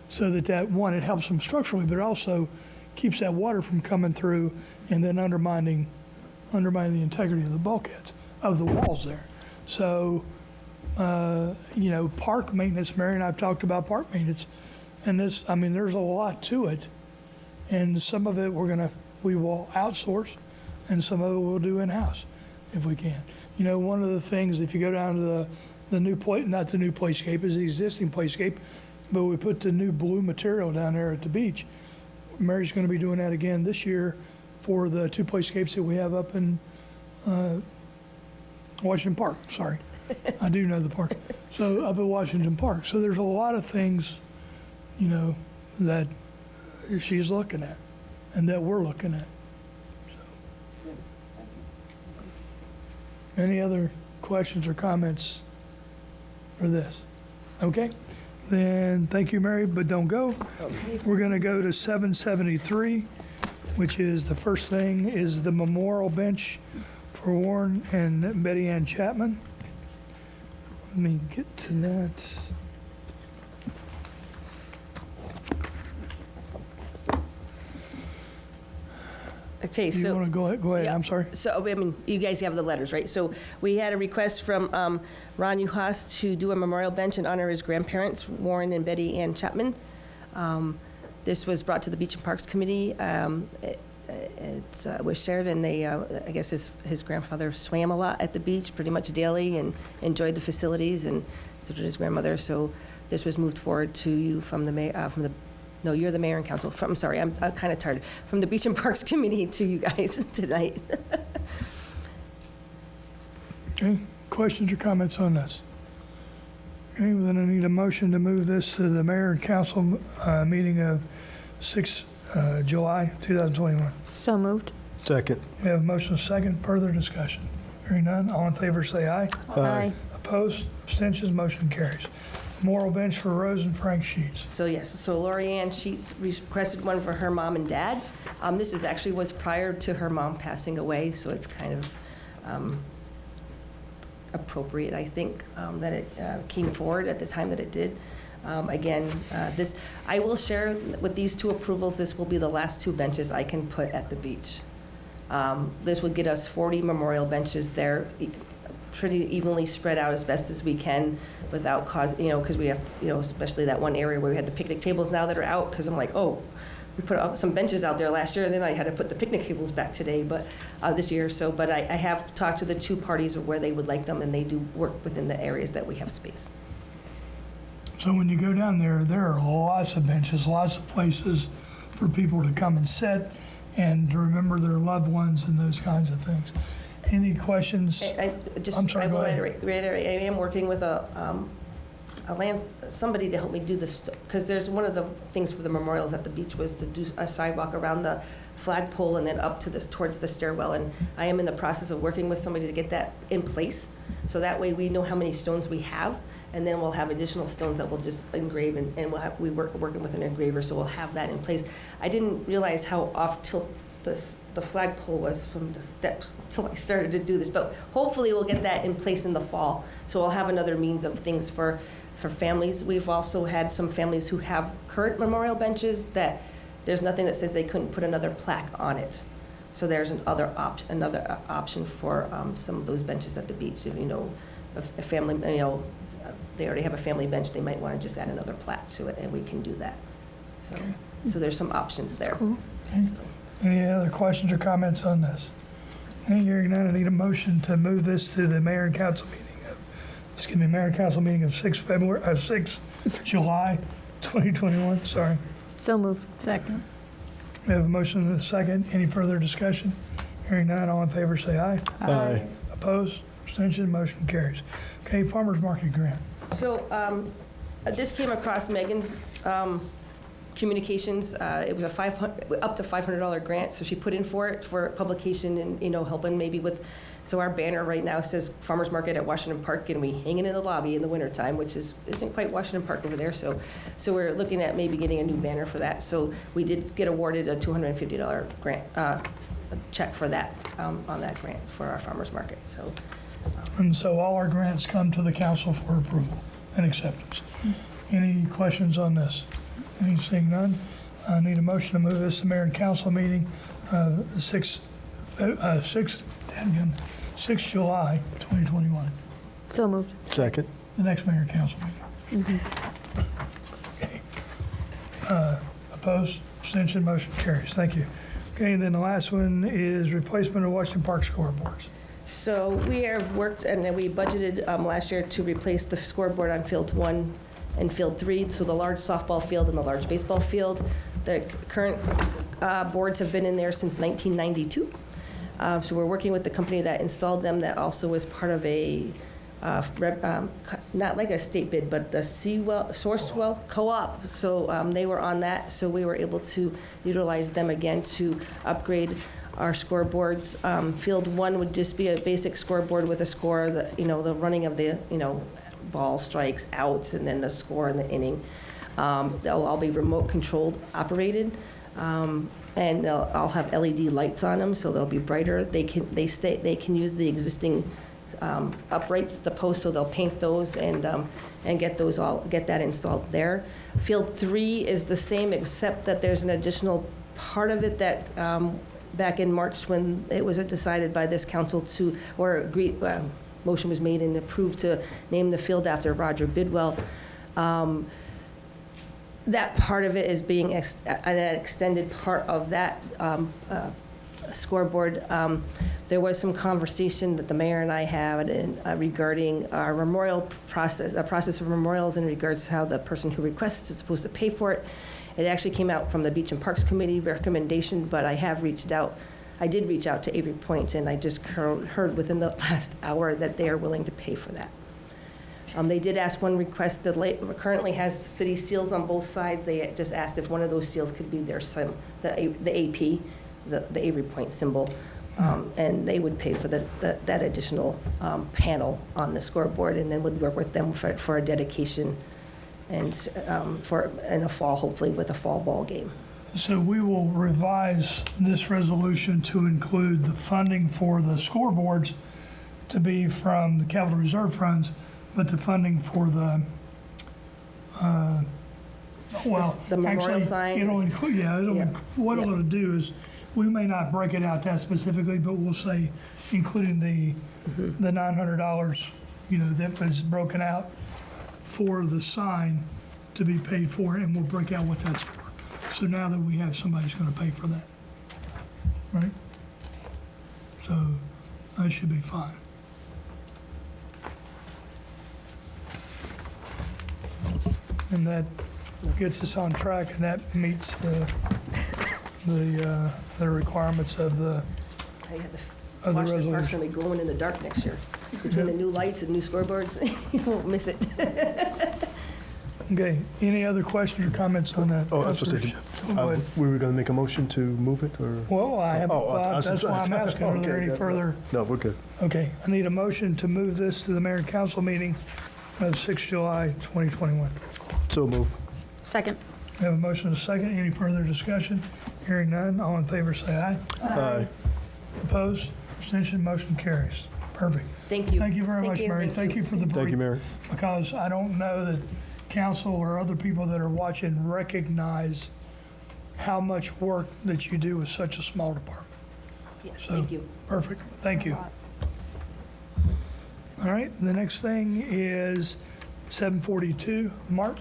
so that one, it helps them structurally, but it also keeps that water from coming through and then undermining the integrity of the bulkheads of the walls there. So, park maintenance, Mary and I've talked about park maintenance, and there's a lot to it, and some of it we will outsource, and some of it we'll do in-house if we can. One of the things, if you go down to the new place, not the new playscape, is the existing playscape, but we put the new blue material down there at the beach. Mary's going to be doing that again this year for the 2 playscapes that we have up in Washington Park. Sorry, I do know the park. So up at Washington Park. So there's a lot of things, that she's looking at and that we're looking at. So. Any other questions or comments for this? Okay. Then, thank you, Mary, but don't go. We're going to go to 773, which is, the first thing is the memorial bench for Warren and Betty Ann Chapman. Let me get to that. Okay, so. You want to go ahead, Yeah. I'm sorry. So, you guys have the letters, right? So we had a request from Ron Uhas to do a memorial bench in honor of his grandparents, Warren and Betty Ann Chapman. This was brought to the Beach and Parks Committee. It was shared, and they, I guess his grandfather swam a lot at the beach, pretty much daily, and enjoyed the facilities, and so did his grandmother. So this was moved forward to you from the mayor, no, you're the mayor and council. I'm sorry, I'm kind of tired. From the Beach and Parks Committee to you guys tonight. Okay, questions or comments on this? Okay, well, then I need a motion to move this to the mayor and council meeting of 6 July 2021. So moved. Second. We have a motion, second, further discussion. Hearing none, all in favor say aye. Aye. Opposed, abstentions, motion carries. Memorial bench for Rose and Frank Sheets. So yes, so Lori Ann Sheets requested one for her mom and dad. This was prior to her mom passing away, so it's kind of appropriate, I think, that it came forward at the time that it did. Again, I will share with these 2 approvals, this will be the last 2 benches I can put at the beach. This would get us 40 memorial benches there, pretty evenly spread out as best as we can without because we have, especially that one area where we had the picnic tables now that are out, because I'm like, oh, we put up some benches out there last year, and then I had to put the picnic tables back today, but this year or so. But I have talked to the 2 parties of where they would like them, and they do work within the areas that we have space. So when you go down there, there are lots of benches, lots of places for people to come and sit and to remember their loved ones and those kinds of things. Any questions? I'm sorry, I will reiterate, I am working with somebody to help me do this, because there's one of the things for the memorials at the beach was to do a sidewalk around the flagpole and then up to towards the stairwell, and I am in the process of working with somebody to get that in place, so that way we know how many stones we have, and then we'll have additional stones that we'll just engrave, and we working with an engraver, so we'll have that in place. I didn't realize how off tilt the flagpole was from the steps until I started to do this, but hopefully we'll get that in place in the fall, so we'll have another means of things for families. We've also had some families who have current memorial benches that there's nothing that says they couldn't put another plaque on it. So there's another option for some of those benches at the beach. If, you know, a family, you know, they already have a family bench, they might want to just add another plaque to it, and we can do that. So there's some options there. Cool. So. Any other questions or comments on this? Hearing none, I need a motion to move this to the mayor and council meeting. Mayor and council meeting of 6 July 2021. Sorry. So moved. Second. We have a motion and a second. Any further discussion? Hearing none, all in favor say aye. Aye. Opposed? Abstention? Motion carries. Okay, farmers market grant. So this came across Megan's communications. It was up to $500 grant, so she put in for it for publication and, you know, helping maybe with. So our banner right now says Farmers Market at Washington Park, and we hang it in the lobby in the wintertime, which isn't quite Washington Park over there. So we're looking at maybe getting a new banner for that. So we did get awarded a $250 grant, a check for that, on that grant for our farmers market. So. And so all our grants come to the council for approval and acceptance. Any questions on this? Any seeing none? I need a motion to move this to mayor and council meeting, 6 July 2021. So moved. Second. The next mayor and council meeting. Okay. Opposed? Abstention? Motion carries. Thank you. Okay, and then the last one is replacement of Washington Park scoreboards. So we have worked, and then we budgeted last year to replace the scoreboard on Field 1 and Field 3, so the large softball field and the large baseball field. The current boards have been in there since 1992. So we're working with the company that installed them, that also was part of a, not like a state bid, but the Sourcewell Co-op. So they were on that, so we were able to utilize them again to upgrade our scoreboards. Field 1 would just be a basic scoreboard with a score, the running of the, ball strikes, outs, and then the score in the inning. They'll all be remote controlled, operated. And they'll all have LED lights on them, so they'll be brighter. They can use the existing uprights, the posts, so they'll paint those and get that installed there. Field 3 is the same, except that there's an additional part of it that back in March, when it was decided by this council to, or agreed, motion was made and approved to name the field after Roger Bidwell. That part of it is being an extended part of that scoreboard. There was some conversation that the mayor and I had regarding our memorial process, a process of memorials in regards to how the person who requests is supposed to pay for it. It actually came out from the Beach and Parks Committee recommendation, but I did reach out to Avery Point, and I just heard within the last hour that they are willing to pay for that. They did ask one request that currently has city seals on both sides. They just asked if one of those seals could be their the AP, the Avery Point symbol, and they would pay for that additional panel on the scoreboard, and then would work with them for a dedication and in the fall, hopefully with a fall ball game. So we will revise this resolution to include the funding for the scoreboards to be from the capital reserve funds, but the funding for the memorial sign. It'll include, what it'll do is, we may not break it out that specifically, but we'll say including the $900, that was broken out for the sign to be paid for, and we'll break out what that's for. So now that we have somebody who's going to pay for that, right? So that should be fine. And that gets us on track, and that meets the requirements of the Washington Park's resolution. going to be glowing in the dark next year. Between the new lights and new scoreboards, you won't miss it. Okay, any other questions or comments on that? Oh, I was supposed to, we were going to make a motion to move it, or? Well, that's why I'm asking, are there any further? No, we're good. Okay, I need a motion to move this to the mayor and council meeting of 6 July 2021. So move. Second. We have a motion and a second. Any further discussion? Hearing none, all in favor say aye. Aye. Opposed? Abstention? Motion carries. Perfect. Thank you. Thank you very Thank much, you. Mary. Thank Thank you for the brief. Thank you, Mayor. Because I don't know that council or other people that are watching recognize how much work that you do with such a small department. Yes, So, thank you. Perfect. Thank you. All right, the next thing is 742. Mark?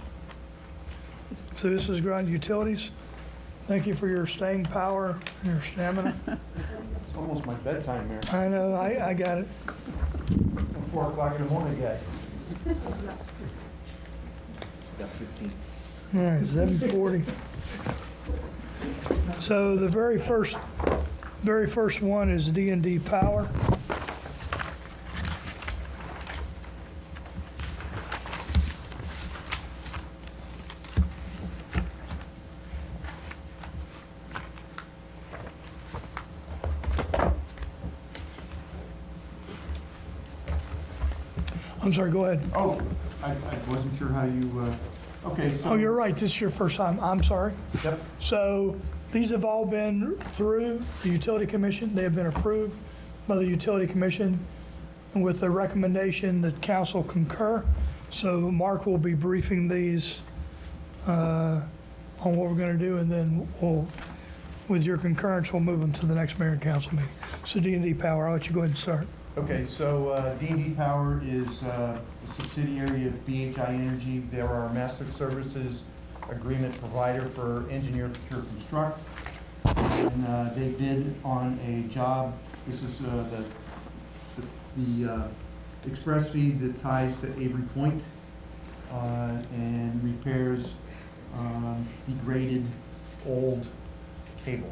So this is Groton Utilities. Thank you for your staying power and your stamina. It's almost my bedtime, Mayor. I know, I got it. 4 o'clock in the morning, guy. Got 15. All right, 740. So the very first one is D&D Power. I'm sorry, go ahead. Oh, I wasn't sure how you, okay, so. Oh, you're right, this is your first time, I'm sorry. Yep. So these have all been through the Utility Commission. They have been approved by the Utility Commission with the recommendation that council concur. So Mark will be briefing these on what we're going to do, and then we'll, with your concurrence, we'll move them to the next mayor and council meeting. So D&D Power, I'll let you go ahead and start. Okay, so D&D Power is a subsidiary of BHI Energy. They're our master services agreement provider for engineer, procure, construct. And they bid on a job. This is the express feed that ties to Avery Point and repairs degraded old cable.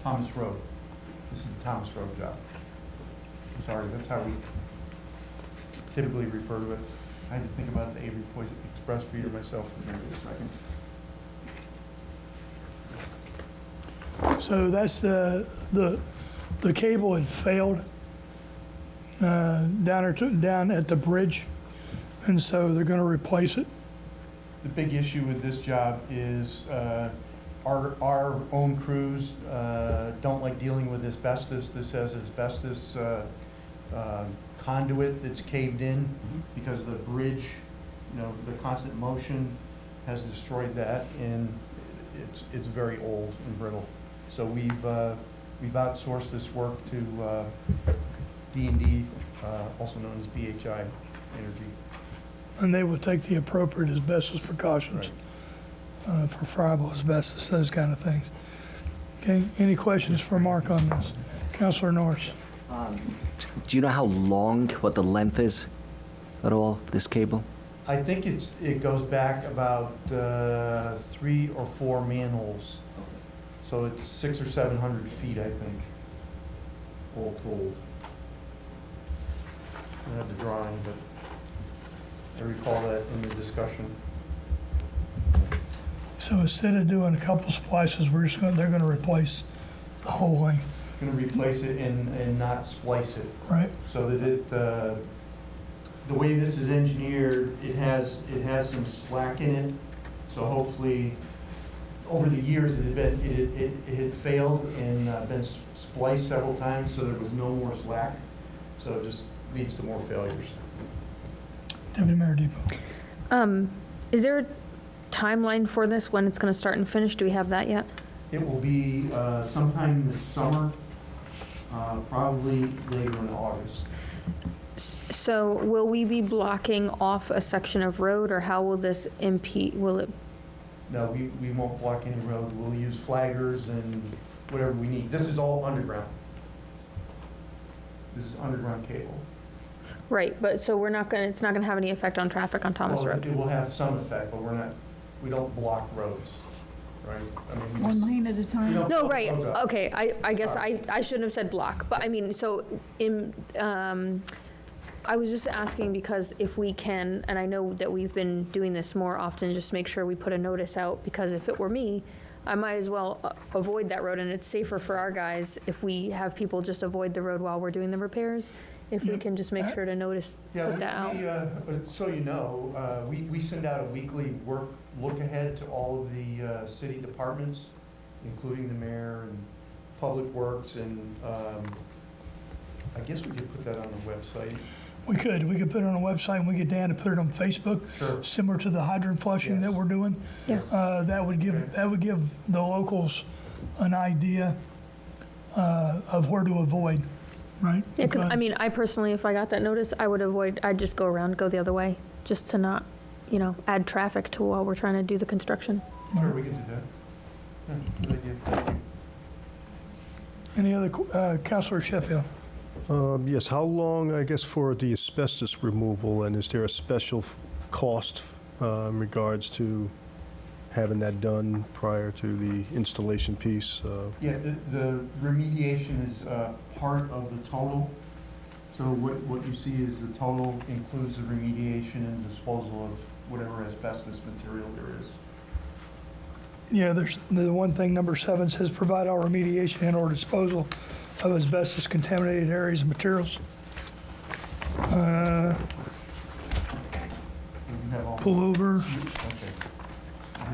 Thomas Road. This is the Thomas Road job. I'm sorry, that's how we typically refer to it. I had to think about the Avery Point Express feeder myself for a second. So that's the cable had failed down at the bridge, and so they're going to replace it. The big issue with this job is our own crews don't like dealing with asbestos. This has asbestos conduit that's caved in because the bridge, the constant motion has destroyed that, and it's very old and brittle. So we've outsourced this work to D&D, also known as BHI Energy. And they will take the appropriate asbestos precautions for friable asbestos, those kind of things. Okay, any questions for Mark on this? Councilor Norris. Do you know how long, what the length is at all, this cable? I think it goes back about 3 or 4 manholes. So it's 600 or 700 feet, I think, all told. I have the drawing, but I recall that in the discussion. So instead of doing a couple splices, they're going to replace the whole length. Going to replace it and not splice it. Right. So that the way this is engineered, it has some slack in it. So hopefully, over the years, it had failed and been spliced several times, so there was no more slack. So it just leads to more failures. Deputy Mayor Depot. Is there a timeline for this, when it's going to start and finish? Do we have that yet? It will be sometime this summer, probably later in August. So will we be blocking off a section of road, or how will this impede, will it? No, we won't block any road. We'll use flaggers and whatever we need. This is all underground. This is underground cable. Right, but so it's not going to have any effect on traffic on Thomas Well, Road? it will have some effect, but we don't block roads, right? I mean, we One just- lane at a time. we don't No, block right, roads up. okay, I guess Sorry. I shouldn't have said block, but I mean, so I was just asking because if we can, and I know that we've been doing this more often, just make sure we put a notice out, because if it were me, I might as well avoid that road, and it's safer for our guys if we have people just avoid the road while we're doing the repairs, if we can just make sure to notice, Yeah, put that out. so you know, we send out a weekly look ahead to all of the city departments, including the mayor and Public Works, and I guess we could put that on the website. We could put it on a website, and we get Dan to put it on Facebook, Sure. similar to the hydrant flushing that Yes. we're doing. Yeah. That would give the locals an idea of where to avoid, right? Yeah, because, I mean, I personally, if I got that notice, I'd just go around, go the other way, just to not, add traffic to while we're trying to do the construction. Sure, we can do that. Yeah, good idea. Thank you. Any other, Councilor Sheffield? Yes, how long, I guess, for the asbestos removal, and is there a special cost in regards to having that done prior to the installation piece? Yeah, the remediation is part of the total. So what you see is the total includes the remediation and disposal of whatever asbestos material there is. Yeah, there's the one thing, number 7 says, provide all remediation and/or disposal of asbestos contaminated areas and materials. You have all- Pull over, Okay.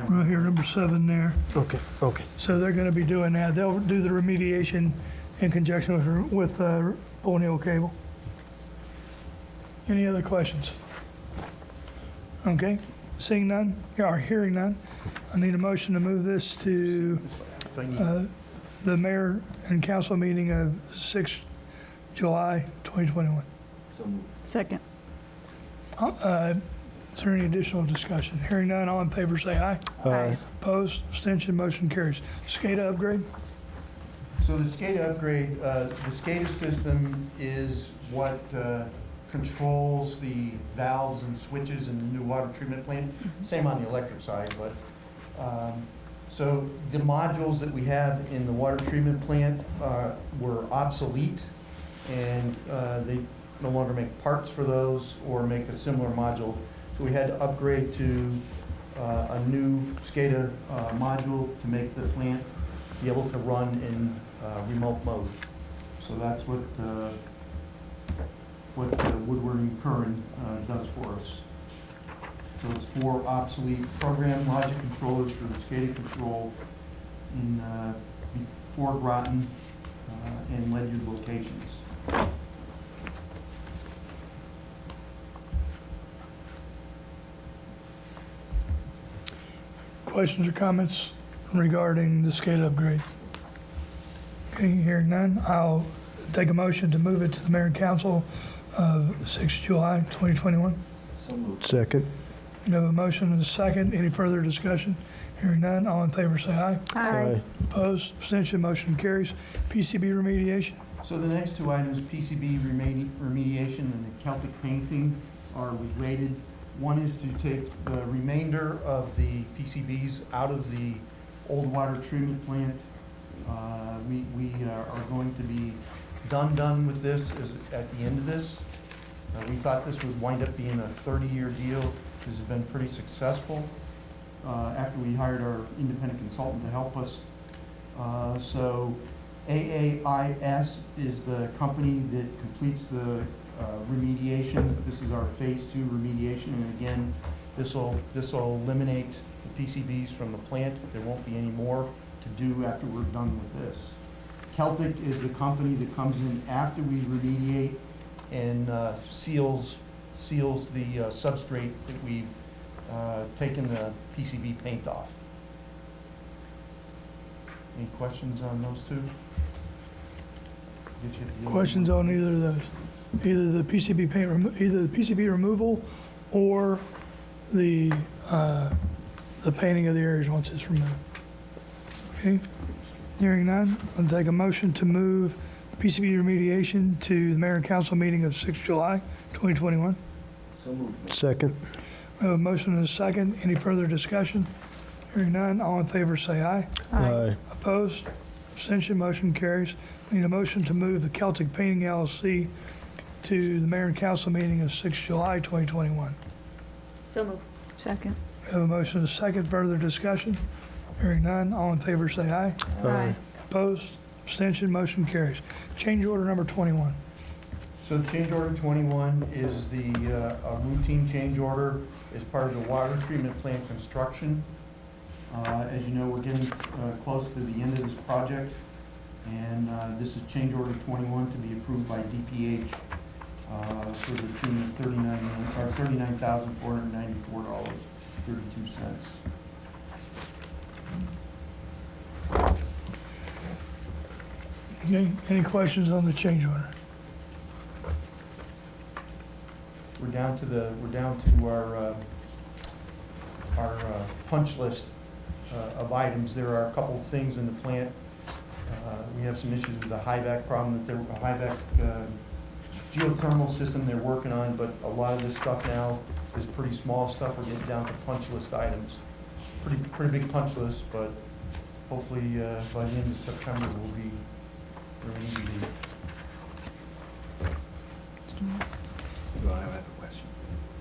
right here, number 7 there. Okay, okay. So they're gonna be doing that. They'll do the remediation in conjunction with O'Neill Cable. Any other questions? Okay, seeing none, or hearing none, I need a motion to move this to the mayor and council meeting of 6 July 2021. Second. Is there any additional discussion? Hearing none, all in favor say aye. Aye. Opposed, abstention, motion carries. SCADA upgrade? So the SCADA upgrade, the SCADA system is what controls the valves and switches in the new water treatment plant. Same on the electric side, but, so the modules that we have in the water treatment plant were obsolete, and they no longer make parts for those or make a similar module. So we had to upgrade to a new SCADA module to make the plant be able to run in remote mode. So that's what Woodward and Curran does for us. So it's 4 obsolete program logic controllers for the SCADA control in 4 Groton and Ledyard locations. Questions or comments regarding the SCADA upgrade? Okay, hearing none, I'll take a motion to move it to the mayor and council of 6 July 2021. Second. We have a motion and a second. Any further discussion? Hearing none, all in favor say aye. Aye. Opposed, abstention, motion carries. PCB remediation? So the next 2 items, PCB remediation and the Celtic painting, are related. One is to take the remainder of the PCBs out of the old water treatment plant. We are going to be done with this at the end of this. We thought this would wind up being a 30-year deal. This has been pretty successful after we hired our independent consultant to help us. So AAIS is the company that completes the remediation. This is our phase 2 remediation, and again, this will eliminate the PCBs from the plant. There won't be any more to do after we're done with this. Celtic is the company that comes in after we remediate and seals the substrate that we've taken the PCB paint off. Any questions on those two? Questions on either of those? Either the PCB paint, either the PCB removal or the painting of the areas once it's removed. Okay, hearing none, I'll take a motion to move the PCB remediation to the mayor and council meeting of 6 July 2021. Second. We have a motion and a second. Any further discussion? Hearing none, all in favor say aye. Aye. Opposed? Abstention, motion carries. Need a motion to move the Celtic Painting LLC to the mayor and council meeting of 6 July 2021. So moved. Second. We have a motion and a second. Further discussion? Hearing none, all in favor say aye. Aye. Opposed? Abstention, motion carries. Change order number 21. So change order 21 is the a routine change order as part of the water treatment plant construction. As you know, we're getting close to the end of this project, and this is change order 21 to be approved by DPH for the tune of $39,494.32. Any questions on the change order? We're down to our punch list of items. There are a couple of things in the plant. We have some issues with the high-vac problem, that a high-vac geothermal system they're working on, but a lot of this stuff now is pretty small stuff. We're getting down to punch list items. Pretty big punch list, but hopefully by the end of September we'll be where we need to be. Do I have a question?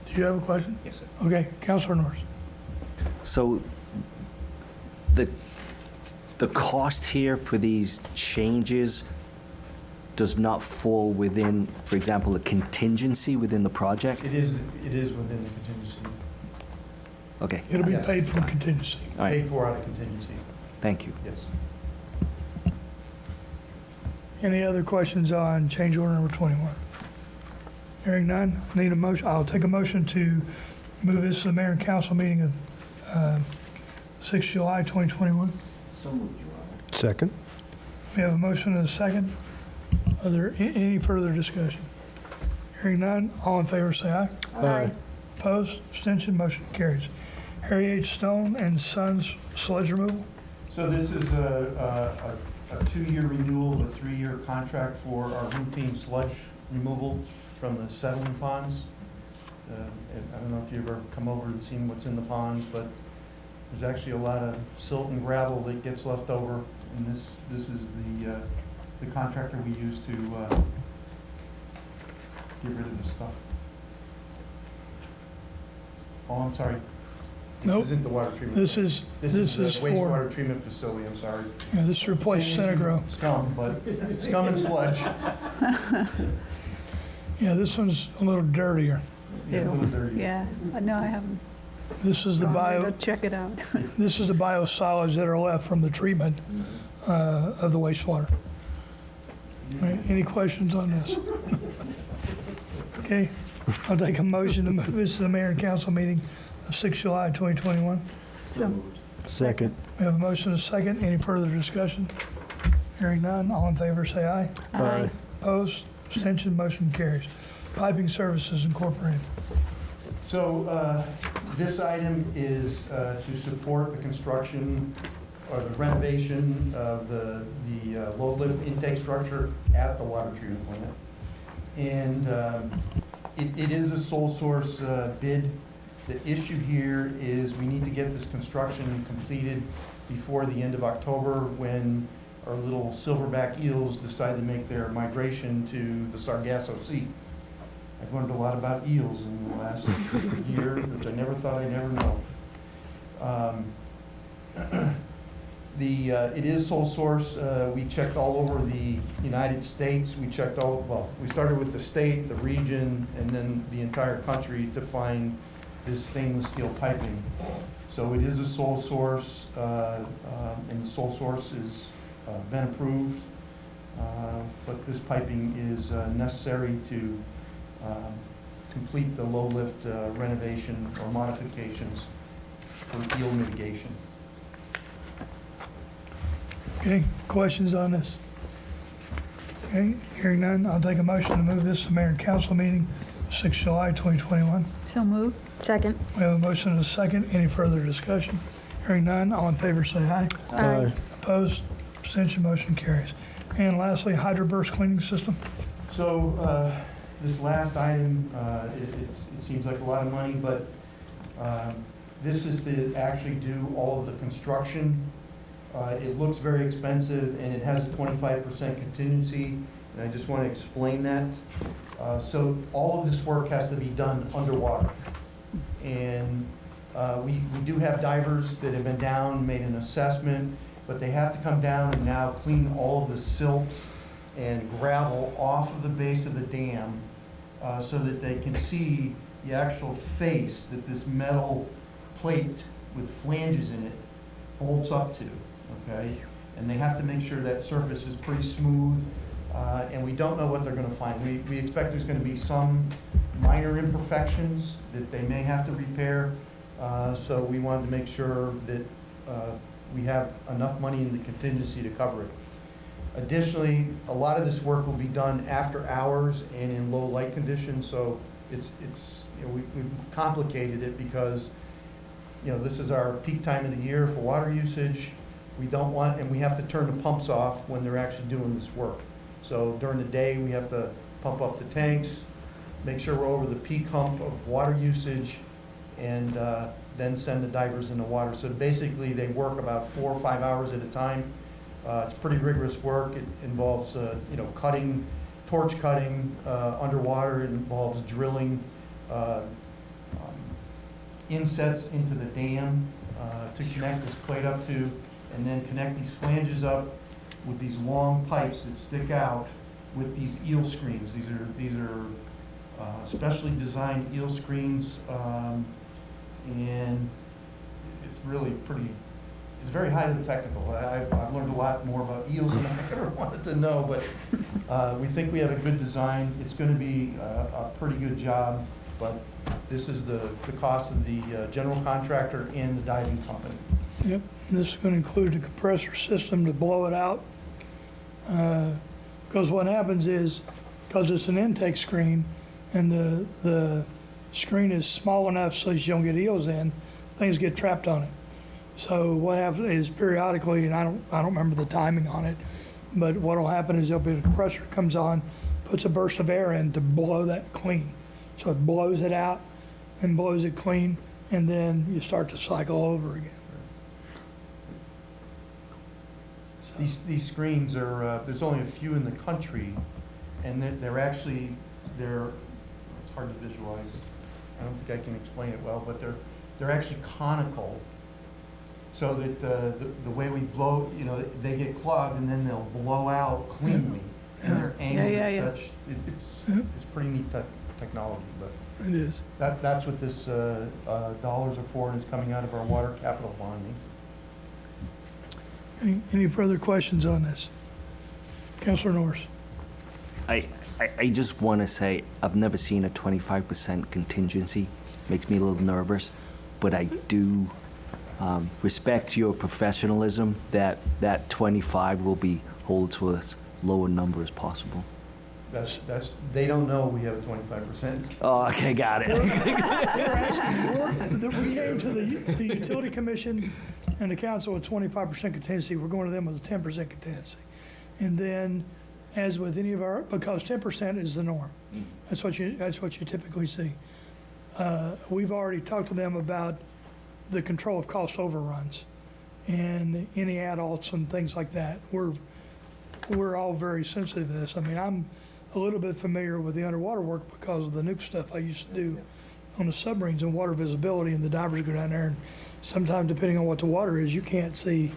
Do you have a question? Yes, sir. Okay, Councilor Norris. So the cost here for these changes does not fall within, for example, a contingency within the project? It is within the contingency. Okay. It'll be Yes. paid from contingency. All right. Paid for out of contingency, Thank you. yes. Any other questions on change order number 21? Hearing none, need a motion. I'll take a motion to move this to the mayor and council meeting of 6 July 2021. So moved, Your Honor. Second? We have a motion and a second. Are there any further discussion? Hearing none, all in favor say aye. Aye. Opposed, abstention, motion carries. Harry H. Stone and Sons Sludge Removal. So this is a 2-year renewal of a 3-year contract for our routine sludge removal from the settling ponds. I don't know if you've ever come over and seen what's in the ponds, but there's actually a lot of silt and gravel that gets left over, and this is the contractor we use to get rid of this stuff. Oh, I'm sorry. Nope. This isn't the water treatment. This is the for, wastewater treatment facility, I'm sorry. yeah, this replaced Centigro. Scum, but scum and sludge. Yeah, this one's a little dirtier. Yeah, a little dirty. Yeah, no, I haven't This is the gone there bio, to check it out. this is the biosolids that are left from the treatment of the wastewater. All right, any questions on this? Okay, I'll take a motion to move this to the mayor and council meeting of 6 July 2021. So, Second. We have a motion and a second. Any further discussion? Hearing none, all in favor say aye. Aye. Opposed, abstention, motion carries. Piping Services Incorporated. So this item is to support the construction or the renovation of the low lift intake structure at the water treatment plant. And it is a sole source bid. The issue here is we need to get this construction completed before the end of October, when our little silverback eels decide to make their migration to the Sargasso Sea. I've learned a lot about eels in the last year, which I never thought I'd ever know. It is sole source. We checked all over the United States. We checked we started with the state, the region, and then the entire country to find this stainless steel piping. So it is a sole source, and the sole source has been approved. But this piping is necessary to complete the low lift renovation or modifications for eel mitigation. Okay, questions on this? Okay, hearing none, I'll take a motion to move this to mayor and council meeting, 6 July 2021. so moved. Second. We have a motion and a second. Any further discussion? Hearing none, all in favor say aye. Aye. Opposed, abstention, motion carries. And lastly, hydroburst cleaning system. So this last item, it seems like a lot of money, but this is to actually do all of the construction. It looks very expensive, and it has a 25% contingency, and I just want to explain that. So all of this work has to be done underwater. And we do have divers that have been down, made an assessment, but they have to come down and now clean all of the silt and gravel off of the base of the dam so that they can see the actual face that this metal plate with flanges in it bolts up to, okay? And they have to make sure that surface is pretty smooth, and we don't know what they're gonna find. We expect there's gonna be some minor imperfections that they may have to repair, so we wanted to make sure that we have enough money in the contingency to cover it. Additionally, a lot of this work will be done after hours and in low light conditions, so it's we've complicated it because this is our peak time of the year for water usage. We don't want, and we have to turn the pumps off when they're actually doing this work. So during the day, we have to pump up the tanks, make sure we're over the peak hump of water usage, and then send the divers in the water. So basically, they work about 4 or 5 hours at a time. It's pretty rigorous work. It involves, cutting, torch cutting underwater. It involves drilling insets into the dam to connect this plate up to, and then connect these flanges up with these long pipes that stick out with these eel screens. These are specially designed eel screens, and it's really it's very highly technical. I've learned a lot more about eels than I ever wanted to know, but we think we have a good design. It's going to be a pretty good job, but this is the cost of the general contractor and the diving company. Yep, this is going to include a compressor system to blow it out. Because what happens is, because it's an intake screen, and the screen is small enough so that you don't get eels in, things get trapped on it. So what happens is periodically, and I don't remember the timing on it, but what will happen is there'll be a compressor comes on, puts a burst of air in to blow that clean. So it blows it out and blows it clean, and then you start to cycle over again. These screens are, there's only a few in the country, and they're actually, it's hard to visualize. I don't think I can explain it well, but they're actually conical, so that the way we blow, they get clogged and then they'll blow out cleanly. And they're angled at such, it's pretty neat technology, but. It is. That's what this dollars are for, and it's coming out of our water capital bonding. Any further questions on this? Councilor Norris. I just want to say I've never seen a 25% contingency. Makes me a little nervous, but I do respect your professionalism that 25 will be held to as low a number as possible. They don't know we have a 25%. Oh, okay, got it. We came to the Utility Commission and the council with 25% contingency. We're going to them with a 10% contingency. And then, as with any of our, because 10% is the norm. That's what you typically see. We've already talked to them about the control of cost overruns and any adults and things like that. We're all very sensitive to this. I mean, I'm a little bit familiar with the underwater work because of the nuke stuff I used to do on the submarines and water visibility, and the divers go down there, and sometimes depending on what the water is, you can't see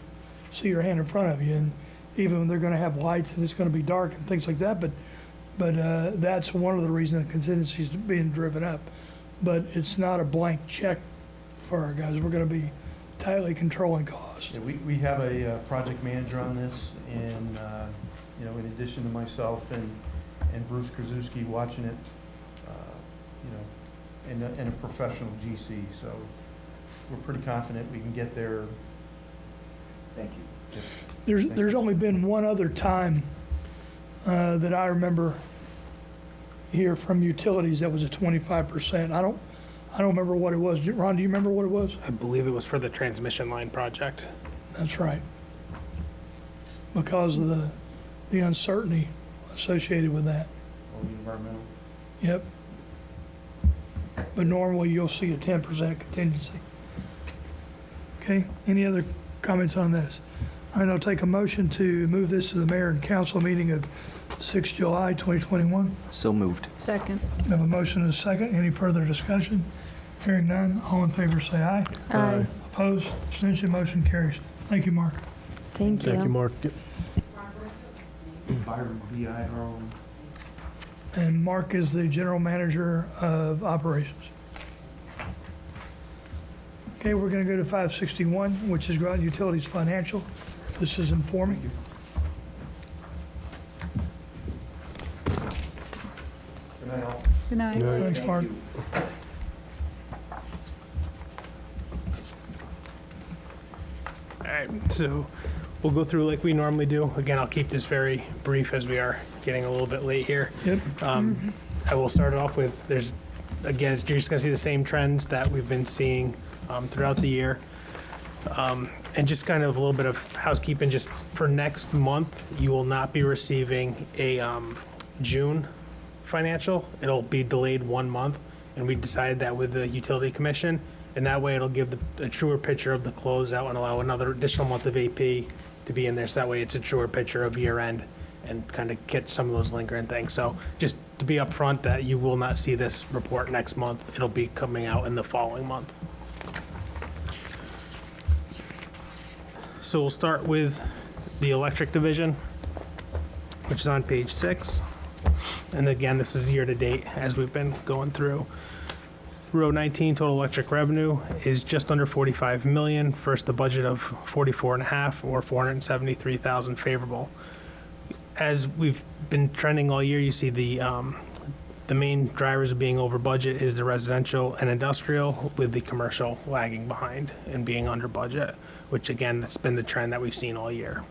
your hand in front of you, and even when they're going to have lights and it's going to be dark and things like that, but that's one of the reasons the contingency is being driven up. But it's not a blank check for our guys. We're going to be tightly controlling costs. Yeah, we have a project manager on this, and in addition to myself and Bruce Krasuski watching it, and a professional GC. So we're pretty confident we can get there. Thank you. There's only been one other time that I remember here from utilities that was a 25%. I don't remember what it was. Ron, do you remember what it was? I believe it was for the transmission line project. That's right. Because of the uncertainty associated with that. All the environmental. Yep. But normally you'll see a 10% contingency. Okay, any other comments on this? All right, I'll take a motion to move this to the mayor and council meeting of 6 July 2021. So moved. Second. We have a motion and a second. Any further discussion? Hearing none, all in favor say aye. Aye. Opposed, abstention, motion carries. Thank you, Mark. Thank you. Thank you, Mark. Byron BIRO. And Mark is the general manager of operations. Okay, we're going to go to 561, which is Groton Utilities Financial. This is informing. Good night, all. Good night. Thanks, Mark. All right, so we'll go through like we normally do. Again, I'll keep this very brief as we are getting a little bit late here. Yep. I will start off with, again, you're just gonna see the same trends that we've been seeing throughout the year. And just kind of a little bit of housekeeping, just for next month, you will not be receiving a June financial. It'll be delayed 1 month, and we decided that with the Utility Commission, and that way it'll give a truer picture of the closeout and allow another additional month of AP to be in there, so that way it's a truer picture of year end and kind of catch some of those lingering things. So just to be upfront that you will not see this report next month. It'll be coming out in the following month. So we'll start with the electric division, which is on page 6. And again, this is year to date as we've been going through. Row 19 total electric revenue is just under 45 million versus the budget of 44.5 or 473,000 favorable. As we've been trending all year, you see the main drivers of being over budget is the residential and industrial, with the commercial lagging behind and being under budget, which again, that's been the trend that we've seen all year.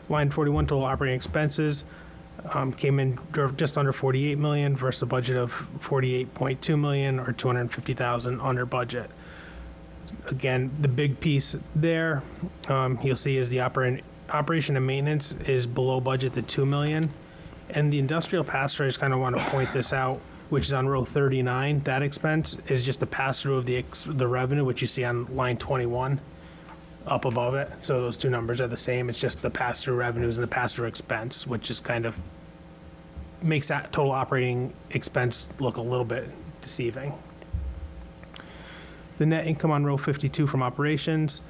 Line 41 total operating expenses came in just under 48 million versus a budget of 48.2 million or 250,000 under budget. Again, the big piece there you'll see is the operation and maintenance is below budget to 2 million. And the industrial pass-through, I just kind of want to point this out, which is on row 39. That expense is just a pass-through of the revenue, which you see on line 21 up above it. So those two numbers are the same. It's just the pass-through revenues and the pass-through expense, which is kind of makes that total operating expense look a little bit deceiving. The net income on row 52 from operations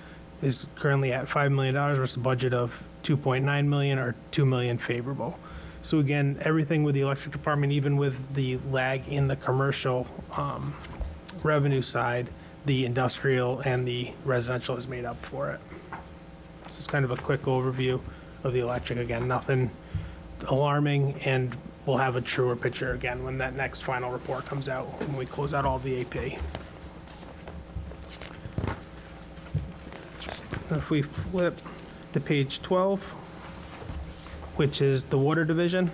is currently at $5 million versus a budget of 2.9 million or 2 million favorable. So again, everything with the electric department, even with the lag in the commercial revenue side, the industrial and the residential is made up for it. So it's kind of a quick overview of the electric. Again, nothing alarming, and we'll have a truer picture again when that next final report comes out, when we close out all the AP. If we flip to page 12, which is the water division.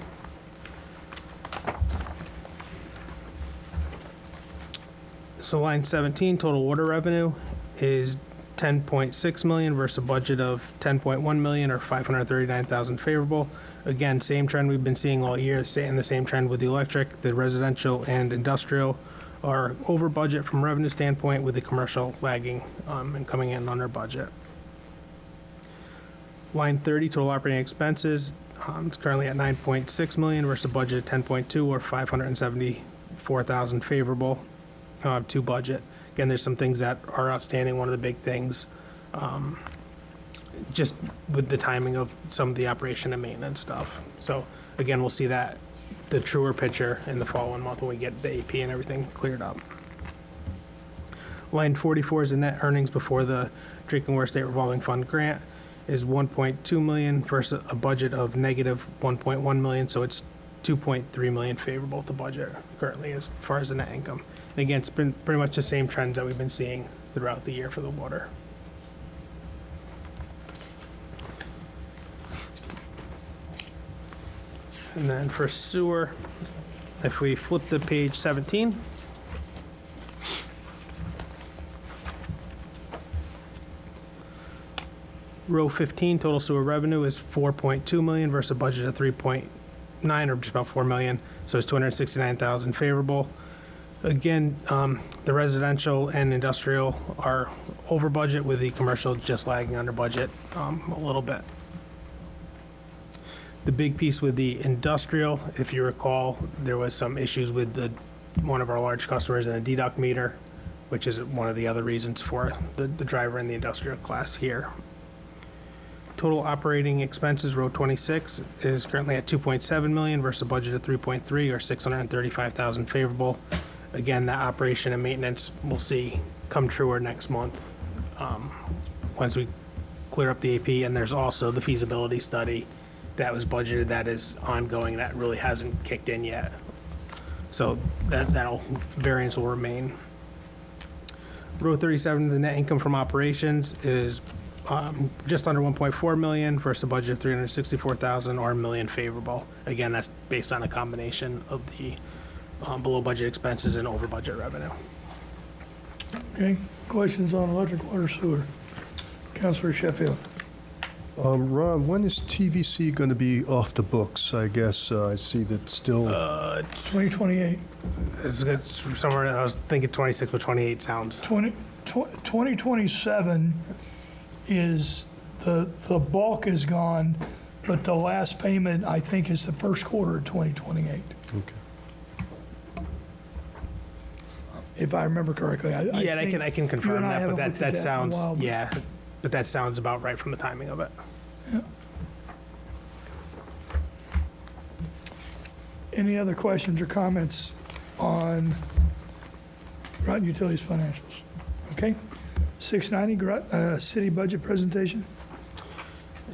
So line 17, total water revenue is 10.6 million versus a budget of 10.1 million or 539,000 favorable. Again, same trend we've been seeing all year, and the same trend with the electric. The residential and industrial are over budget from revenue standpoint, with the commercial lagging and coming in under budget. Line 30, total operating expenses, it's currently at 9.6 million versus a budget of 10.2 or 574,000 favorable to budget. Again, there's some things that are outstanding. One of the big things, just with the timing of some of the operation and maintenance stuff. So again, we'll see that, the truer picture in the following month when we get the AP and everything cleared up. Line 44 is the net earnings before the Drinking Water State Revolving Fund grant is 1.2 million versus a budget of negative 1.1 million. So it's 2.3 million favorable to budget currently as far as the net income. And again, it's been pretty much the same trends that we've been seeing throughout the year for the water. And then for sewer, if we flip to page 17, row 15, total sewer revenue is 4.2 million versus a budget of 3.9 or just about 4 million. So it's 269,000 favorable. Again, the residential and industrial are over budget, with the commercial just lagging under budget a little bit. The big piece with the industrial, if you recall, there was some issues with one of our large customers and a deduct meter, which is one of the other reasons for the driver in the industrial class here. Total operating expenses, row 26, is currently at 2.7 million versus a budget of 3.3, or 635,000 favorable. Again, that operation and maintenance we'll see come truer next month once we clear up the AP. And there's also the feasibility study that was budgeted that is ongoing that really hasn't kicked in yet. So that'll variance will remain. Row 37, the net income from operations is just under 1.4 million versus a budget of 364,000, or a million favorable. Again, that's based on a combination of the below budget expenses and over budget revenue. Okay, questions on electric, water, sewer? Councilor Sheffield. Ron, when is TVC going to be off the books? I guess I see that still. 2028. It's somewhere, I was thinking 26, but 28 sounds. 2027 is, the bulk is gone, but the last payment, I think, is the first quarter of 2028. Okay. If I remember correctly. Yeah, I can confirm that, but that sounds, but yeah, but that sounds about right from the timing of it. Yeah. Any other questions or comments on Groton Utilities financials? Okay. 690, city budget presentation.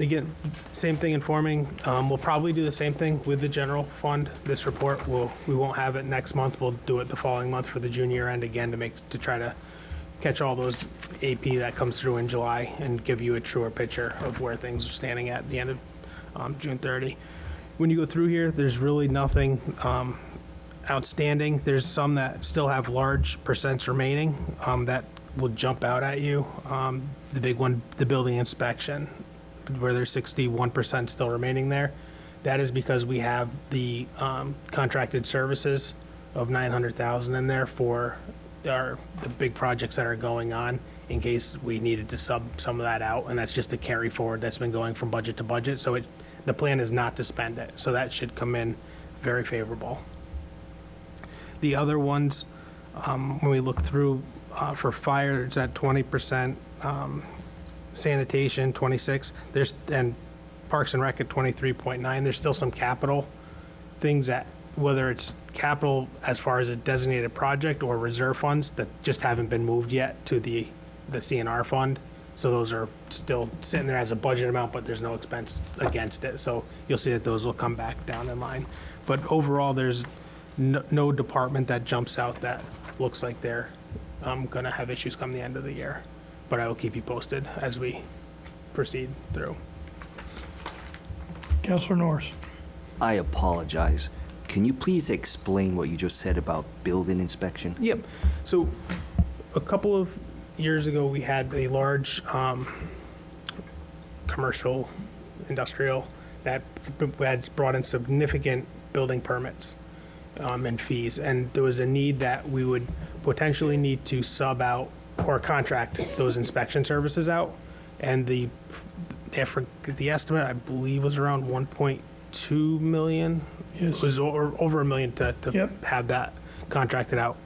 Again, same thing informing. We'll probably do the same thing with the general fund. This report, we won't have it next month. We'll do it the following month for the junior end again to try to catch all those AP that comes through in July and give you a truer picture of where things are standing at the end of June 30. When you go through here, there's really nothing outstanding. There's some that still have large percents remaining that will jump out at you. The big one, the building inspection, where there's 61% still remaining there. That is because we have the contracted services of 900,000 in there for the big projects that are going on, in case we needed to sub some of that out, and that's just a carry forward that's been going from budget to budget. So the plan is not to spend it, so that should come in very favorable. The other ones, when we look through for fire, it's at 20%. Sanitation 26. And Parks and Rec at 23.9. There's still some capital things that, whether it's capital as far as a designated project or reserve funds, that just haven't been moved yet to the CNR fund. So those are still sitting there as a budget amount, but there's no expense against it. So you'll see that those will come back down in line. But overall, there's no department that jumps out that looks like they're going to have issues come the end of the year. But I will keep you posted as we proceed through. Councilor Norris. I apologize. Can you please explain what you just said about building inspection? Yep. So a couple of years ago, we had a large commercial, industrial that had brought in significant building permits and fees. And there was a need that we would potentially need to sub out or contract those inspection services out. And the estimate, I believe, was around 1.2 million. Yes. It was over $1 million to have that contracted out.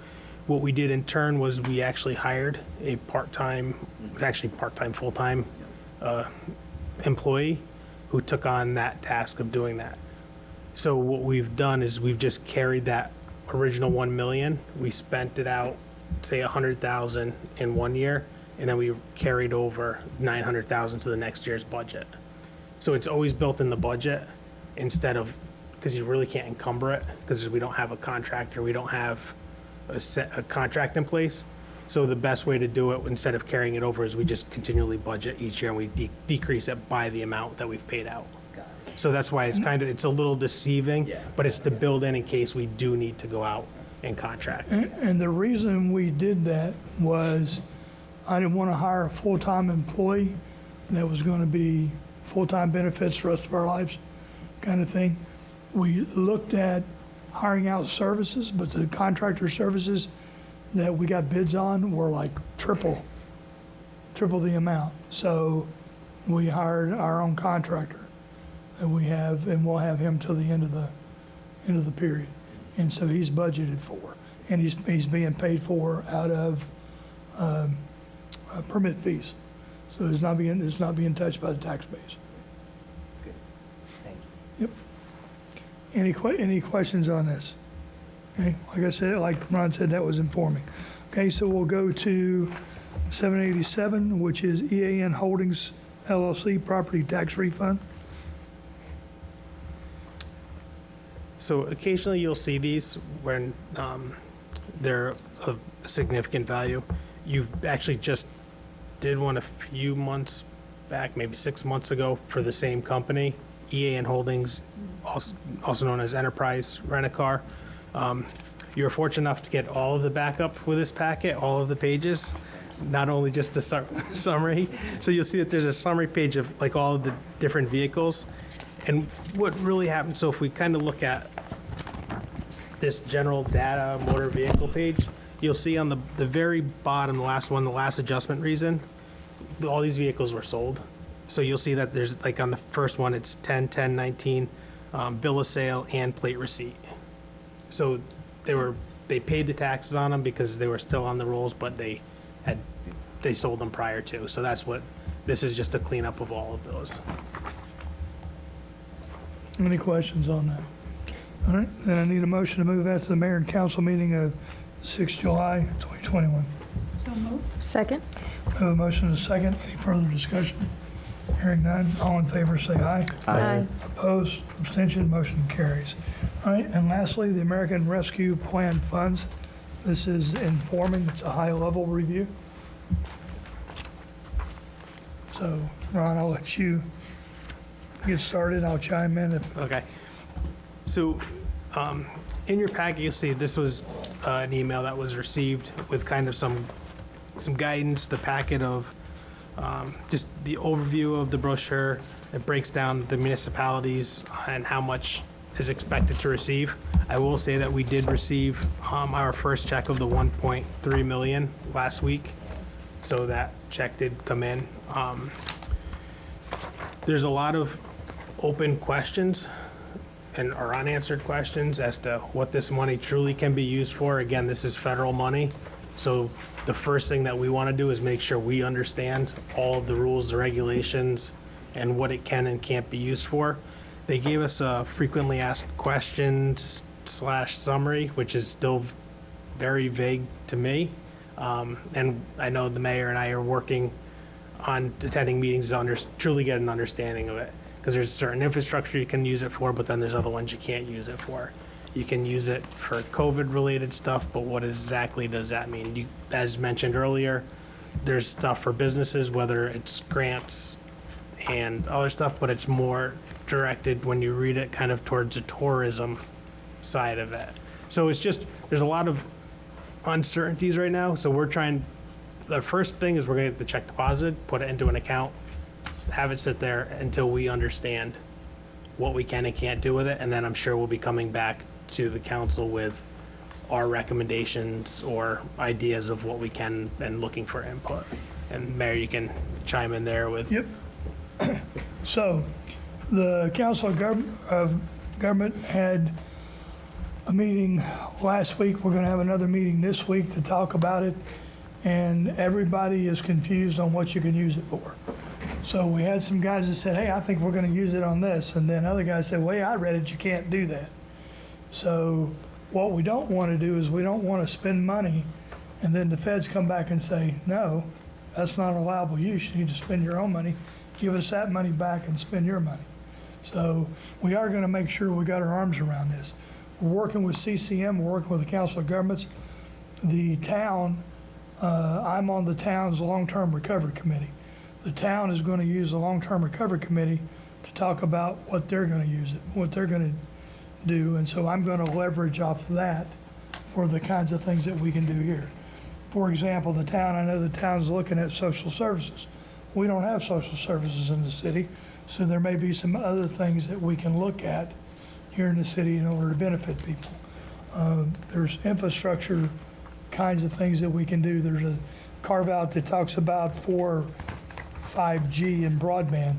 What we did in turn was we actually hired a full-time employee who took on that task of doing that. So what we've done is we've just carried that original 1 million. We spent it out, say 100,000 in 1 year, and then we carried over 900,000 to the next year's budget. So it's always built in the budget instead of, because you really can't encumber it because we don't have a contractor, we don't have a contract in place. So the best way to do it instead of carrying it over is we just continually budget each year and we decrease it by the amount that we've paid out. So that's why it's a little deceiving, but it's to build in case we do need to go out and contract. And the reason we did that was I didn't want to hire a full-time employee that was going to be full-time benefits the rest of our lives kind of thing. We looked at hiring out services, but the contractor services that we got bids on were like triple the amount. So we hired our own contractor that we have, and we'll have him till the end of the period. And so he's budgeted for, and he's being paid for out of permit fees. So it's not being touched by the tax base. Any questions on this? Okay, like I said, like Ron said, that was informing. Okay, so we'll go to 787, which is EAN Holdings LLC Property Tax Refund. So occasionally you'll see these when they're of significant value. You've actually just did one a few months back, maybe 6 months ago, for the same company, EAN Holdings, also known as Enterprise Rent-A-Car. You were fortunate enough to get all of the backup with this packet, all of the pages, not only just a summary. So you'll see that there's a summary page of like all of the different vehicles. And what really happened, so if we kind of look at this general data motor vehicle page, you'll see on the very bottom, the last one, the last adjustment reason, all these vehicles were sold. So you'll see that there's like on the first one, it's 10, 10, 19, bill of sale and plate receipt. So they paid the taxes on them because they were still on the rolls, but they sold them prior to. So that's what, this is just a cleanup of all of those. Any questions on that? All right, then I need a motion to move that to the mayor and council meeting of 6 July 2021. So moved. Second? We have a motion and a second. Any further discussion? Hearing none. All in favor, say aye. Aye. Opposed, abstention, motion carries. All right, and lastly, the American Rescue Plan funds. This is informing. It's a high-level review. So, Ron, I'll let you get started. I'll chime in if... Okay. So in your packet, you'll see this was an email that was received with kind of some guidance, the packet of just the overview of the brochure. It breaks down the municipalities and how much is expected to receive. I will say that we did receive our first check of the 1.3 million last week. So that check did come in. There's a lot of open questions and or unanswered questions as to what this money truly can be used for. Again, this is federal money. So the first thing that we want to do is make sure we understand all of the rules, the regulations, and what it can and can't be used for. They gave us a frequently asked questions / summary, which is still very vague to me. And I know the mayor and I are working on attending meetings to truly get an understanding of it. Because there's certain infrastructure you can use it for, but then there's other ones you can't use it for. You can use it for COVID-related stuff, but what exactly does that mean? As mentioned earlier, there's stuff for businesses, whether it's grants and other stuff, but it's more directed when you read it kind of towards the tourism side of it. So it's just, there's a lot of uncertainties right now. So the first thing is we're gonna get the check deposited, put it into an account, have it sit there until we understand what we can and can't do with it. And then I'm sure we'll be coming back to the council with our recommendations or ideas of what we can and looking for input. And Mayor, you can chime in there with. Yep. So the Council of Government had a meeting last week. We're going to have another meeting this week to talk about it. And everybody is confused on what you can use it for. So we had some guys that said, hey, I think we're going to use it on this. And then other guys said, well, I read it, you can't do that. So what we don't want to do is we don't want to spend money and then the feds come back and say, no, that's not allowable use. You need to spend your own money. Give us that money back and spend your money. So we are going to make sure we got our arms around this. We're working with CCM, we're working with the Council of Governments. The town, I'm on the town's long-term recovery committee. The town is going to use the long-term recovery committee to talk about what they're going to use it, what they're going to do. And so I'm going to leverage off that for the kinds of things that we can do here. For example, the town, I know the town's looking at social services. We don't have social services in the city, so there may be some other things that we can look at here in the city in order to benefit people. There's infrastructure kinds of things that we can do. There's a carve out that talks about 5G and broadband.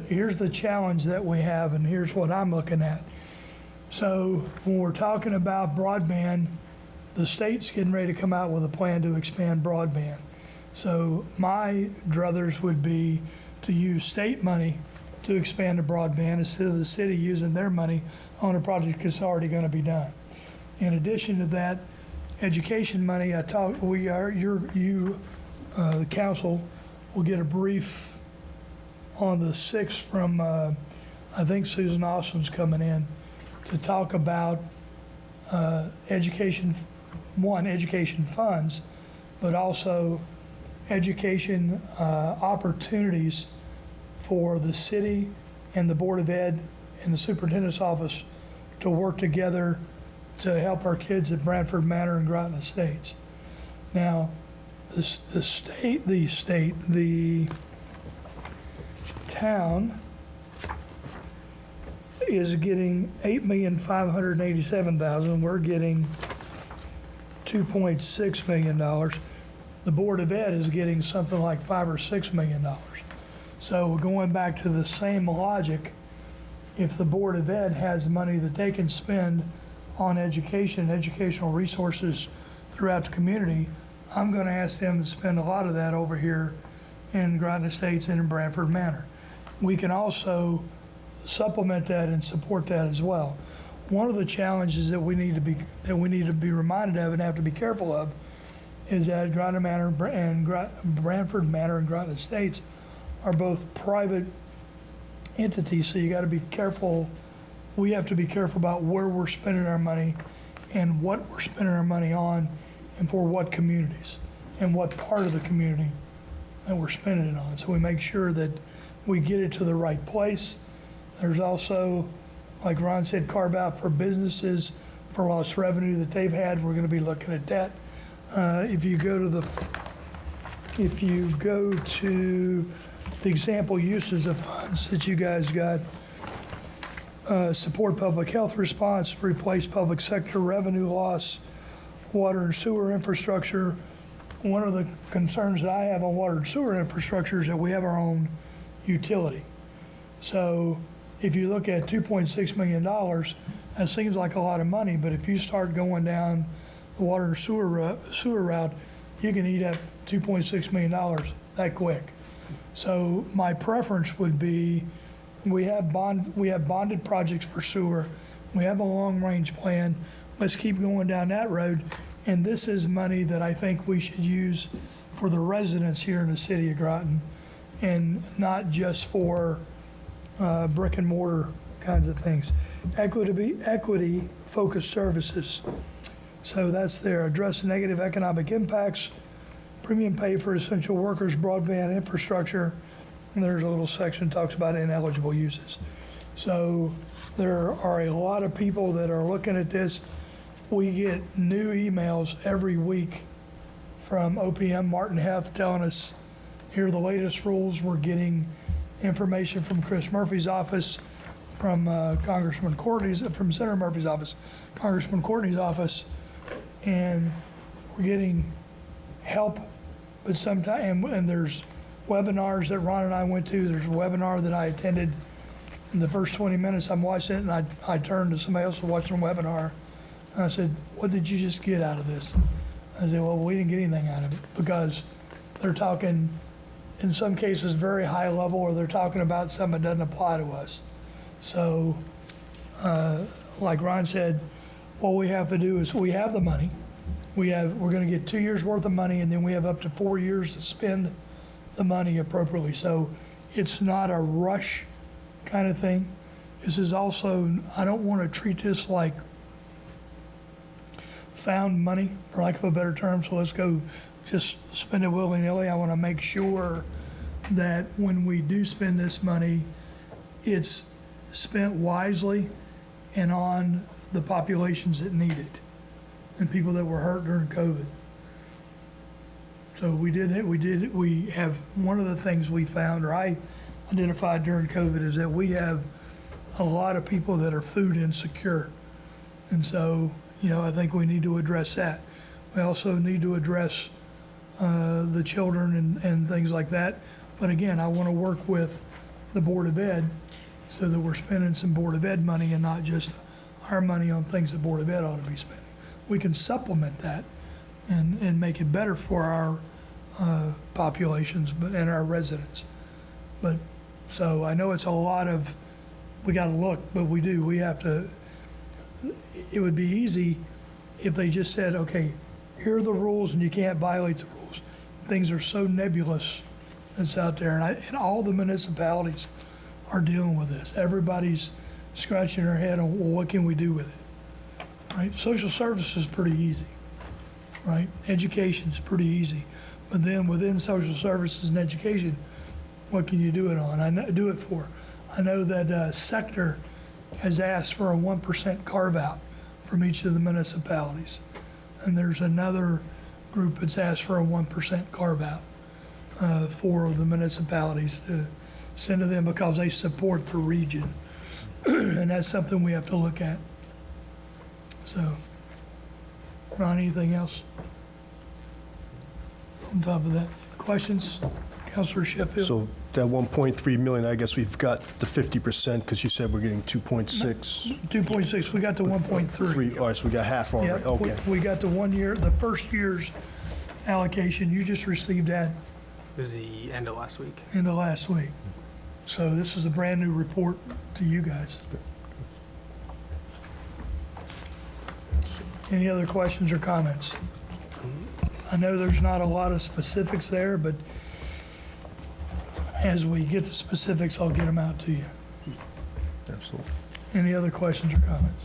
Here's the challenge that we have, and here's what I'm looking at. So when we're talking about broadband, the state's getting ready to come out with a plan to expand broadband. So my druthers would be to use state money to expand the broadband instead of the city using their money on a project that's already going to be done. In addition to that, education money, the council will get a brief on the 6th from, I think Susan Austin's coming in to talk about education funds, but also education opportunities for the city and the Board of Ed and the Superintendent's Office to work together to help our kids at Branford Manor and Groton Estates. Now, the town is getting $8,587,000. We're getting $2.6 million. The Board of Ed is getting something like $5 or $6 million. So going back to the same logic, if the Board of Ed has money that they can spend on education and educational resources throughout the community, I'm going to ask them to spend a lot of that over here in Groton Estates and in Branford Manor. We can also supplement that and support that as well. One of the challenges that we need to be reminded of and have to be careful of is that Groton Manor and Branford Manor and Groton Estates are both private entities, so you got to be careful. We have to be careful about where we're spending our money and what we're spending our money on and for what communities and what part of the community that we're spending it on. So we make sure that we get it to the right place. There's also, like Ron said, carve out for businesses for lost revenue that they've had. We're going to be looking at that. If you go to the example uses of funds that you guys got, support public health response, replace public sector revenue loss, water and sewer infrastructure. One of the concerns that I have on water and sewer infrastructure is that we have our own utility. So if you look at $2.6 million, that seems like a lot of money, but if you start going down the water and sewer route, you can eat up $2.6 million that quick. So my preference would be, we have bonded projects for sewer, we have a long-range plan, let's keep going down that road, and this is money that I think we should use for the residents here in the city of Groton, and not just for brick and mortar kinds of things. Equity-focused services. So that's there. Address negative economic impacts, premium pay for essential workers, broadband infrastructure, and there's a little section that talks about ineligible uses. So there are a lot of people that are looking at this. We get new emails every week from OPM Martin Heff telling us, here are the latest rules. We're getting information from Chris Murphy's office, from Congressman Courtney's, from Senator Murphy's office, Congressman Courtney's office, and we're getting help. But sometimes, and there's webinars that Ron and I went to. There's a webinar that I attended. In the first 20 minutes, I'm watching it, and I turned to somebody else who was watching the webinar, and I said, "What did you just get out of this?" I said, "Well, we didn't get anything out of it," because they're talking, in some cases, very high level, or they're talking about something that doesn't apply to us. So, like Ron said, what we have to do is, we have the money. We're going to get 2 years worth of money, and then we have up to 4 years to spend the money appropriately. So it's not a rush kind of thing. This is also, I don't want to treat this like found money, for lack of a better term. So let's go just spend it willy-nilly. I want to make sure that when we do spend this money, it's spent wisely and on the populations that need it and people that were hurt during COVID. So we have, one of the things we found, or I identified during COVID, is that we have a lot of people that are food insecure. And so, I think we need to address that. We also need to address the children and things like that. But again, I want to work with the Board of Ed so that we're spending some Board of Ed money and not just our money on things that Board of Ed ought to be spending. We can supplement that and make it better for our populations and our residents. But So I know it's a lot of, we got to look, but we do. We have to, it would be easy if they just said, okay, here are the rules and you can't violate the rules. Things are so nebulous that's out there. And all the municipalities are dealing with this. Everybody's scratching their head on, well, what can we do with it? Right? Social services is pretty easy, right? Education's pretty easy. But then within social services and education, what can you do it on? Do it for. I know that sector has asked for a 1% carve out from each of the municipalities. And there's another group that's asked for a 1% carve out for the municipalities to send to them because they support the region. And that's something we have to look at. So, Ron, anything else? On top of that, questions? Councilor Sheffield? So that 1.3 million, I guess we've got the 50% because you said we're getting 2.6. 2.6, we got to 1.3. All right, so we got half already. Yep, Okay. we got the 1 year, the first year's allocation. You just received that It was the end of last week. in the last week. So this is a brand new report to you guys. Any other questions or comments? I know there's not a lot of specifics there, but as we get the specifics, I'll get them out to you. Absolutely. Any other questions or comments?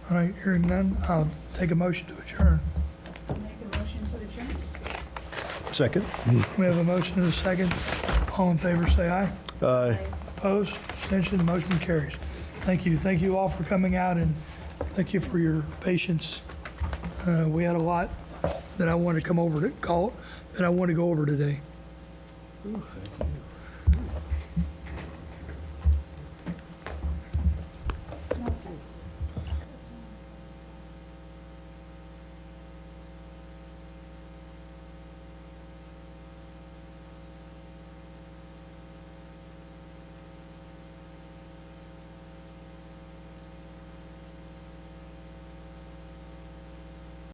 All right, hearing none, I'll take a motion to adjourn. Make a motion to adjourn? Second? We have a motion and a second. All in favor, say aye. Aye. Opposed? Abstention? Motion carries. Thank you. Thank you all for coming out, and thank you for your patience. We had a lot that I wanted to come over to call, that I want to go over today. Ooh, thank you.